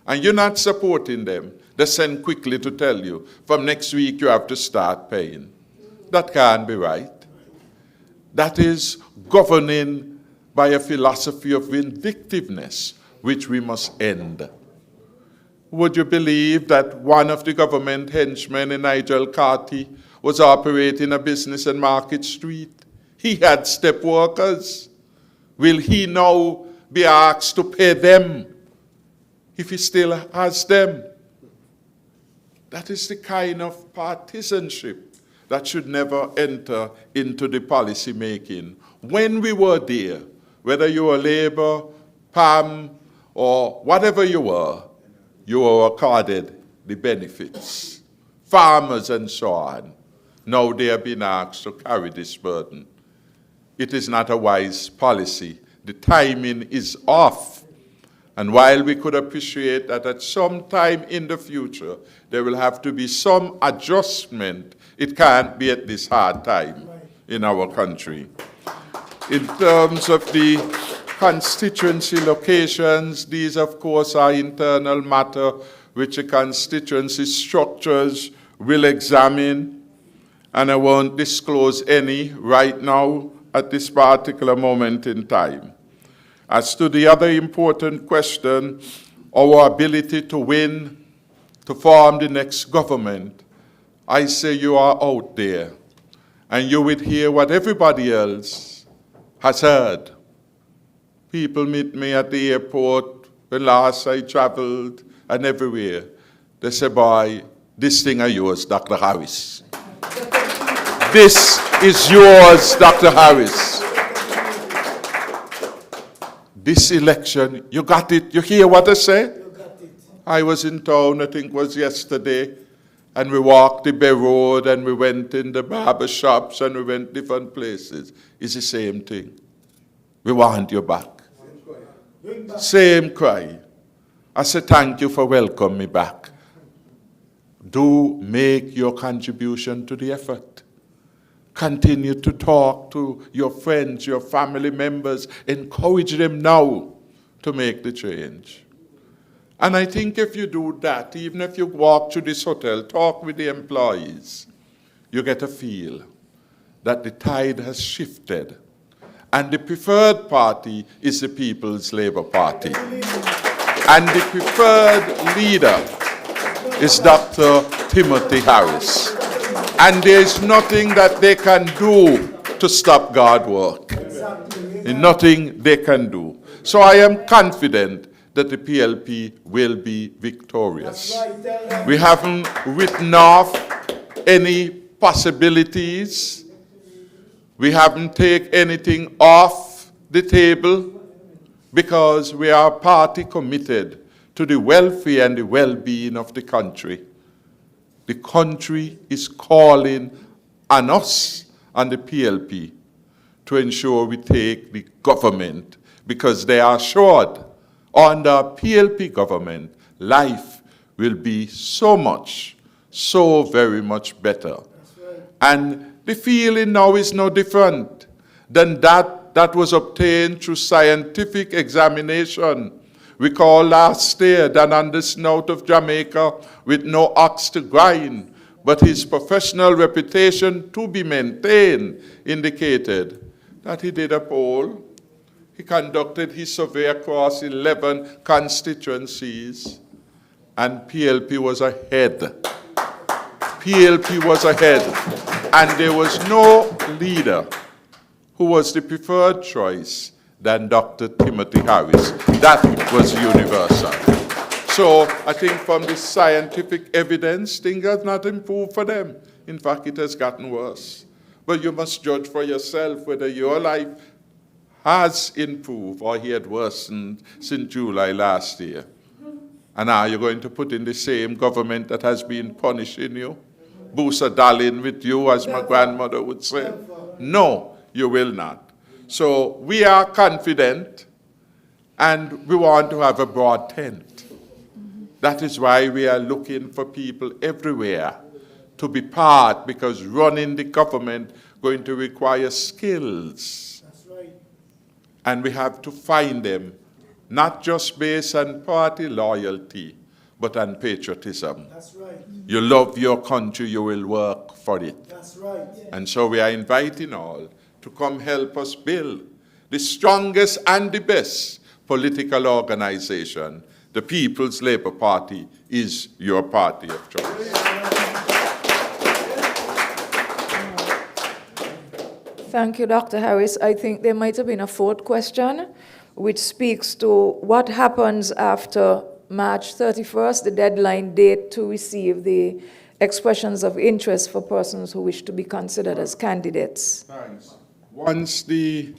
Speaker 9: and you're not supporting them, they send quickly to tell you, from next week you have to start paying. That can't be right. That is governing by a philosophy of vindictiveness, which we must end. Would you believe that one of the government henchmen in Nigel Carty was operating a business in Market Street? He had step workers. Will he now be asked to pay them if he still has them? That is the kind of partisanship that should never enter into the policy making. When we were there, whether you were Labour, PAM, or whatever you were accorded the benefits. Farmers and so on. Now they have been asked to carry this burden. It is not a wise policy. The timing is off. And while we could appreciate that at some time in the future, there will have to be some adjustment, it can't be at this hard time in our country. In terms of the constituency locations, these of course are internal matter which the constituency structures will examine, and I won't disclose any right now at this particular moment in time. As to the other important question, our ability to win, to form the next government, I say you are out there, and you would hear what everybody else has heard. People meet me at the airport when last I traveled and everywhere. They say, boy, this thing is yours, Dr. Harris. This is yours, Dr. Harris. This election, you got it. You hear what I say?
Speaker 10: You got it.
Speaker 9: I was in town, I think it was yesterday, and we walked the Bay Road and we went in the barber shops and we went different places. It's the same thing. We want you back. Same cry. I say thank you for welcoming me back. Do make your contribution to the effort. Continue to talk to your friends, your family members. Encourage them now to make the change. And I think if you do that, even if you walk to this hotel, talk with the employees, you get a feel that the tide has shifted. And the preferred party is the People's Labour Party. And the preferred leader is Dr. Timothy Harris. And there is nothing that they can do to stop God's work. Nothing they can do. So I am confident that the PLP will be victorious. We haven't written off any possibilities. We haven't taken anything off the table because we are a party committed to the welfare and the well-being of the country. The country is calling on us and the PLP to ensure we take the government because they are assured Under PLP government, life will be so very much better. And the feeling now is no different than that was obtained through scientific examination. We call last year than on the snout of Jamaica with no ox to grind, but his professional reputation to be maintained indicated that he did a poll. He conducted his survey across 11 constituencies, and PLP was ahead. PLP was ahead, and there was no leader who was the preferred choice than Dr. Timothy Harris. That was universal. So I think from the scientific evidence, things have not improved for them. In fact, it has gotten worse. But you must judge for yourself whether your life has improved or he had worsened since July last year. And are you going to put in the same government that has been punishing you? Boosa darling with you, as my grandmother would say? No, you will not. So we are confident, and we want to have a broad tent. That is why we are looking for people everywhere to be part, because running the government going to require skills.
Speaker 10: That's right.
Speaker 9: And we have to find them, not just based on party loyalty, but on patriotism.
Speaker 10: That's right.
Speaker 9: You love your country, you will work for it.
Speaker 10: That's right.
Speaker 9: And so we are inviting all to come help us build the strongest and the best political organization. The People's Labour Party is your party of choice.
Speaker 5: Thank you, Dr. Harris. I think there might have been a fourth question, which speaks to what happens after March 31st, the deadline date to receive the expressions of interest for persons who wish to be considered as candidates.
Speaker 9: Thanks. Once the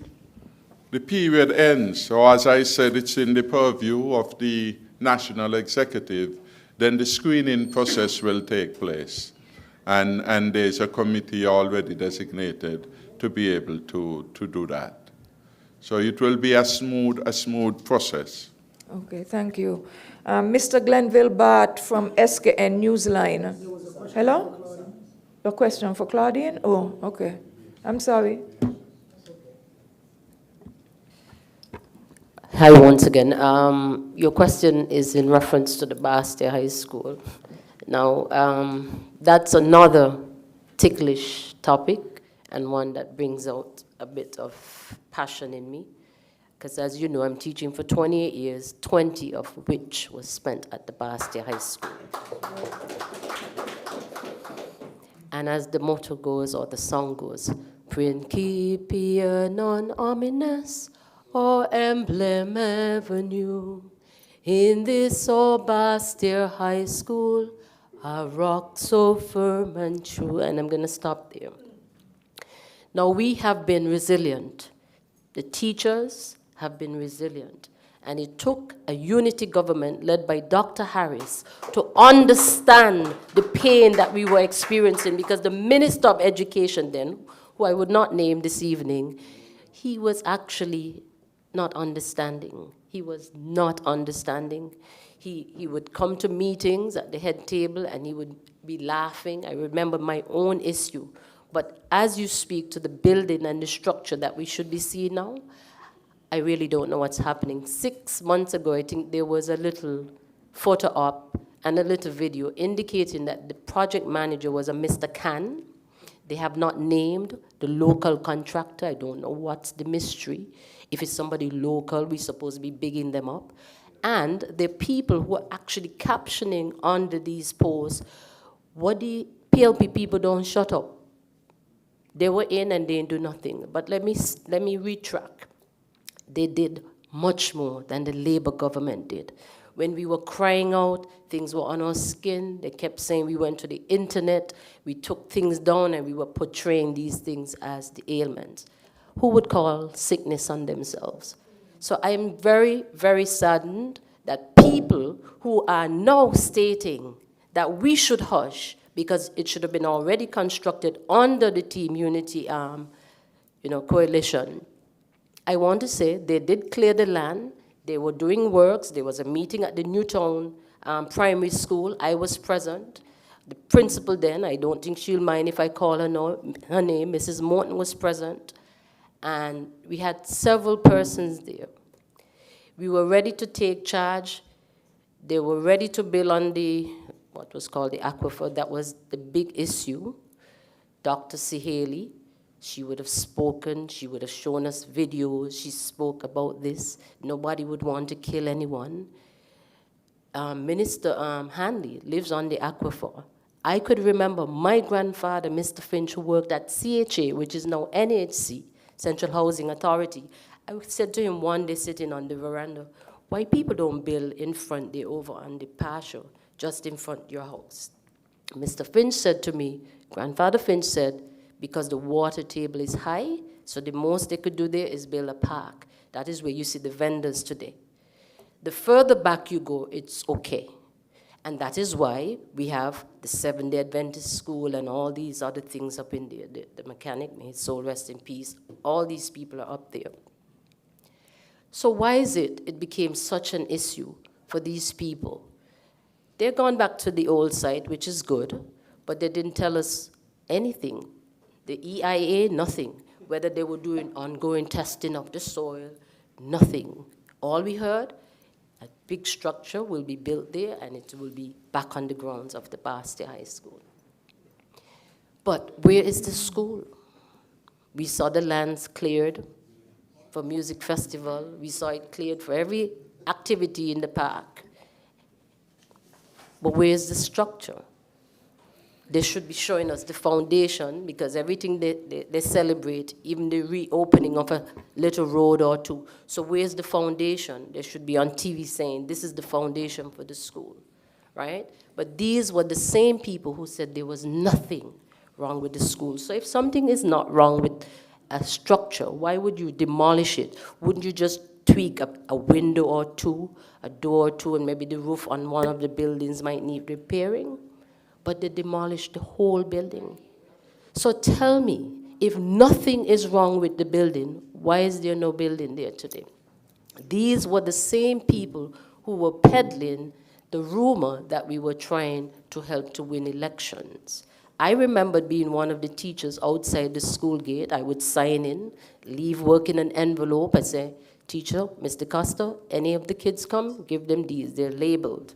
Speaker 9: period ends, or as I said, it's in the purview of the National Executive, then the screening process will take place. And there's a committee already designated to be able to do that. So it will be a smooth process.
Speaker 5: Okay, thank you. Mr. Glenville Bart from SKN Newsline. Hello? A question for Claudine? Oh, okay. I'm sorry.
Speaker 7: Hi, once again. Your question is in reference to the Bastia High School. Now, that's another ticklish topic and one that brings out a bit of passion in me. Because as you know, I'm teaching for 28 years, 20 of which was spent at the Bastia High School. And as the motto goes, or the song goes, Principia non omnes, or emblem ever new. In this old Bastia High School, a rock so firm and true. And I'm going to stop there. Now, we have been resilient. The teachers have been resilient. And it took a unity government led by Dr. Harris to understand the pain that we were experiencing, because the Minister of Education then, who I would not name this evening, he was actually not understanding. He was not understanding. He would come to meetings at the head table and he would be laughing. I remember my own issue. But as you speak to the building and the structure that we should be seeing now, I really don't know what's happening. 6 months ago, I think there was a little photo op and a little video indicating that the project manager was a Mr. Khan. They have not named the local contractor. I don't know what's the mystery. If it's somebody local, we're supposed to be bigging them up. And the people who are actually captioning under these posts, what the PLP people don't shut up. They were in and they didn't do nothing. But let me retract. They did much more than the Labour government did. When we were crying out, things were on our skin. They kept saying we went to the internet, we took things down, and we were portraying these things as the ailments. Who would call sickness on themselves? So I am very, very saddened that people who are now stating that we should hush, because it should have been already constructed under the Team Unity coalition. I want to say they did clear the land They were doing works. There was a meeting at the Newtown Primary School. I was present. The principal then, I don't think she'll mind if I call her name, Mrs. Morton was present. And we had several persons there. We were ready to take charge. They were ready to build on what was called the aquifer. That was the big issue. Dr. Siheli, she would have spoken, she would have shown us videos, she spoke about this. Nobody would want to kill anyone. Minister Hanley lives on the aquifer. I could remember my grandfather, Mr. Finch, who worked at CHA, which is now NHC, Central Housing Authority. I said to him one day sitting on the veranda, why people don't build in front there over on the pasture, just in front of your house? Mr. Finch said to me, Grandfather Finch said, because the water table is high, so the most they could do there is build a park. That is where you see the vendors today. The further back you go, it's okay. And that is why we have the Seventh-day Adventist School and all these other things up in there. The mechanic, may his soul rest in peace. All these people are up there. So why is it became such an issue for these people? They're gone back to the old site, which is good, but they didn't tell us anything. The EIA, nothing. Whether they were doing ongoing testing of the soil, nothing. All we heard, a big structure will be built there and it will be back on the grounds of the Bastia High School. But where is the school? We saw the lands cleared for music festival. We saw it cleared for every activity in the park. But where's the structure? They should be showing us the foundation, because everything they celebrate, even the reopening of a little road or two. So where's the foundation? They should be on TV saying, this is the foundation for the school, right? But these were the same people who said there was nothing wrong with the school. So if something is not wrong with a structure, why would you demolish it? Wouldn't you just tweak a window or two, a door or two, and maybe the roof on one of the buildings might need repairing? But they demolished the whole building. So tell me, if nothing is wrong with the building, why is there no building there today? These were the same people who were peddling the rumor that we were trying to help to win elections. I remember being one of the teachers outside the school gate. I would sign in, leave work in an envelope. I say, teacher, Mr. Costa, any of the kids come, give them these, they're labeled.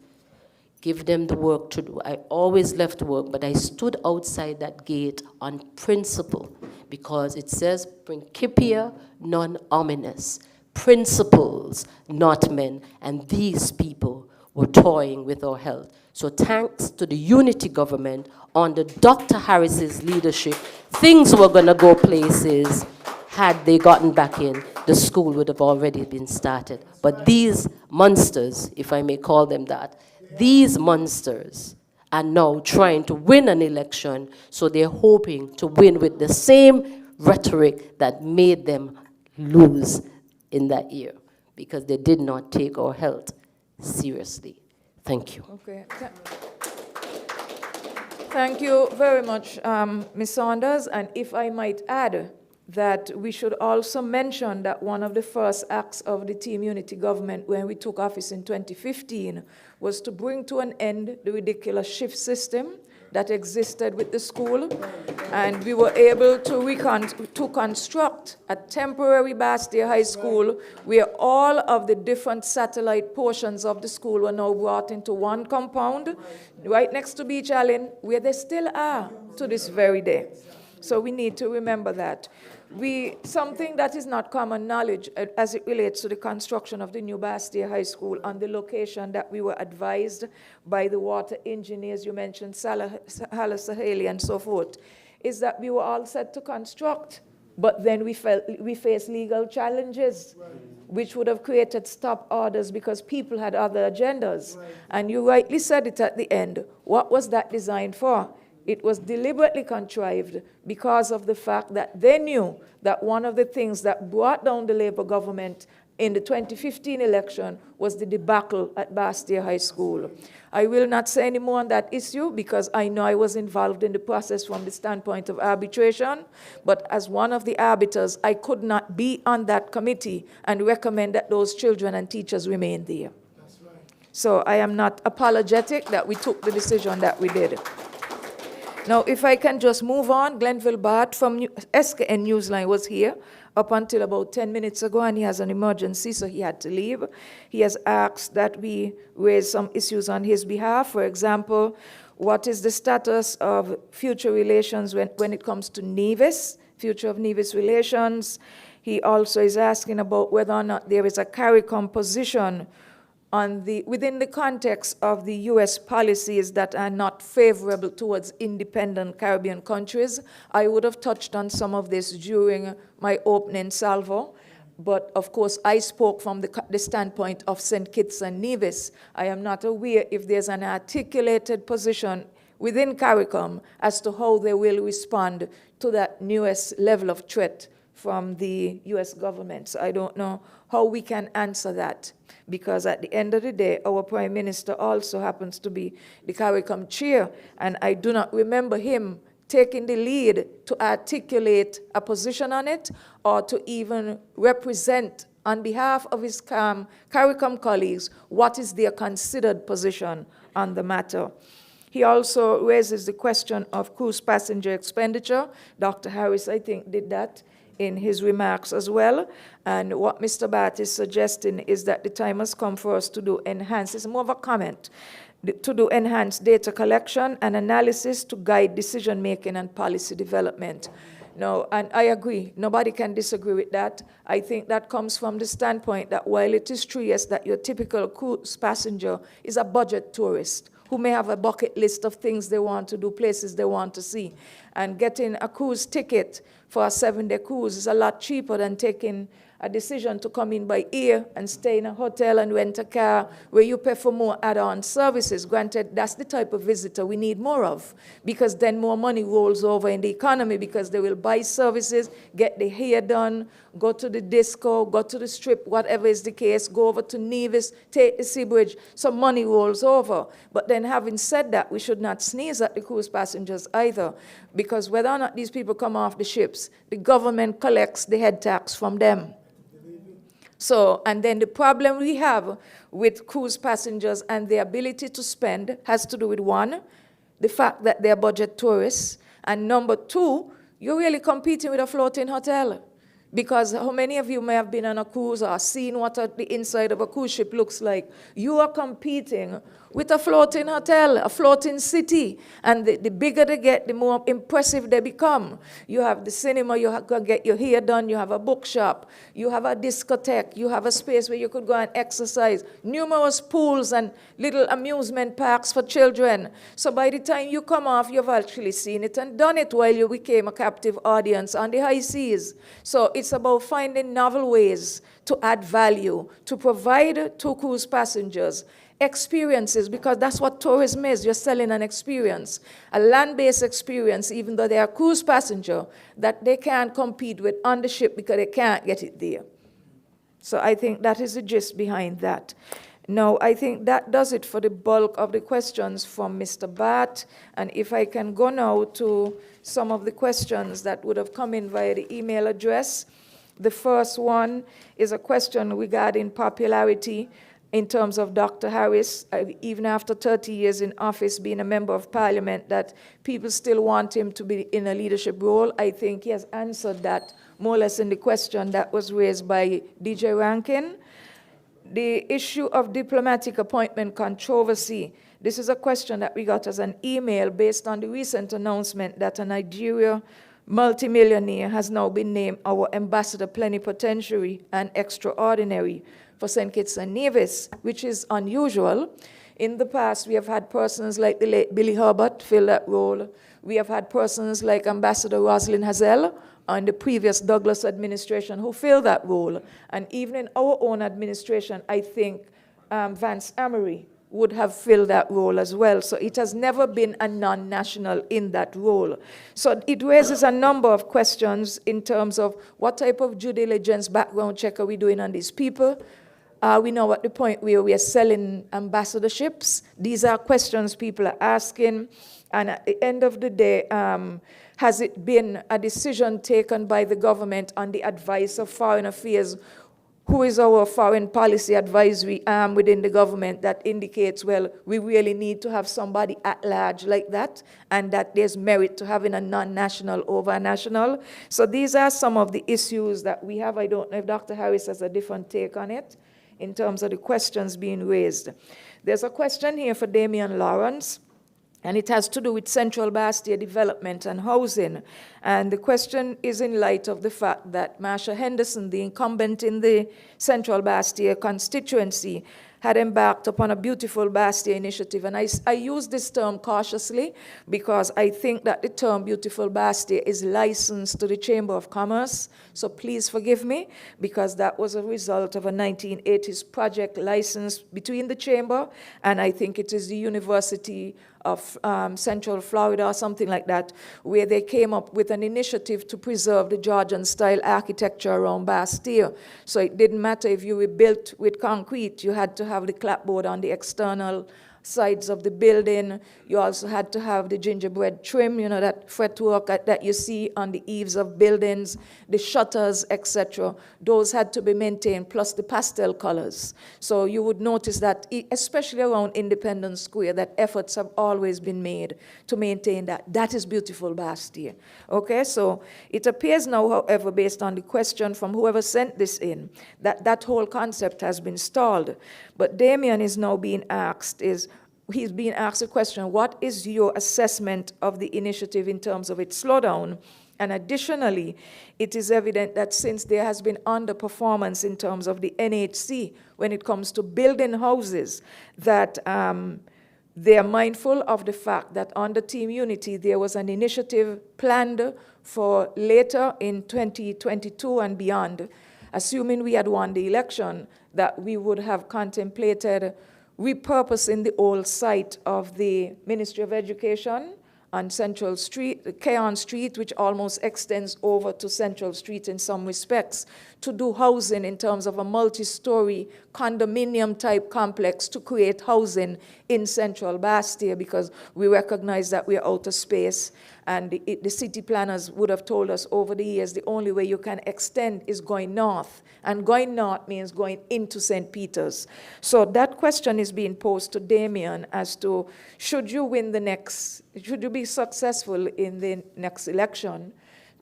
Speaker 7: Give them the work to do. I always left work, but I stood outside that gate on principle, because it says, principia non hominis, principles, not men. And these people were toying with our health. So thanks to the unity government, under Dr. Harris's leadership, things were gonna go places. Had they gotten back in, the school would have already been started. But these monsters, if I may call them that, these monsters are now trying to win an election, so they're hoping to win with the same rhetoric that made them lose in that year, because they did not take our health seriously. Thank you.
Speaker 5: Okay. Thank you very much, Ms. Saunders. And if I might add, that we should also mention that one of the first acts of the Team Unity government when we took office in 2015 was to bring to an end the ridiculous shift system that existed with the school. And we were able to construct a temporary Bastia High School where all of the different satellite portions of the school were now brought into one compound, right next to Beach Island, where they still are to this very day. So we need to remember that. Something that is not common knowledge as it relates to the construction of the new Bastia High School on the location that we were advised by the water engineers, you mentioned Hala Saheli and so forth, is that we were all set to construct, but then we faced legal challenges, which would have created stop orders because people had other agendas. And you rightly said it at the end. What was that designed for? It was deliberately contrived because of the fact that they knew that one of the things that brought down the Labour government in the 2015 election was the debacle at Bastia High School. I will not say any more on that issue because I know I was involved in the process from the standpoint of arbitration, but as one of the arbiters, I could not be on that committee and recommend that those children and teachers remain there.
Speaker 10: That's right.
Speaker 5: So I am not apologetic that we took the decision that we did. Now, if I can just move on, Glenville Bart from SKN Newsline was here up until about 10 minutes ago, and he has an emergency, so he had to leave. He has asked that we raise some issues on his behalf. For example, what is the status of future relations when it comes to Nevis, future of Nevis relations? He also is asking about whether or not there is a CARICOM position within the context of the U.S. policies that are not favorable towards independent Caribbean countries. I would have touched on some of this during my opening salvo, but of course I spoke from the standpoint of St. Kitts and Nevis. I am not aware if there's an articulated position within CARICOM as to how they will respond to that newest level of threat from the U.S. government. So I don't know how we can answer that, because at the end of the day, our Prime Minister also happens to be the CARICOM chair, and I do not remember him taking the lead to articulate a position on it or to even represent on behalf of his CARICOM colleagues what is their considered position on the matter. He also raises the question of cruise passenger expenditure. Dr. Harris, I think, did that in his remarks as well. And what Mr. Bart is suggesting is that the time has come for us to do it's more of a comment, to do enhanced data collection and analysis to guide decision-making and policy development. No, and I agree. Nobody can disagree with that. I think that comes from the standpoint that while it is true, yes, that your typical cruise passenger is a budget tourist who may have a bucket list of things they want to do, places they want to see, and getting a cruise ticket for a 7-day cruise is a lot cheaper than taking a decision to come in by ear and stay in a hotel and rent a car where you pay for more add-on services. Granted, that's the type of visitor we need more of, because then more money rolls over in the economy because they will buy services, get their hair done, go to the disco, go to the strip, whatever is the case, go over to Nevis, take the sea bridge, so money rolls over. But then having said that, we should not sneeze at the cruise passengers either, because whether or not these people come off the ships, the government collects the head tax from them. So, and then the problem we have with cruise passengers and their ability to spend has to do with, one, the fact that they're budget tourists, and number two, you're really competing with a floating hotel. Because how many of you may have been on a cruise or seen what the inside of a cruise ship looks like? You are competing with a floating hotel, a floating city. And the bigger they get, the more impressive they become. You have the cinema, you can get your hair done, you have a bookshop, you have a discotheque, you have a space where you could go and exercise, numerous pools and little amusement parks for children. So by the time you come off, you've actually seen it and done it while you became a captive audience on the high seas. So it's about finding novel ways to add value, to provide to cruise passengers experiences, because that's what tourism is. You're selling an experience, a land-based experience, even though they are a cruise passenger, that they can't compete with on the ship because they can't get it there. So I think that is the gist behind that. Now, I think that does it for the bulk of the questions from Mr. Bart. And if I can go now to some of the questions that would have come in via the email address. The first one is a question regarding popularity in terms of Dr. Harris, even after 30 years in office, being a member of parliament, that people still want him to be in a leadership role. I think he has answered that more or less in the question that was raised by DJ Rankin. The issue of diplomatic appointment controversy. This is a question that we got as an email based on the recent announcement that a Nigeria multimillionaire has now been named our ambassador plenipotentiary and extraordinary for St. Kitts and Nevis, which is unusual. In the past, we have had persons like the late Billy Herbert fill that role. We have had persons like Ambassador Roslyn Hazel on the previous Douglas administration who filled that role. And even in our own administration, I think Vance Amory would have filled that role as well. So it has never been a non-national in that role. So it raises a number of questions in terms of what type of due diligence background check are we doing on these people? Are we now at the point where we are selling ambassadorships? These are questions people are asking. And at the end of the day, has it been a decision taken by the government on the advice of Foreign Affairs? Who is our foreign policy advisory arm within the government that indicates, well, we really need to have somebody at large like that, and that there's merit to having a non-national over a national? So these are some of the issues that we have. I don't know if Dr. Harris has a different take on it in terms of the questions being raised. There's a question here for Damian Lawrence, and it has to do with Central Bastia development and housing. And the question is in light of the fact that Marsha Henderson, the incumbent in the Central Bastia constituency, had embarked upon a beautiful Bastia initiative. And I use this term cautiously because I think that the term beautiful Bastia is licensed to the Chamber of Commerce. So please forgive me, because that was a result of a 1980s project license between the Chamber and I think it is the University of Central Florida or something like that, where they came up with an initiative to preserve the Georgian-style architecture around Bastia. So it didn't matter if you were built with concrete, you had to have the clapboard on the external sides of the building. You also had to have the gingerbread trim, you know, that fretwork that you see on the eaves of buildings, the shutters, etc. Those had to be maintained, plus the pastel colors. So you would notice that, especially around Independence Square, that efforts have always been made to maintain that. That is beautiful Bastia. Okay, so it appears now, however, based on the question from whoever sent this in, that that whole concept has been stalled. But Damien is now being asked he's being asked a question, what is your assessment of the initiative in terms of its slowdown? And additionally, it is evident that since there has been underperformance in terms of the NHC when it comes to building houses, that they are mindful of the fact that under Team Unity, there was an initiative planned for later in 2022 and beyond, assuming we had won the election, that we would have contemplated repurposing the old site of the Ministry of Education on Central Street, Keon Street, which almost extends over to Central Street in some respects, to do housing in terms of a multi-story condominium-type complex to create housing in Central Bastia, because we recognize that we are out of space. And the city planners would have told us over the years the only way you can extend is going north. And going north means going into St. Peter's. So that question is being posed to Damien as to, should you be successful in the next election,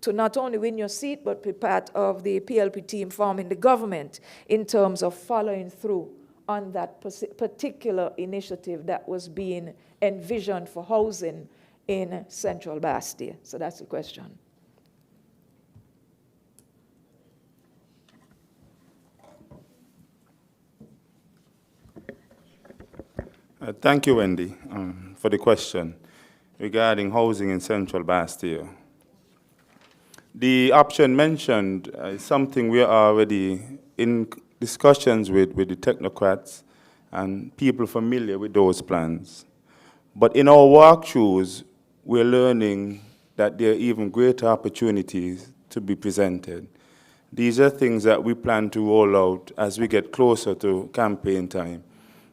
Speaker 5: to not only win your seat, but be part of the PLP team forming the government in terms of following through on that particular initiative that was being envisioned for housing in Central Bastia. So that's the question.
Speaker 8: Thank you, Wendy, for the question regarding housing in Central Bastia. The option mentioned is something we are already in discussions with the technocrats and people familiar with those plans. But in our walkthroughs, we're learning that there are even greater opportunities to be presented. These are things that we plan to roll out as we get closer to campaign time.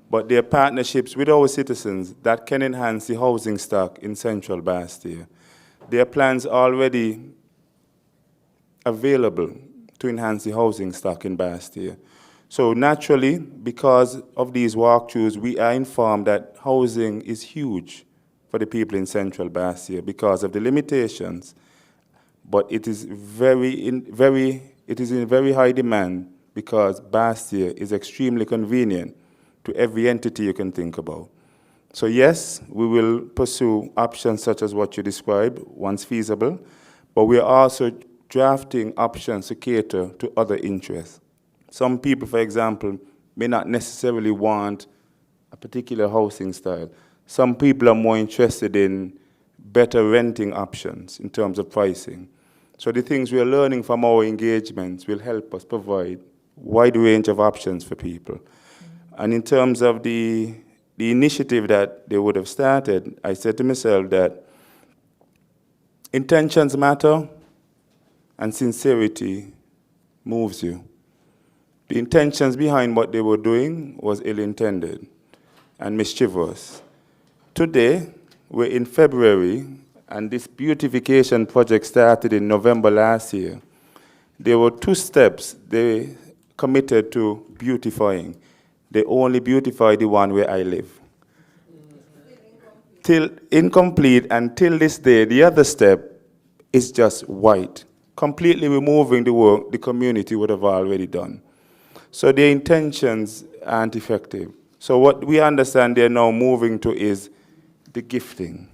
Speaker 8: But there are partnerships with our citizens that can enhance the housing stock in Central Bastia. There are plans already available to enhance the housing stock in Bastia. So naturally, because of these walkthroughs, we are informed that housing is huge for the people in Central Bastia because of the limitations, but it is in very high demand because Bastia is extremely convenient to every entity you can think about. So yes, we will pursue options such as what you described once feasible, but we are also drafting options to cater to other interests. Some people, for example, may not necessarily want a particular housing style. Some people are more interested in better renting options in terms of pricing. So the things we are learning from our engagements will help us provide a wide range of options for people. And in terms of the the initiative that they would have started, I said to myself that intentions matter and sincerity moves you. The intentions behind what they were doing was ill-intended and mischievous. Today, we're in February, and this beautification project started in November last year. There were 2 steps they committed to beautifying. They only beautify the one where I live. Till incomplete, and till this day, the other step is just white, completely removing the work the community would have already done. So their intentions aren't effective. So what we understand they're now moving to is the gifting.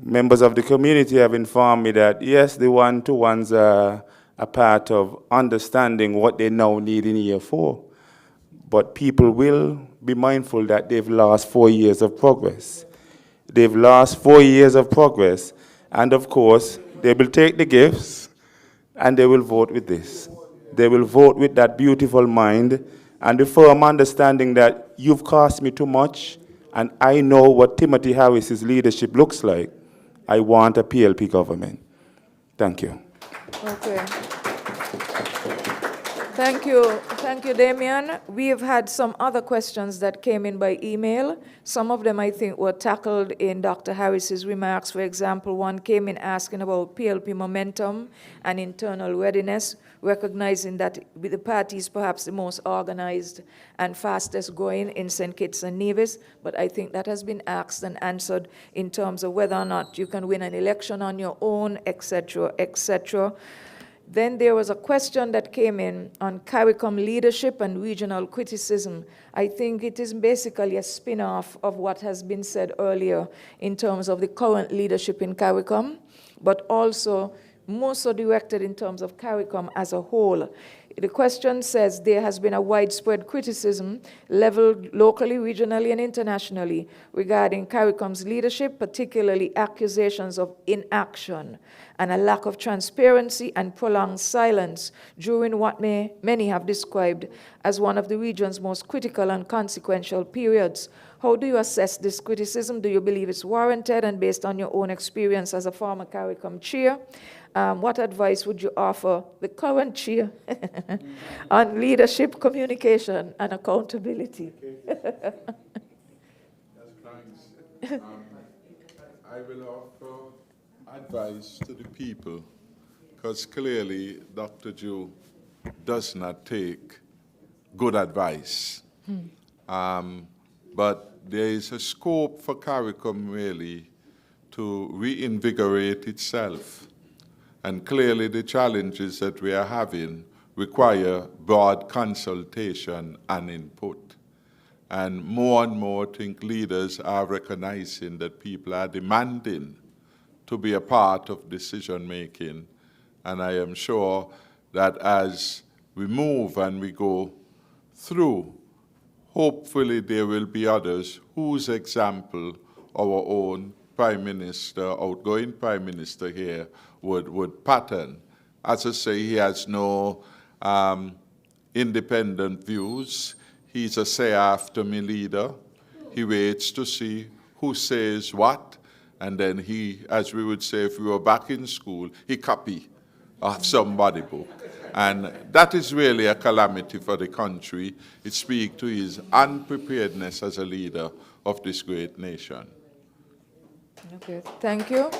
Speaker 8: Members of the community have informed me that, yes, the one-to-ones are a part of understanding what they now need in year 4. But people will be mindful that they've lost 4 years of progress. They've lost 4 years of progress. And of course, they will take the gifts and they will vote with this. They will vote with that beautiful mind and the firm understanding that you've cost me too much and I know what Timothy Harris's leadership looks like. I want a PLP government. Thank you.
Speaker 5: Okay. Thank you, Damian. We have had some other questions that came in by email. Some of them I think were tackled in Dr. Harris's remarks. For example, one came in asking about PLP momentum and internal readiness, recognizing that the party is perhaps the most organized and fastest growing in St. Kitts and Nevis, but I think that has been asked and answered in terms of whether or not you can win an election on your own, etc., etc. Then there was a question that came in on CARICOM leadership and regional criticism. I think it is basically a spin-off of what has been said earlier in terms of the current leadership in CARICOM, but also more so directed in terms of CARICOM as a whole. The question says there has been a widespread criticism leveled locally, regionally, and internationally regarding CARICOM's leadership, particularly accusations of inaction and a lack of transparency and prolonged silence during what many have described as one of the region's most critical and consequential periods. How do you assess this criticism? Do you believe it's warranted? And based on your own experience as a former CARICOM chair, what advice would you offer the current chair on leadership, communication, and accountability?
Speaker 9: Thanks. I will offer advice to the people, because clearly Dr. Jew does not take good advice. But there is a scope for CARICOM really to reinvigorate itself. And clearly the challenges that we are having require broad consultation and input. And more, I think leaders are recognizing that people are demanding to be a part of decision-making. And I am sure that as we move and we go through, hopefully there will be others whose example our own Prime Minister, outgoing Prime Minister here, would pattern. As I say, he has no independent views. He's a say-after-me leader. He waits to see who says what, and then he, as we would say if we were back in school, he copy of somebody's book. And that is really a calamity for the country. It speaks to his unpreparedness as a leader of this great nation.
Speaker 5: Okay, thank you.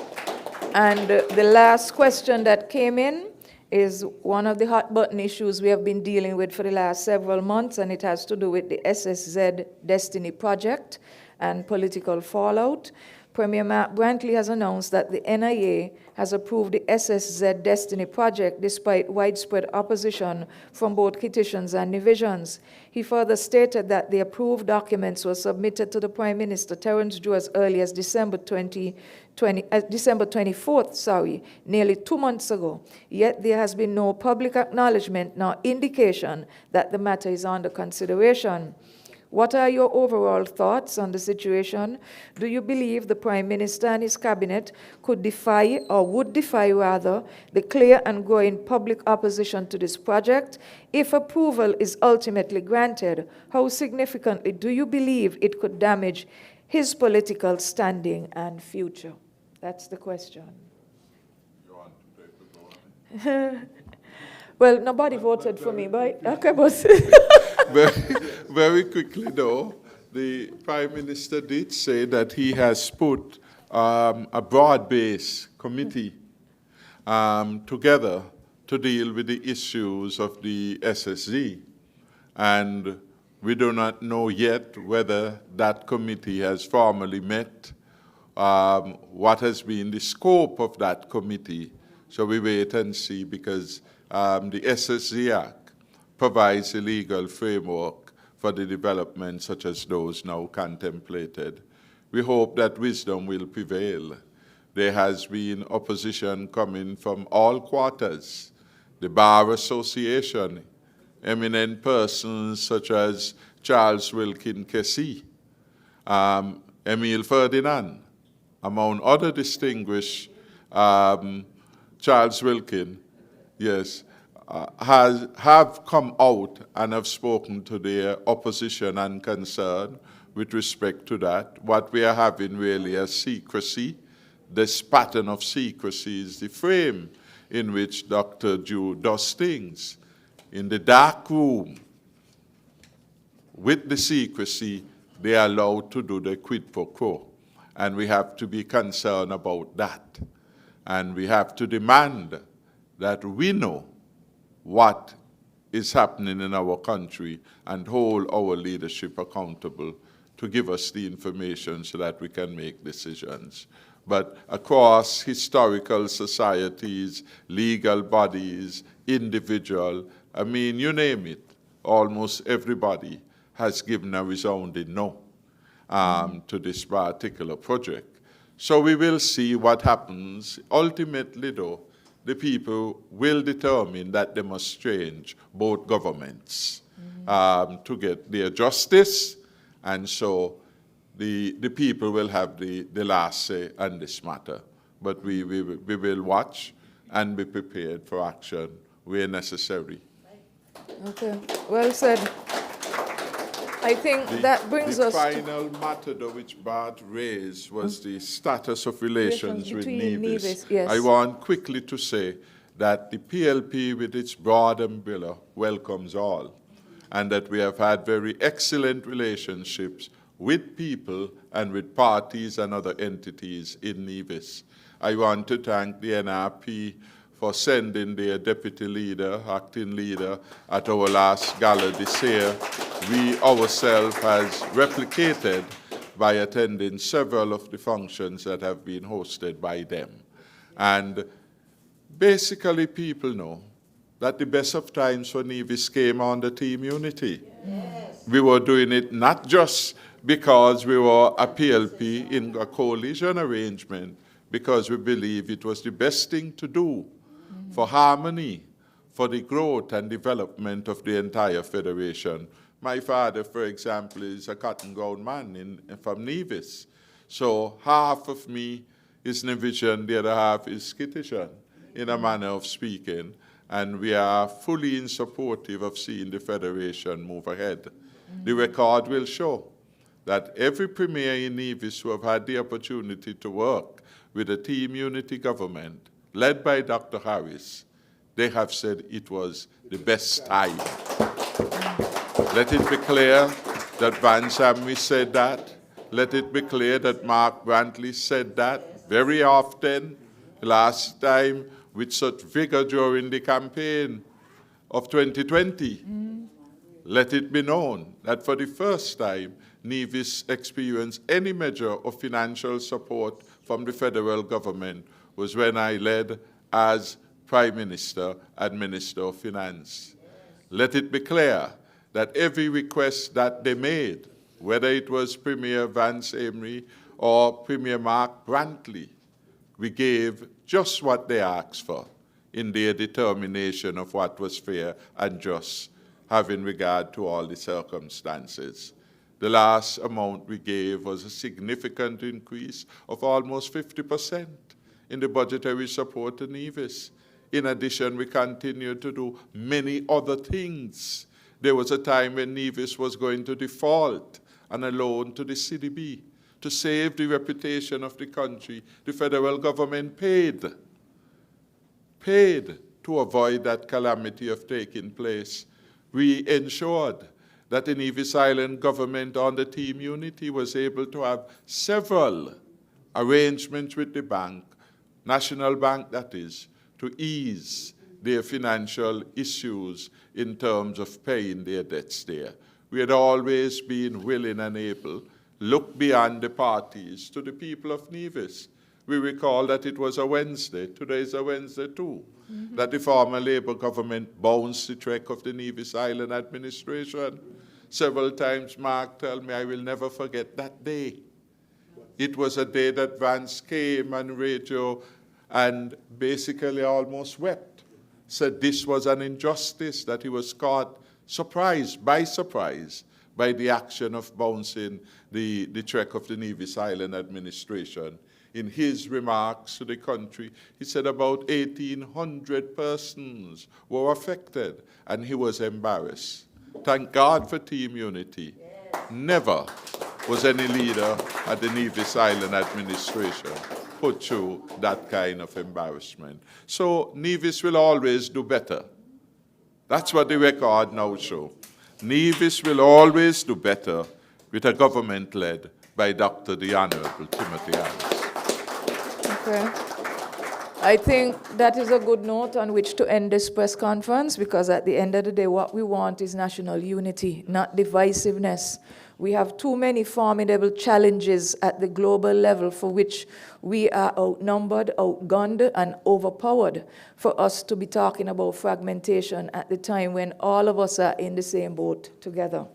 Speaker 5: And the last question that came in is one of the hot button issues we have been dealing with for the last several months, and it has to do with the SSZ Destiny Project and political fallout. Premier Mark Brantley has announced that the NIA has approved the SSZ Destiny Project despite widespread opposition from both Kittitians and Nevisians. He further stated that the approved documents were submitted to the Prime Minister Terence Drew as early as December 24th, nearly 2 months ago. Yet there has been no public acknowledgement nor indication that the matter is under consideration. What are your overall thoughts on the situation? Do you believe the Prime Minister and his cabinet could defy, or would defy rather, the clear and growing public opposition to this project? If approval is ultimately granted, how significantly do you believe it could damage his political standing and future? That's the question.
Speaker 9: You want to take the go on it?
Speaker 5: Well, nobody voted for me, but okay, boss.
Speaker 9: Very quickly, though, the Prime Minister did say that he has put a broad-based committee together to deal with the issues of the SSD. And we do not know yet whether that committee has formally met, what has been the scope of that committee. So we wait and see, because the SSD Act provides a legal framework for the developments such as those now contemplated. We hope that wisdom will prevail. There has been opposition coming from all quarters. The Bar Association, eminent persons such as Charles Wilkin Kessie, Emile Ferdinand, among other distinguished, Charles Wilkin, yes, have come out and have spoken to their opposition and concern with respect to that. What we are having really is secrecy. This pattern of secrecy is the frame in which Dr. Jew does things. In the dark room, with the secrecy, they are allowed to do the quid pro quo. And we have to be concerned about that. And we have to demand that we know what is happening in our country and hold our leadership accountable to give us the information so that we can make decisions. But across historical societies, legal bodies, individual, I mean, you name it, almost everybody has given a resounding no to this particular project. So we will see what happens. Ultimately, though, the people will determine that they must change both governments to get their justice, and so the people will have the last say on this matter. But we will watch and be prepared for action where necessary.
Speaker 5: Okay, well said. I think that brings us
Speaker 9: to the final matter, though, which Bart raised was the status of relations with Nevis.
Speaker 5: Yes.
Speaker 9: I want quickly to say that the PLP, with its broad umbrella, welcomes all, and that we have had very excellent relationships with people and with parties and other entities in Nevis. I want to thank the NRP for sending their deputy leader, acting leader, at our last gala this year. We ourselves has replicated by attending several of the functions that have been hosted by them. And basically people know that the best of times for Nevis came under Team Unity. Yes. We were doing it not just because we were a PLP in a coalition arrangement, because we believe it was the best thing to do for harmony, for the growth and development of the entire federation. My father, for example, is a cotton ground man from Nevis. So half of me is Nevisian, the other half is Skittishan, in a manner of speaking. And we are fully in supportive of seeing the federation move ahead. The record will show that every premier in Nevis who have had the opportunity to work with a Team Unity government, led by Dr. Harris, they have said it was the best time. Let it be clear that Van Sammy said that. Let it be clear that Mark Brantley said that very often, last time with such vigor during the campaign of 2020. Let it be known that for the first time, Nevis experienced any measure of financial support from the federal government was when I led as Prime Minister and Minister of Finance. Let it be clear that every request that they made, whether it was Premier Vance Emery or Premier Mark Brantley, we gave just what they asked for in their determination of what was fair and just, having regard to all the circumstances. The last amount we gave was a significant increase of almost 50% in the budgetary support to Nevis. In addition, we continue to do many other things. There was a time when Nevis was going to default on a loan to the CDB. To save the reputation of the country, the federal government paid to avoid that calamity of taking place. We ensured that the Nevis Island government under Team Unity was able to have several arrangements with the bank, National Bank that is, to ease their financial issues in terms of paying their debts there. We had always been willing and able, look beyond the parties to the people of Nevis. We recall that it was a Wednesday, today is a Wednesday too, that the former Labour government bounced the check of the Nevis Island administration. Several times Mark told me I will never forget that day. It was a day that Vance came on radio and basically almost wept, said this was an injustice, that he was caught by surprise by the action of bouncing the check of the Nevis Island administration. In his remarks to the country, he said about 1,800 persons were affected, and he was embarrassed. Thank God for Team Unity. Never was any leader at the Nevis Island administration put through that kind of embarrassment. So Nevis will always do better. That's what the record now shows. Nevis will always do better with a government led by Dr. the Honorable Timothy Harris.
Speaker 5: Okay. I think that is a good note on which to end this press conference, because at the end of the day, what we want is national unity, not divisiveness. We have too many formidable challenges at the global level for which we are outnumbered, outgunned, and overpowered for us to be talking about fragmentation at the time when all of us are in the same boat together.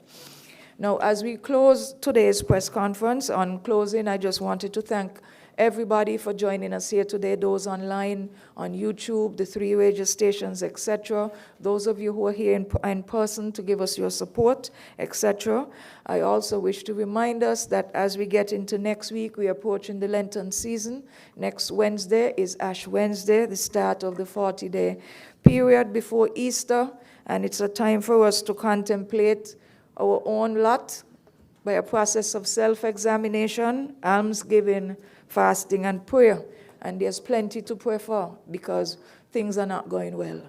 Speaker 5: Now, as we close today's press conference, on closing, I just wanted to thank everybody for joining us here today, those online, on YouTube, the 3 radio stations, etc. Those of you who are here in person to give us your support, etc. I also wish to remind us that as we get into next week, we are approaching the Lenten season. Next Wednesday is Ash Wednesday, the start of the 40-day period before Easter, and it's a time for us to contemplate our own lot by a process of self-examination, almsgiving, fasting, and prayer. And there's plenty to pray for because things are not going well.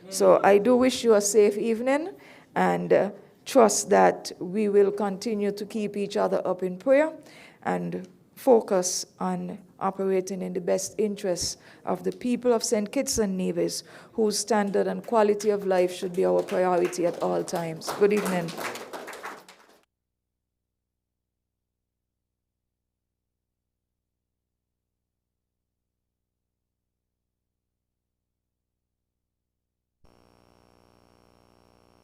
Speaker 5: So I do wish you a safe evening, and trust that we will continue to keep each other up in prayer and focus on operating in the best interests of the people of St. Kitts and Nevis, whose standard and quality of life should be our priority at all times. Good evening.